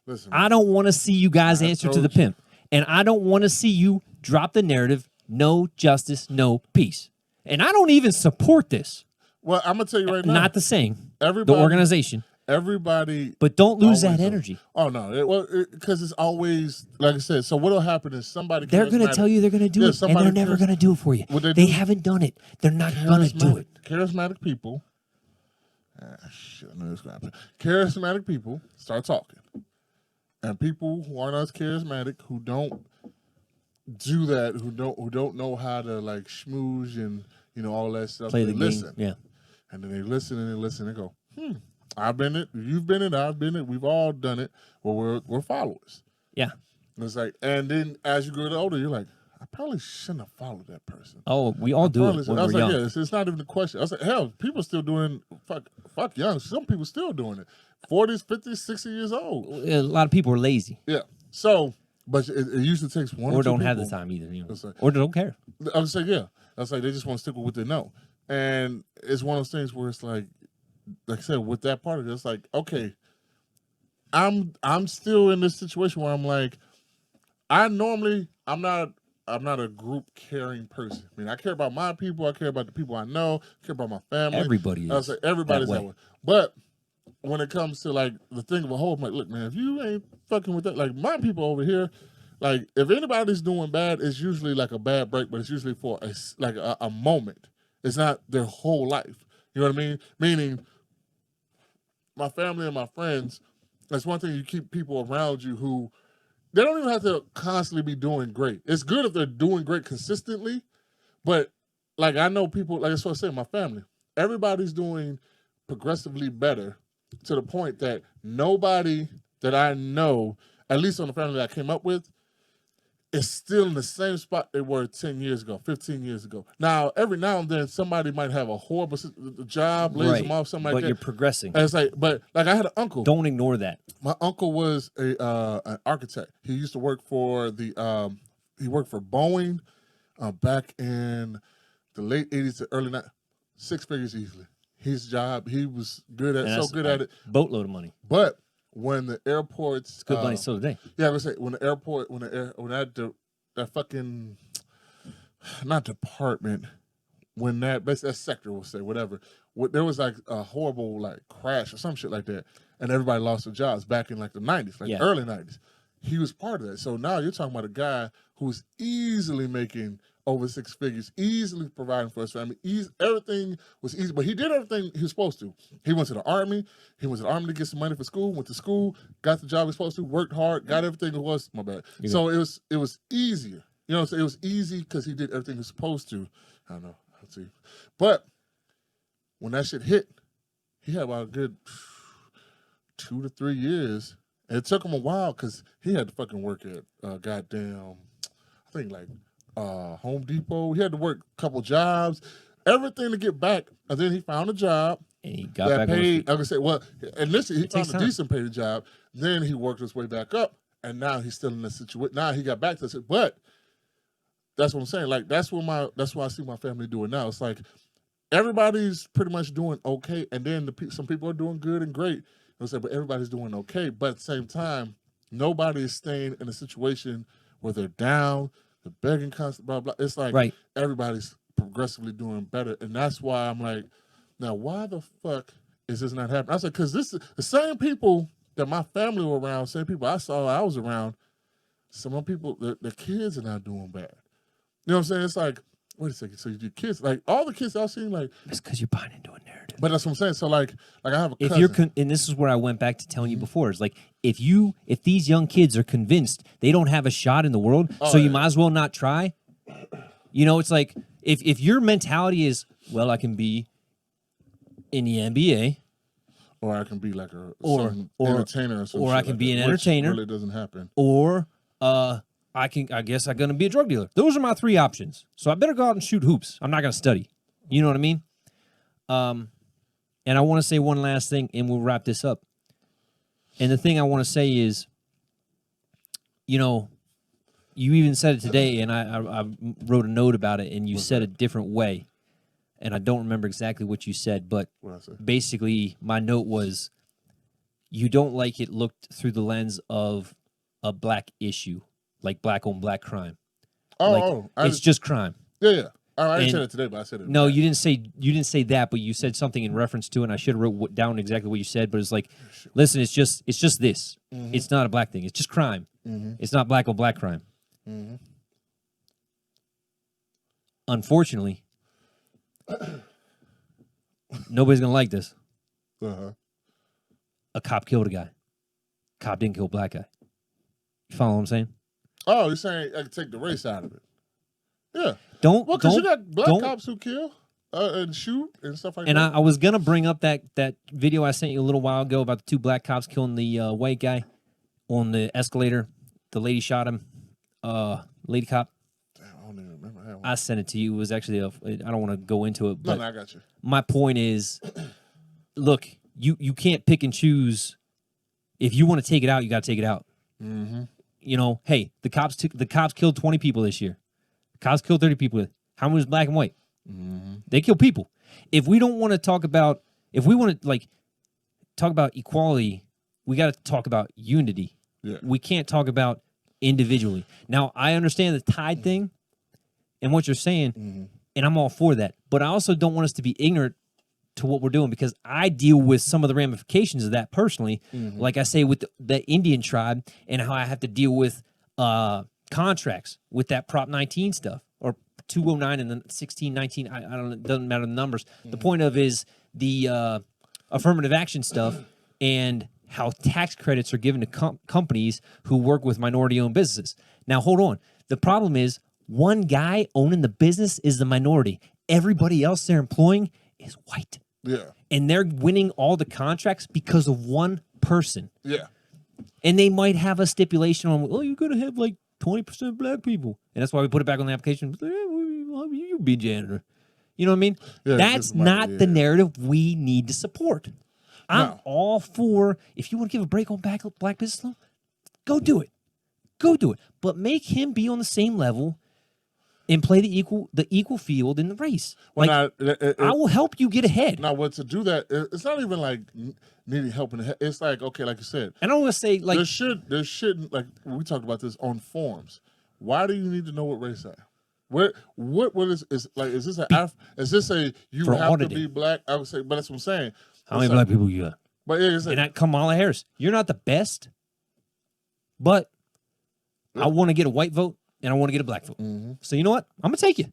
Listen, I don't want to see you guys answer to the pimp. And I don't want to see you drop the narrative, no justice, no peace. And I don't even support this. Well, I'm going to tell you right now. Not the saying. Everybody, the organization. Everybody. But don't lose that energy. Oh, no. Because it's always, like I said, so what will happen is somebody. They're going to tell you they're going to do it, and they're never going to do it for you. They haven't done it. They're not going to do it. Charismatic people. Shit, I know this going to happen. Charismatic people start talking. And people who aren't as charismatic, who don't do that, who don't know how to like schmooze and all that stuff. Play the listen. game. Yeah. And then they listen and they listen and go, I've been it, you've been it, I've been it, we've all done it. Well, we're followers. Yeah. And it's like, and then as you get older, you're like, I probably shouldn't have followed that person. Oh, we all do it when we're young. Yeah, it's not even a question. I was like, hell, people still doing fuck young. Some people still doing it. 40s, 50s, 60 years old. A lot of people are lazy. Yeah. So, but it usually takes one or two don't have people. the time either. Like, or they don't care. I would say, yeah. I was like, they just want to stick with what they know. And it's one of those things where it's like I said, with that part of it, it's like, okay, I'm still in this situation where I'm like, I'm not a group caring person. I mean, I care about my people. I care about the people I know. I care about my family. Everybody is. I was like, everybody's that way. But when it comes to like the thing of a whole, I'm like, look, man, if you ain't fucking with that, like my people over here, like if anybody's doing bad, it's usually like a bad break, but it's usually for a moment. It's not their whole life. You know what I mean? Meaning, my family and my friends. That's one thing, you keep people around you who they don't even have to constantly be doing great. It's good if they're doing great consistently, but like I know people, like that's what I said, my family, everybody's doing progressively better to the point that nobody that I know, at least on the family that I came up with, is still in the same spot they were 10 years ago, 15 years ago. Now, every now and then, somebody might have a horrible job, lays them off, something like but that. you're progressing. And it's like, but like I had an uncle. Don't ignore that. My uncle was an architect. He used to work for he worked for Boeing back in the late 80s to early 90s. 6 figures easily. His job, he was good at, And so good at it. Boatload of money. But when the airports, It's good money still today. yeah, I would say when the airport, when that fucking, not department, when that sector, we'll say, whatever, there was like a horrible like crash or some shit like that, and everybody lost their jobs back in like the 90s, like Yeah. early 90s. He was part of that. So now you're talking about a guy who's easily making over 6 figures, easily providing for his family. Everything was easy, but he did everything he was supposed to. He went to the army. He went to the army to get some money for school. Went to school, got the job he was supposed to, worked hard, got everything it was. My bad. So it was easier. You know what I'm saying? It was easy because he did everything he was supposed to. I don't know. Let's see. But when that shit hit, he had about a good 2 to 3 years. And it took him a while because he had to fucking work at goddamn, I think like Home Depot. He had to work a couple jobs, everything to get back. And then he found a job And he got that back on his paid. feet. I could say, well, initially he found takes a time. decent paid job. Then he worked his way back up, and now he's still in this situation. Now he got back to it, but that's what I'm saying. Like that's what I see my family doing now. It's like everybody's pretty much doing okay, and then some people are doing good and great. But everybody's doing okay. But at the same time, nobody is staying in a situation where they're down, they're begging constantly, blah, blah. It's like everybody's progressively doing better. And that's why I'm like, now, why the fuck is this not happening? I said, because this is the same people that my family were around, same people I saw I was around, some of the people, the kids are not doing bad. You know what I'm saying? It's like, wait a second. So your kids, like all the kids I've seen, like. It's because you're buying into a narrative. But that's what I'm saying. So like I have a cousin. If you're and this is where I went back to telling you before, is like if these young kids are convinced they don't have a shot in the world, you might as well not try. You know, it's like if your mentality is, well, I can be in the NBA, or I can be like or entertainer, or some or shit I can like be that, an entertainer, which really doesn't happen. or I guess I'm gonna be a drug dealer. Those are my 3 options. So I better go out and shoot hoops. I'm not gonna study. You know what I mean? And I want to say one last thing, and we'll wrap this up. And the thing I want to say is, you know, you even said it today, and I wrote a note about it, and you said a different way. And I don't remember exactly what you said, but basically my note was, you don't like it looked through the lens of a black issue, like black on black crime. It's just crime. Yeah. I didn't say it today, but I said it. No, you didn't say that, but you said something in reference to it, and I should have wrote down exactly what you said, but it's like, listen, it's just this. Mm-hmm. It's not a black thing. It's just crime. Mm-hmm. It's not black on black crime. Mm-hmm. Unfortunately, nobody's going to like this. Uh-huh. A cop killed a guy. Cop didn't kill a black guy. You follow what I'm saying? Oh, you're saying I can take the race out of it. Yeah. Because you got black cops who kill and shoot and stuff like that. And I was going to bring up that video I sent you a little while ago about the 2 black cops killing the white guy on the escalator. The lady shot him. Lady cop. Damn, I don't even remember that one. I sent it to you. It was actually I don't want to go into it. But no, I got you. My point is, look, you can't pick and choose. If you want to take it out, you got to take it out. Mm-hmm. You know, hey, the cops killed 20 people this year. Cops killed 30 people. How many was black and white? Mm-hmm. They kill people. If we don't want to talk about, if we want to talk about equality, we got to talk about unity. Yeah. We can't talk about individually. Now, I understand the Tide thing and what you're saying, and I'm all for that. But I also don't want us to be ignorant to what we're doing, because I deal with some of the ramifications of that personally. Like I say with the Indian tribe, and how I have to deal with contracts with that Prop 19 stuff, or 209 and then 1619. I don't know, it doesn't matter the numbers. The point of is the affirmative action stuff and how tax credits are given to companies who work with minority-owned businesses. Now, hold on. The problem is one guy owning the business is the minority. Everybody else they're employing is white. Yeah. And they're winning all the contracts because of one person. Yeah. And they might have a stipulation on, oh, you're gonna have like 20% black people, and that's why we put it back on the application. You be janitor. You know what I mean? Yeah, That's just might- not the yeah. narrative we need to support. I'm No. all for, if you want to give a break on black business law, go do it. Go do it. But make him be on the same level and play the equal field in the race. Well, Like, now, I will help you get ahead. now, what to do that? It's not even like needing help in the head. It's like, okay, like you said, I don't want to say like there shouldn't, like we talked about this on forums. Why do you need to know what race I am? What is like? Is this a you For have auditing. to be black? I would say, but that's what I'm saying. how many It's black like- people you got. But yeah, it's like, And that Kamala Harris, you're not the best, but I want to get a white vote and I want to get a black vote. So you know what? I'm gonna take you.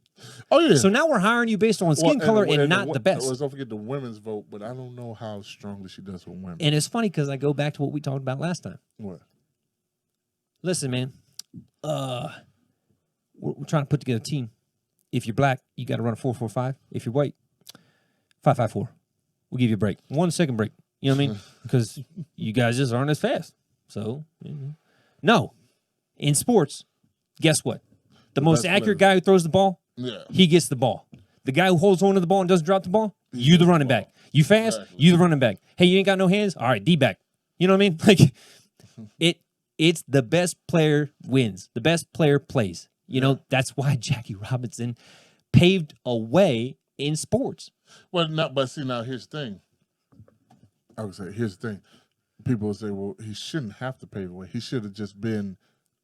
oh yeah. So now we're hiring you based on skin color and not the best. Don't forget the women's vote, but I don't know how strongly she does with women. And it's funny because I go back to what we talked about last time. What? Listen, man, we're trying to put together a team. If you're black, you got to run a 4-4-5. If you're white, 5-5-4. We'll give you a break, 1 second break. You know what I mean? Because you guys just aren't as fast. So, no. In sports, guess what? The most best accurate player. guy who throws the ball, Yeah. he gets the ball. The guy who holds on to the ball and doesn't drop the ball, you the running back. You fast, Exactly. you the running back. Hey, you ain't got no hands? All right, D-back. You know what I mean? Like, it's the best player wins. The best player plays. You know, that's why Jackie Robinson paved a way in sports. Well, not. But see, now here's the thing. I would say, here's the thing. People will say, well, he shouldn't have to pave the way. He should have just been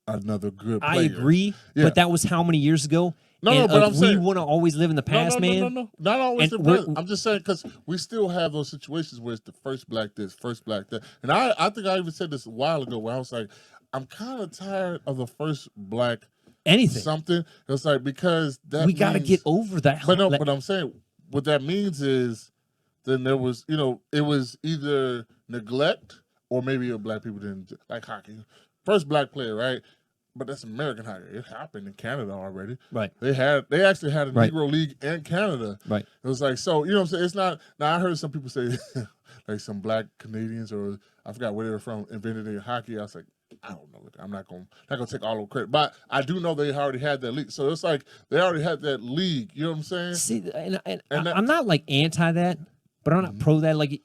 another good player. I agree, Yeah. but that was how many years ago? No, and but I'm we saying- want to always live in the past, man. No. Not always And the we're- present. I'm just saying because we still have those situations where it's the first black this, first black that. And I think I even said this a while ago where I was like, I'm kind of tired of the first black Anything. something. It's like because that We got to means- get over that. But no, that- but I'm saying what that means is then there was, it was either neglect or maybe black people didn't like hockey. First black player, right? But that's American hockey. It happened in Canada already. Right. They actually had a Right. Negro League in Canada. Right. It was like, so, you know what I'm saying? It's not, now I heard some people say, like some black Canadians or I forgot where they were from invented in hockey. I was like, I don't know. I'm not gonna take all the credit. But I do know they already had that league. So it's like they already had that league. You know what I'm saying? See, and And I'm not like anti that, but I'm not pro that. Like,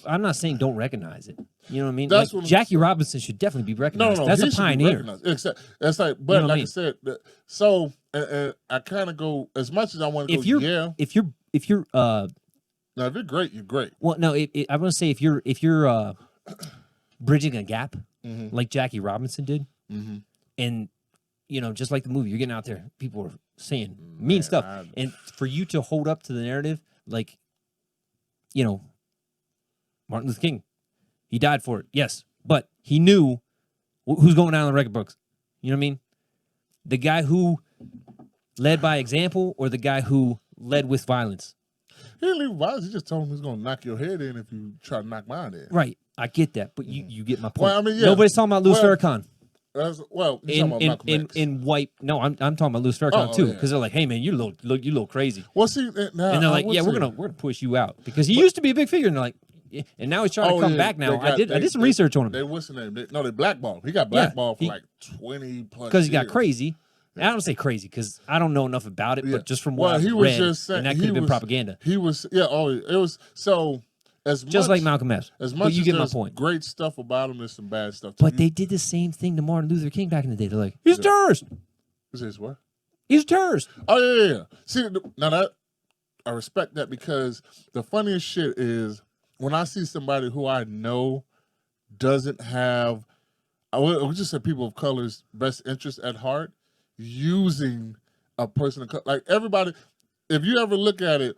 I'm not saying don't recognize it. You know what I mean? That's Like, what I'm Jackie Robinson should definitely be No, recognized. no, That's he a should be pioneer. recognized. Except that's like, but You know what I like I mean? said, so and I kind of go as much as I want to go. If you're, Yeah, if you're, now if you're great, you're great. well, no, I want to say if you're bridging a gap like Jackie Robinson did, and just like the movie, you're getting out there, people are saying mean stuff, and for you to hold up to the narrative, like, Martin Luther King, he died for it, yes, but he knew who's going down in the record books. You know what I mean? The guy who led by example, or the guy who led with violence. He didn't leave violence. He just told him he's gonna knock your head in if you try to knock mine in. Right, I get that, but you get my point. Well, I mean, yeah. Nobody's talking about Louis Well, Farrakhan. Well, you're talking about Malcolm X. in white. No, I'm talking about Louis Farrakhan Oh, too, yeah. because they're like, hey man, you little crazy, Well, see, now, and they're I like, would yeah, say- we're gonna push you out because he used to be a big figure, and they're like, yeah, and now he's trying to come yeah, back. Now they I got- did some research on They him what's the name? They blackballed. He got Yeah, blackballed for he- like 20 plus because he got years. crazy. And I don't say crazy because I don't know enough about it, Yeah. but just from what Well, I've he was read, just saying and that he could have been was- propaganda, He was it was so as just much, like Malcolm X. as But much you as get my there's point. great stuff about him, there's some bad stuff too. But they did the same thing to Martin Luther King back in the day. They're like, he's a terrorist. Is this what? He's a terrorist. Oh yeah. See, now that I respect that because the funniest shit is when I see somebody who I know doesn't have, I would just say people of color's best interest at heart, using a person of color. Like everybody, if you ever look at it,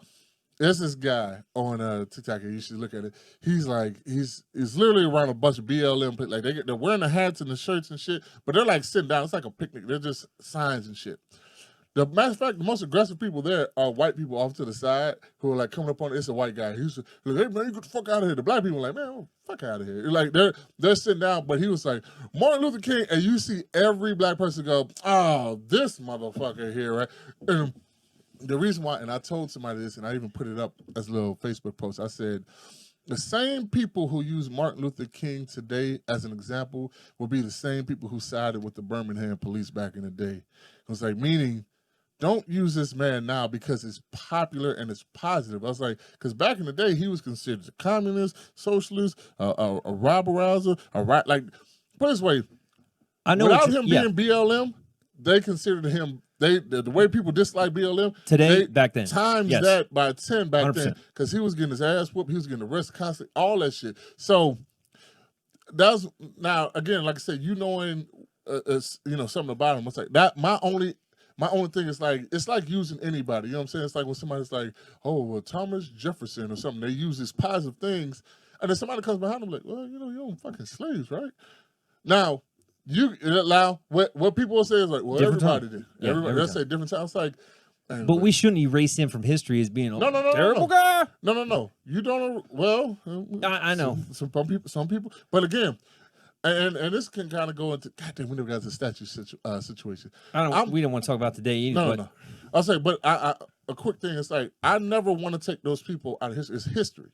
there's this guy on TikTok, and you should look at it. He's like, he's literally around a bunch of BLM people. Like they're wearing the hats and the shirts and shit, but they're like sitting down. It's like a picnic. They're just signs and shit. The matter of fact, the most aggressive people there are white people off to the side who are like coming up on it. It's a white guy. He's like, hey man, you get the fuck out of here. The black people are like, man, oh, fuck out of here. Like they're sitting down, but he was like, Martin Luther King, and you see every black person go, oh, this motherfucker here, right? And the reason why, and I told somebody this, and I even put it up as a little Facebook post. I said, the same people who use Martin Luther King today as an example will be the same people who sided with the Birmingham police back in the day. It's like, meaning, don't use this man now because it's popular and it's positive. I was like, because back in the day, he was considered a communist, socialist, a rabble rouser, like, put it this way, I know without what him being BLM, they considered him, the way people dislike BLM today, back then, times yes. that by 10 back 100%. then, because he was getting his ass whooped, he was getting arrested constantly, all that shit. So that's, now again, like I said, knowing something about him, it's like that. My only thing is like, it's like using anybody. You know what I'm saying? It's like when somebody's like, oh, well, Thomas Jefferson or something. They use these positive things, and then somebody comes behind them like, well, you own fucking slaves, right? Now, what people will say is like, well, Different everybody time. did. Yeah, Everybody, every they'll say different times. It's like, but we shouldn't erase him from history as being a terrible guy. No. You don't. Well, I know. Some people. But again, and this can kind of go into, goddamn, we never got to the statue situation. We don't want to talk about today either. No. I'll say, but a quick thing is like, I never want to take those people out of history. It's history.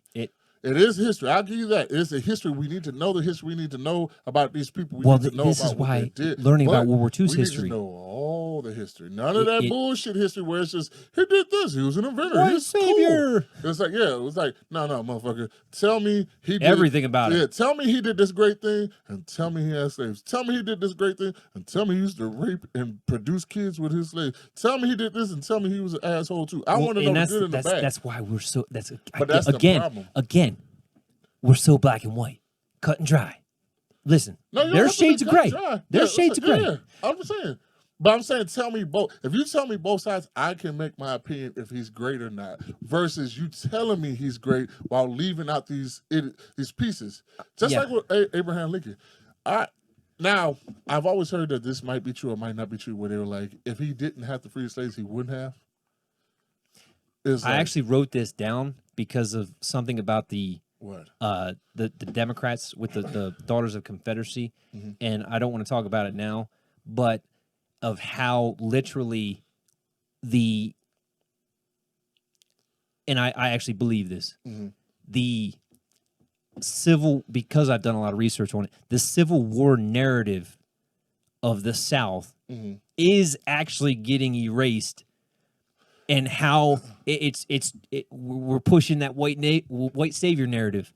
It is history. I'll give you that. It is a history. We need to know the history. We need to know about these people. We need to know this about is what why they did. learning about World War II's we history. Need to know all the history. None of that bullshit history where it's just, he did this. He was an inventor. White He's savior. Cool. It's like, it was like, no, motherfucker. Tell me he did everything about it. Tell me he did this great thing, and tell me he had slaves. Tell me he did this great thing, and tell me he used to rape and produce kids with his slaves. Tell me he did this, and tell me he was an asshole too. I want to know the good and the bad. That's why we're so. That's the problem. Again, we're so black and white, cut and dry. Listen, there's shades of gray. There's shades of gray. Yeah, I'm saying. But I'm saying, tell me both. If you tell me both sides, I can make my opinion if he's great or not. Versus you telling me he's great while leaving out these pieces. Just like with Abraham Lincoln. Now, I've always heard that this might be true or might not be true, where they were like, if he didn't have to free the slaves, he wouldn't have. I actually wrote this down because of something about the Democrats with the Daughters of Confederacy, and I don't want to talk about it now, but of how literally and I actually believe this, the because I've done a lot of research on it, the Civil War narrative of the South is actually getting erased, and how we're pushing that white savior narrative.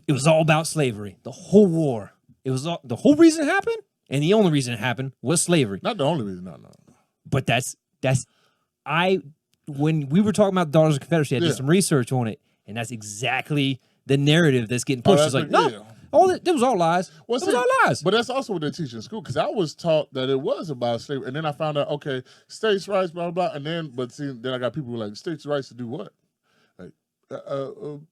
It was all about slavery. The whole war. It was the whole reason it happened, and the only reason it happened was slavery. Not the only reason. No. But when we were talking about Daughters of Confederacy, I did some research on it, and that's exactly the narrative that's getting pushed. It's like, no, it was all lies. It was all lies. But that's also what they teach in school, because I was taught that it was about slavery, and then I found out, okay, states' rights, blah, blah, blah, and then, then I got people who are like, states' rights to do what? Like,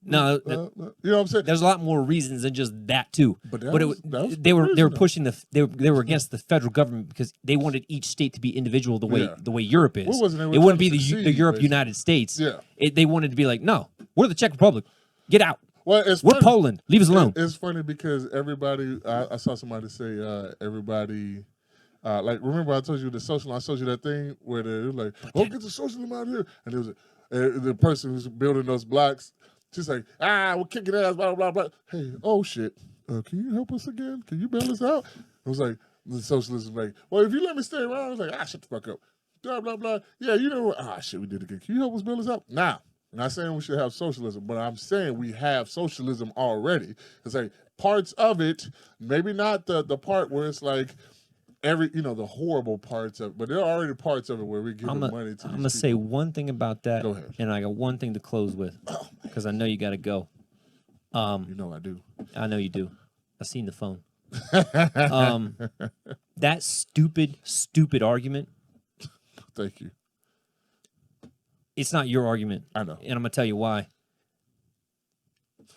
no, you know what I'm saying? There's a lot more reasons than just that too. But they were pushing they were against the federal government because they wanted each state to be individual the way Europe is. It wouldn't be the Europe United States. Yeah, they wanted to be like, no, we're the Czech Republic. Get out. Well, we're Poland. Leave us alone. It's funny because everybody. I saw somebody say everybody. Like, remember I told you the social. I showed you that thing where they were like, "Oh, get the socialism out here," and there was the person who's building those blocks. She's like, we're kicking ass, blah blah blah. Hey, oh shit, can you help us again? Can you bail us out? It was like the socialism, like, well, if you let me stay around, I was like, shut the fuck up, blah blah blah. Yeah, you know what? Shit, we did it again. Can you help us bail us out? Now, I'm not saying we should have socialism, but I'm saying we have socialism already. It's like parts of it, maybe not the part where it's like the horrible parts of it, but there are already parts of it where we give money to these I'm going to say one thing about that. Go ahead. And I got one thing to close with, because I know you got to go. You know I do. I know you do. I seen the phone. That stupid argument. Thank you. It's not your argument. I know. And I'm going to tell you why.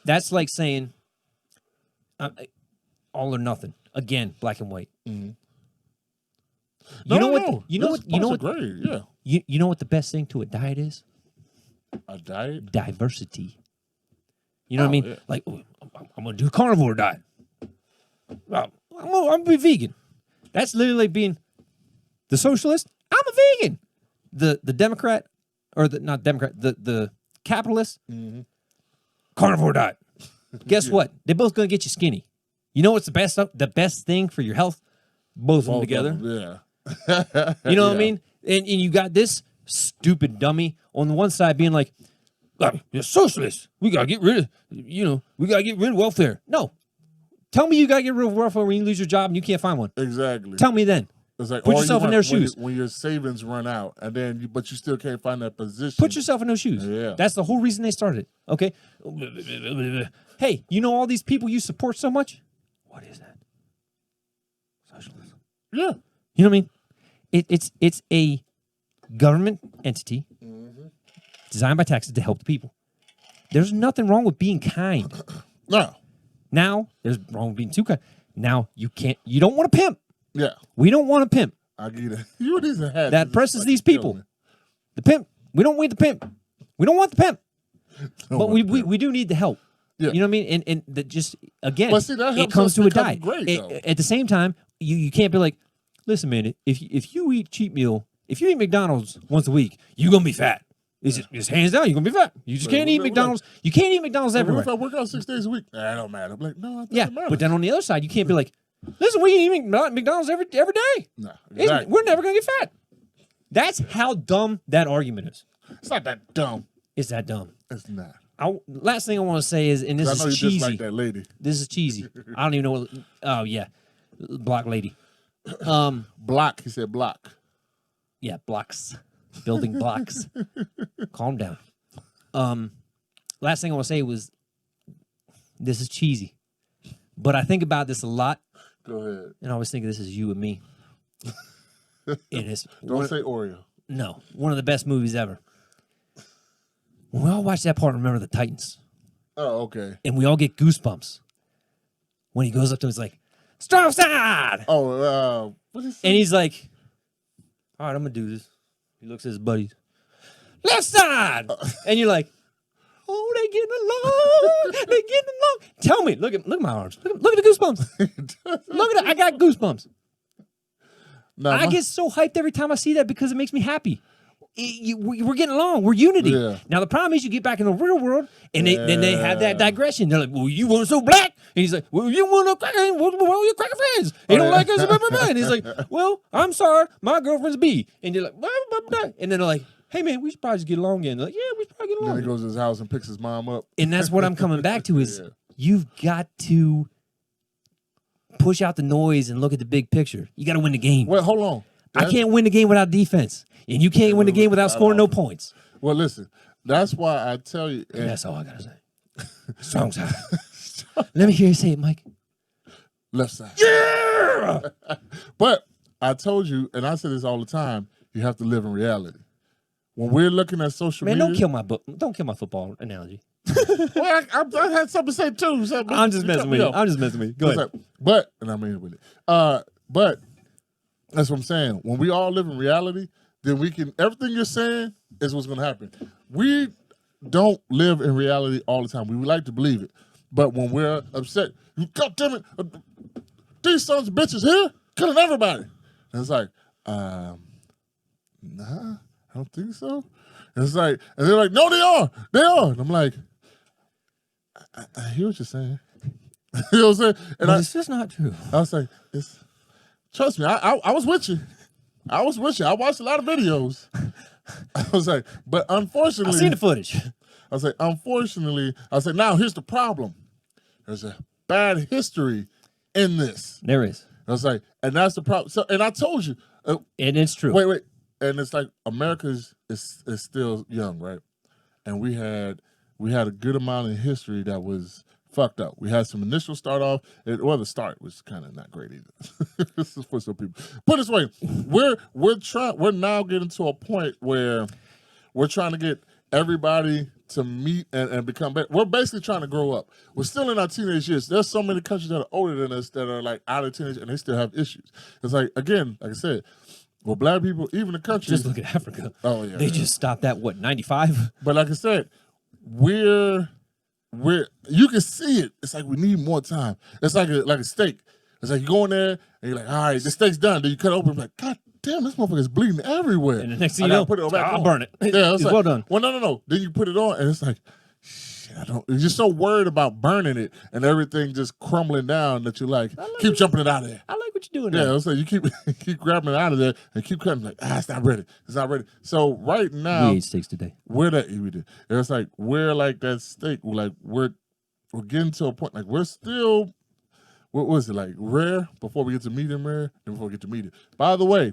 That's like saying all or nothing. Again, black and white. Mm-hmm. You know what great, yeah. You know what the best thing to a diet is? A diet? Diversity. You know what I mean? Yeah. Like, I'm going to do a carnivore diet. I'm going to be vegan. That's literally like being the socialist. I'm a vegan. The Democrat, or not Democrat, the capitalist. Mm-hmm. carnivore diet. Guess what? They're both gonna get you skinny. You know what's the best thing for your health? Both of them together. Yeah. You know what I mean? And you got this stupid dummy on the one side being like, you're socialist. We gotta get rid of, we gotta get rid of welfare. No. Tell me you gotta get rid of welfare when you lose your job and you can't find one. Exactly. Tell me then. It's like, Put or yourself you in their when- shoes. when your savings run out, and then but you still can't find that position. Put yourself in those shoes. Yeah. That's the whole reason they started. Okay. Hey, you know all these people you support so much? What is that? Socialism. Yeah. You know what I mean? It's a government entity designed by taxes to help the people. There's nothing wrong with being kind. No. Now, there's wrong with being too kind. Now, you don't want to pimp. Yeah. We don't want a pimp. I get it. You need to have That oppresses these people. The pimp. We don't want the pimp. We don't want the pimp. But we do need the help. Yeah. You know what I mean? And that just, again, But see, that it helps comes us to a become diet. great, though. At the same time, you can't be like, listen, man, if you eat cheat meal, if you eat McDonald's once a week, you're going to be fat. It's hands down, you're going to be fat. You just can't eat McDonald's. You can't eat McDonald's everywhere. If I work out 6 days a week, that don't matter. I'm like, no, it Yeah, doesn't matter. but then on the other side, you can't be like, listen, we can eat McDonald's every day. No, exactly. We're never going to get fat. That's how dumb that argument is. It's not that dumb. It's that dumb. It's not. Last thing I want to say is, and this I know is you cheesy. just like that lady. This is cheesy. I don't even know what. Oh yeah, block lady. Block. He said block. Yeah, blocks. Building blocks. Calm down. Last thing I want to say was, this is cheesy, but I think about this a lot, Go ahead. and I always think this is you and me. It is. Don't say Oreo. No, one of the best movies ever. When we all watch that part, Remember the Titans, Oh, okay. and we all get goosebumps when he goes up to him. He's like, "Strong side," Oh, what is and he's like, "All right, I'm gonna do this." He looks at his buddies. Left side, and you're like, "Oh, they getting along. They getting along." Tell me, look at my arms. Look at the goosebumps. Look at it. I got goosebumps. I get so hyped every time I see that because it makes me happy. We're getting along. We're unity. Yeah. Now the problem is you get back in the real world and then they have that digression. They're like, "Well, you weren't so black," and he's like, "Well, you want to crack? What are your cracker friends? They don't like us." And he's like, "Well, I'm sorry, my girlfriend's B," and you're like, blah, blah, blah. And then they're like, "Hey man, we should probably just get along again." They're like, "Yeah, we should probably get Then he along." goes to his house and picks his mom up. And that's what I'm coming back to is Yeah. you've got to push out the noise and look at the big picture. You got to win the game. Well, hold on. I can't win the game without defense, and you can't win the game without scoring no points. Well, listen. That's why I tell you. And that's all I gotta say. Strong side. Let me hear you say it, Mike. Left side. Yeah. But I told you, and I say this all the time, you have to live in reality. When we're looking at social Man, media. don't kill my football analogy. Well, I had something to say too. So I'm just messing with you. I'm just messing with you. Go ahead. But, and I mean with it. But that's what I'm saying. When we all live in reality, then we can, everything you're saying is what's going to happen. We don't live in reality all the time. We would like to believe it. But when we're upset, God damn it, these sons of bitches here killing everybody. And it's like, nah, I don't think so. And it's like, and they're like, no, they are. They are. And I'm like, I hear what you're saying. You know what I'm saying? And But it's just not true. I was like, trust me, I was with you. I was with you. I watched a lot of videos. I was like, but unfortunately, I seen the footage. I was like, unfortunately, I was like, now here's the problem. There's a bad history in this. There is, I was like, and that's the problem. So, and I told you, and it's true. wait, and it's like America is still young, right? And we had a good amount of history that was fucked up. We had some initial start off. The start was kind of not great either. This is for some people. Put it this way, we're now getting to a point where we're trying to get everybody to meet and become better. We're basically trying to grow up. We're still in our teenage years. There's so many countries that are older than us that are like out of teenage and they still have issues. It's like, again, like I said, well, black people, even the countries. Just look at Africa. Oh yeah. They just stopped at what, 95? But like I said, we're you can see it. It's like we need more time. It's like a steak. It's like you go in there and you're like, all right, the steak's done. Then you cut it open, like, God damn, this motherfucker's bleeding everywhere. And the next thing I you gotta know, put it back I'll on. burn it. Yeah, it's like, well done. Well, no. Then you put it on and it's like, shit. I don't. You're just so worried about burning it and everything just crumbling down that you like keep jumping it out of there. I like what you're doing. Yeah, now. I was like, you keep grabbing it out of there and keep cutting like, it's not ready. It's not ready. So right now, We ate steaks today. we did. It's like we're like that steak. We're getting to a point like we're still. What was it like? Rare before we get to medium rare, and before we get to medium. By the way,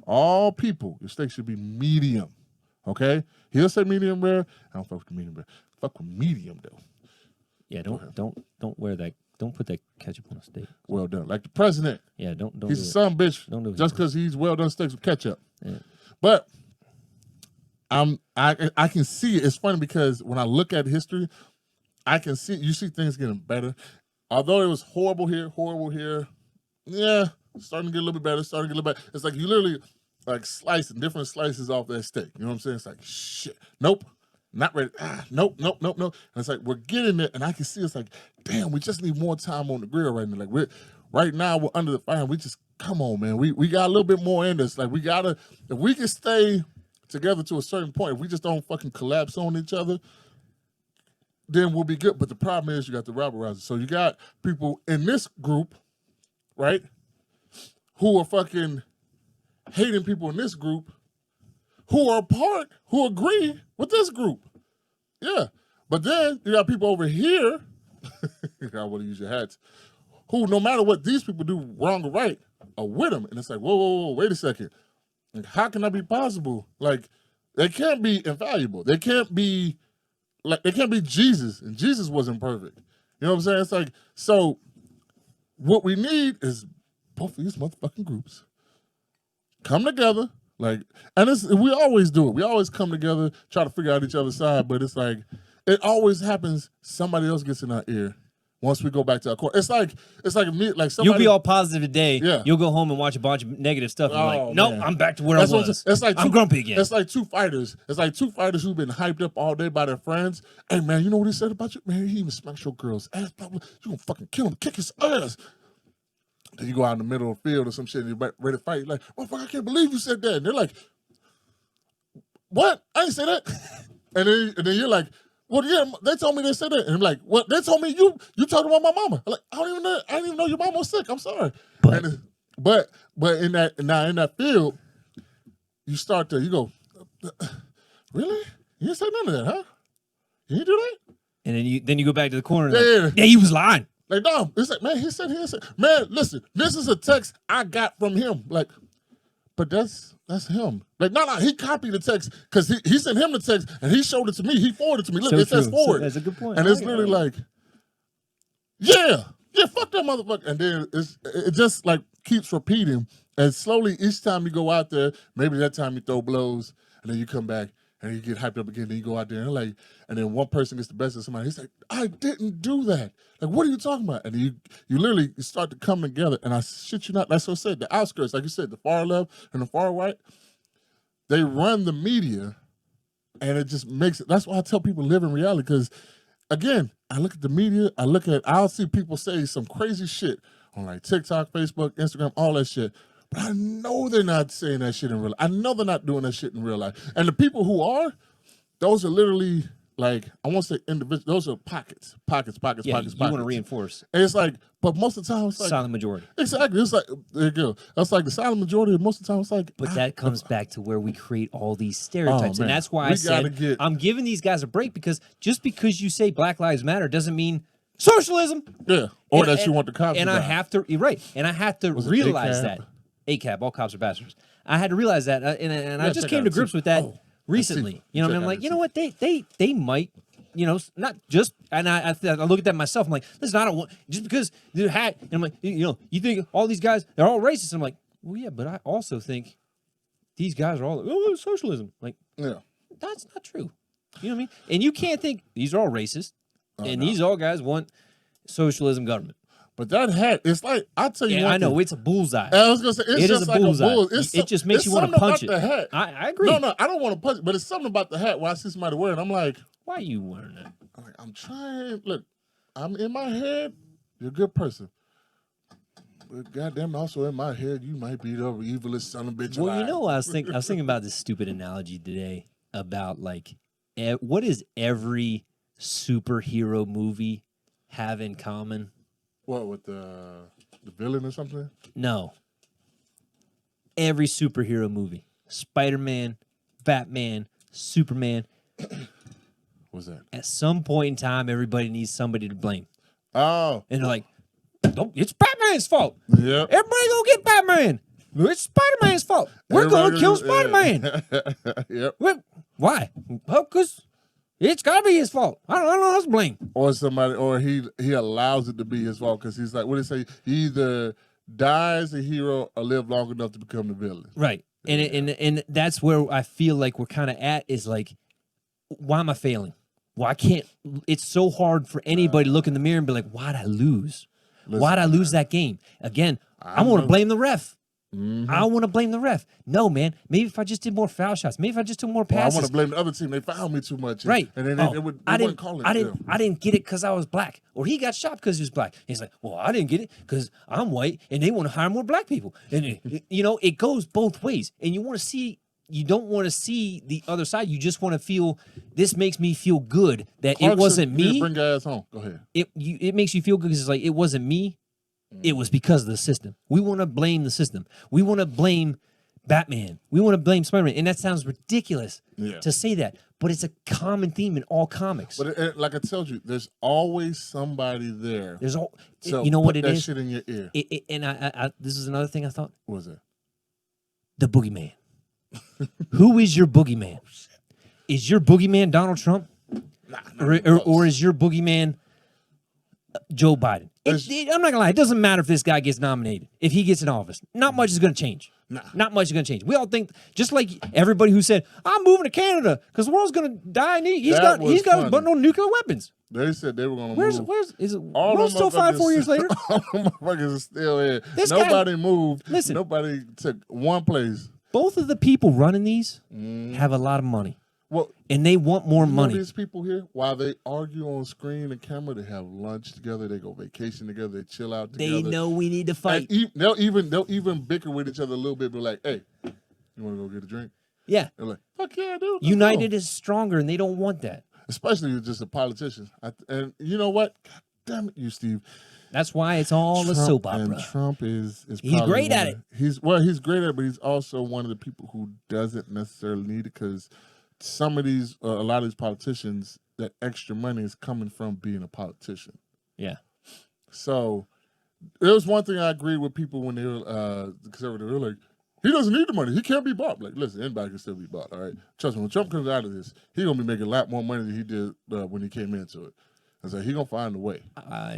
all people, your steak should be medium. Okay, he'll say medium rare. I don't fuck with the medium rare. Fuck with medium though. Yeah, don't wear that. Don't put that ketchup on a steak. Well done, like the president. Yeah, don't. He's do a it. son of a bitch. Don't do it. Just because he's well done steaks with ketchup. Yeah. But I can see it. It's funny because when I look at history, I can see you see things getting better. Although it was horrible here, yeah, starting to get a little bit better, It's like you literally like slicing different slices off that steak. You know what I'm saying? It's like shit. Nope. Not ready. Nope. And it's like we're getting it, and I can see it's like, damn, we just need more time on the grill right now. Like right now we're under the fire. We just come on, man. We got a little bit more in this. Like we gotta, if we can stay together to a certain point, if we just don't fucking collapse on each other, then we'll be good. But the problem is you got the rabble rousers. So you got people in this group, right, who are fucking hating people in this group, who agree with this group. Yeah. But then you got people over here, I want to use your hats, who no matter what these people do wrong or right, are with them. And it's like, whoa, wait a second. Like, how can that be possible? Like, they can't be infallible. They can't be Jesus, and Jesus wasn't perfect. You know what I'm saying? It's like, so what we need is both of these motherfucking groups come together, like, and we always do it. We always come together, try to figure out each other's side, but it's like, it always happens, somebody else gets in our ear once we go back to our core. It's like me, like somebody. You'll be all positive today. Yeah. You'll go home and watch a bunch of negative stuff. And Oh, you're like, nope, man. I'm back to where I was. It's like I'm grumpy again. It's like two fighters. It's like two fighters who've been hyped up all day by their friends. Hey man, you know what he said about you? Man, he even smacked your girl's ass. You gonna fucking kill him, kick his ass. Then you go out in the middle of the field or some shit and you're ready to fight. You're like, motherfucker, I can't believe you said that. And they're like, what? I didn't say that. and then you're like, well, yeah, they told me they said that. And I'm like, what? They told me you talking about my mama. I'm like, I didn't even know your mama was sick. I'm sorry. But in that field, you start to, you go, really? You didn't say none of that, huh? You didn't do that? And then you go back to the corner. And Yeah. like, yeah, he was lying. Like, no, it's like, man, he said, man, listen, this is a text I got from him. Like, but that's him. Like, no, he copied the text because he sent him the text and he showed it to me. He forwarded it to me. Look, So it says true. forward. So that's a good point. And it's literally like, yeah, fuck that motherfucker. And then it just like keeps repeating. And slowly, each time you go out there, maybe that time you throw blows, and then you come back and you get hyped up again. Then you go out there and then one person gets the best of somebody. He's like, I didn't do that. Like, what are you talking about? And you literally start to come together. And I shit you not, that's what I said. The outskirts, like you said, the far left and the far right, they run the media, and it just makes it. That's why I tell people live in reality. Because again, I look at the media. I'll see people say some crazy shit on like TikTok, Facebook, Instagram, all that shit. But I know they're not saying that shit in real life. I know they're not doing that shit in real life. And the people who are, those are literally like, I won't say individual, those are pockets. Yeah, you want to reinforce. And it's like, but most of the time it's like silent majority. Exactly. It's like, there you go. That's like the silent majority. Most of the time it's like, But that comes back to where we create all these stereotypes. man. And that's why We I said gotta I'm giving these guys a break, because just because you say Black Lives Matter doesn't mean socialism. yeah. Or And- that you want the cops and to I die. have to, you're right. And I have to Was it realize ACAB? that. ACAB, all cops are bastards. I had to realize that. And I Yeah, just check came out to the grips team. with that Oh, recently. You know what I mean? I'm check out like, the you know what? They might, you know, not just, and I look at that myself. I'm like, listen, I don't want, just because they're hat, and I'm like, you think all these guys, they're all racist. I'm like, well, yeah, but I also think these guys are all, socialism. Like, Yeah. that's not true. You know what I mean? And you can't think these are all racist, and no. these all guys want socialism government. But that hat, it's like, I'll tell you Yeah, one I know, thing. it's a bullseye. I was gonna say it's It just is a like bullseye. a bull. It just makes it's you wanna something punch about it. The hat. I agree. No, I don't want to punch it, but it's something about the hat where I see somebody wearing it. I'm like, Why are you wearing that? I'm trying. Look, I'm in my head. You're a good person. But goddamn, also in my head, you might be the evilest son of a bitch. Well, alive. you know, I was thinking about this stupid analogy today about like, what is every superhero movie have in common? What with the villain or something? No. Every superhero movie. Spider-Man, Batman, Superman. What's that? At some point in time, everybody needs somebody to blame. Oh, And they're like, "Don't, it's Batman's fault. yep. Everybody go get Batman. It's Spider-Man's fault. We're going to kill Spider-Man." Yep. Why? Well, because it's got to be his fault. I don't know who's to blame. Or somebody, or he allows it to be his fault because he's like, what do they say? He either dies a hero or live long enough to become the villain. Right. And that's where I feel like we're kind of at is like, why am I failing? Why can't, it's so hard for anybody to look in the mirror and be like, why'd I lose? Why'd I lose that game? Again, I want to blame the ref. I want to blame the ref. No, man. Maybe if I just did more foul shots. Maybe if I just took more Well, I passes. want to blame the other team. They fouled me too much. Right. And then Oh, it would, I they wouldn't call it. I didn't get it because I was black. Or he got shot because he was black. He's like, well, I didn't get it because I'm white and they want to hire more black people. And, it goes both ways. And you don't want to see the other side. You just want to feel, this makes me feel good that Clarkson, it wasn't me. Bring your ass home. Go ahead. It makes you feel good because it's like, it wasn't me. It was because of the system. We want to blame the system. We want to blame Batman. We want to blame Spider-Man. And that sounds ridiculous to say that, but it's a common theme in all comics. But like I told you, there's always somebody there. There's all, So you know what put it that is? shit in your ear. And I this is another thing I thought. What was it? The boogeyman. Who is your boogeyman? Is your boogeyman Donald Trump? Or is your boogeyman Joe Biden? I'm not gonna lie. It doesn't matter if this guy gets nominated. If he gets in office, not much is gonna change. Not much is gonna change. We all think, just like everybody who said, "I'm moving to Canada because the world's gonna die," and he's got a bundle of nuclear weapons. They said they were gonna Where's move. is it? All World's still fine 4 years later. All the motherfuckers are still here. This guy- Nobody moved. Listen. Nobody took one place. Both of the people running these have a lot of money, Well, and they want more you know money. these people here, while they argue on screen and camera, they have lunch together, they go vacation together, they chill out together. They know we need to And fight. they'll even bicker with each other a little bit, be like, "Hey, you want to go get a drink?" Yeah. They're like, "Fuck yeah, dude." let's United go." is stronger, and they don't want that. Especially with just a politician. And you know what? God damn it, you, Steve. That's why it's all a soap opera. And Trump is He's probably great at it. He's great at it, but he's also one of the people who doesn't necessarily need it because some of these, a lot of these politicians, that extra money is coming from being a politician. Yeah. So there was one thing I agreed with people when they were conservative. They were like, he doesn't need the money. He can't be bought. Like, listen, anybody can still be bought. All right, trust me. When Trump comes out of this, he's gonna be making a lot more money than he did when he came into it. I said he's gonna find a way.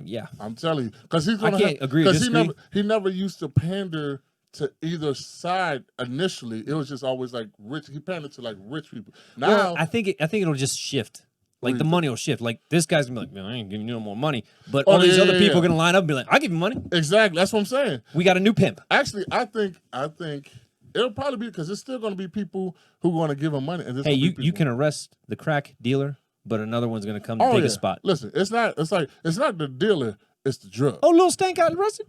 Yeah. I'm telling you, because he's gonna. I can't agree or disagree. He never used to pander to either side initially. It was just always like rich. He pandered to like rich people. Now Well, I think it'll just shift. Like do the you money will shift. Like this guy's gonna be like, "Man, I ain't giving you no more money," but Oh, all these yeah, other yeah, people yeah. are gonna line up and be like, "I'll give you money. exactly. That's what I'm saying. We got a new pimp." Actually, I think it'll probably be because it's still going to be people who want to give him money. And there's Hey, gonna be you people- can arrest the crack dealer, but another one's gonna come to Oh, take yeah. a spot. Listen, it's not the dealer, it's the drug. Oh, Lil Stank got arrested.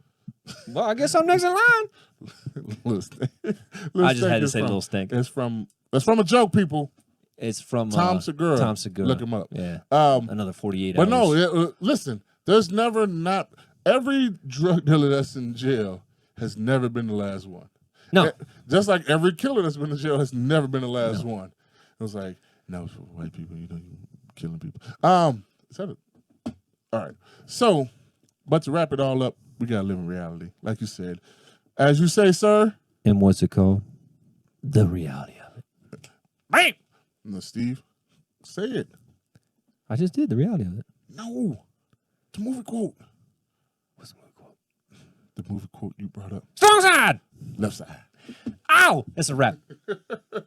Well, I guess I'm next in line. Lil Stank. I just had to say Lil Stank. It's from a joke, people. It's from Tom Segura. Tom Segura. Look him up. Yeah. Um, Another 48 But hours. no, listen. There's never not every drug dealer that's in jail has never been the last one. No. Just like every killer that's been in jail has never been the last one. It was like, no, it's for white people, you killing people. Is that it? All right. So, but to wrap it all up, we gotta live in reality. Like you said. As you say, sir. And what's it called? The reality of it. Bam! No, Steve. Say it. I just did the reality of it. No. The movie quote. What's the movie quote? The movie quote you brought up. Strong side! Left side. Ow! That's a wrap.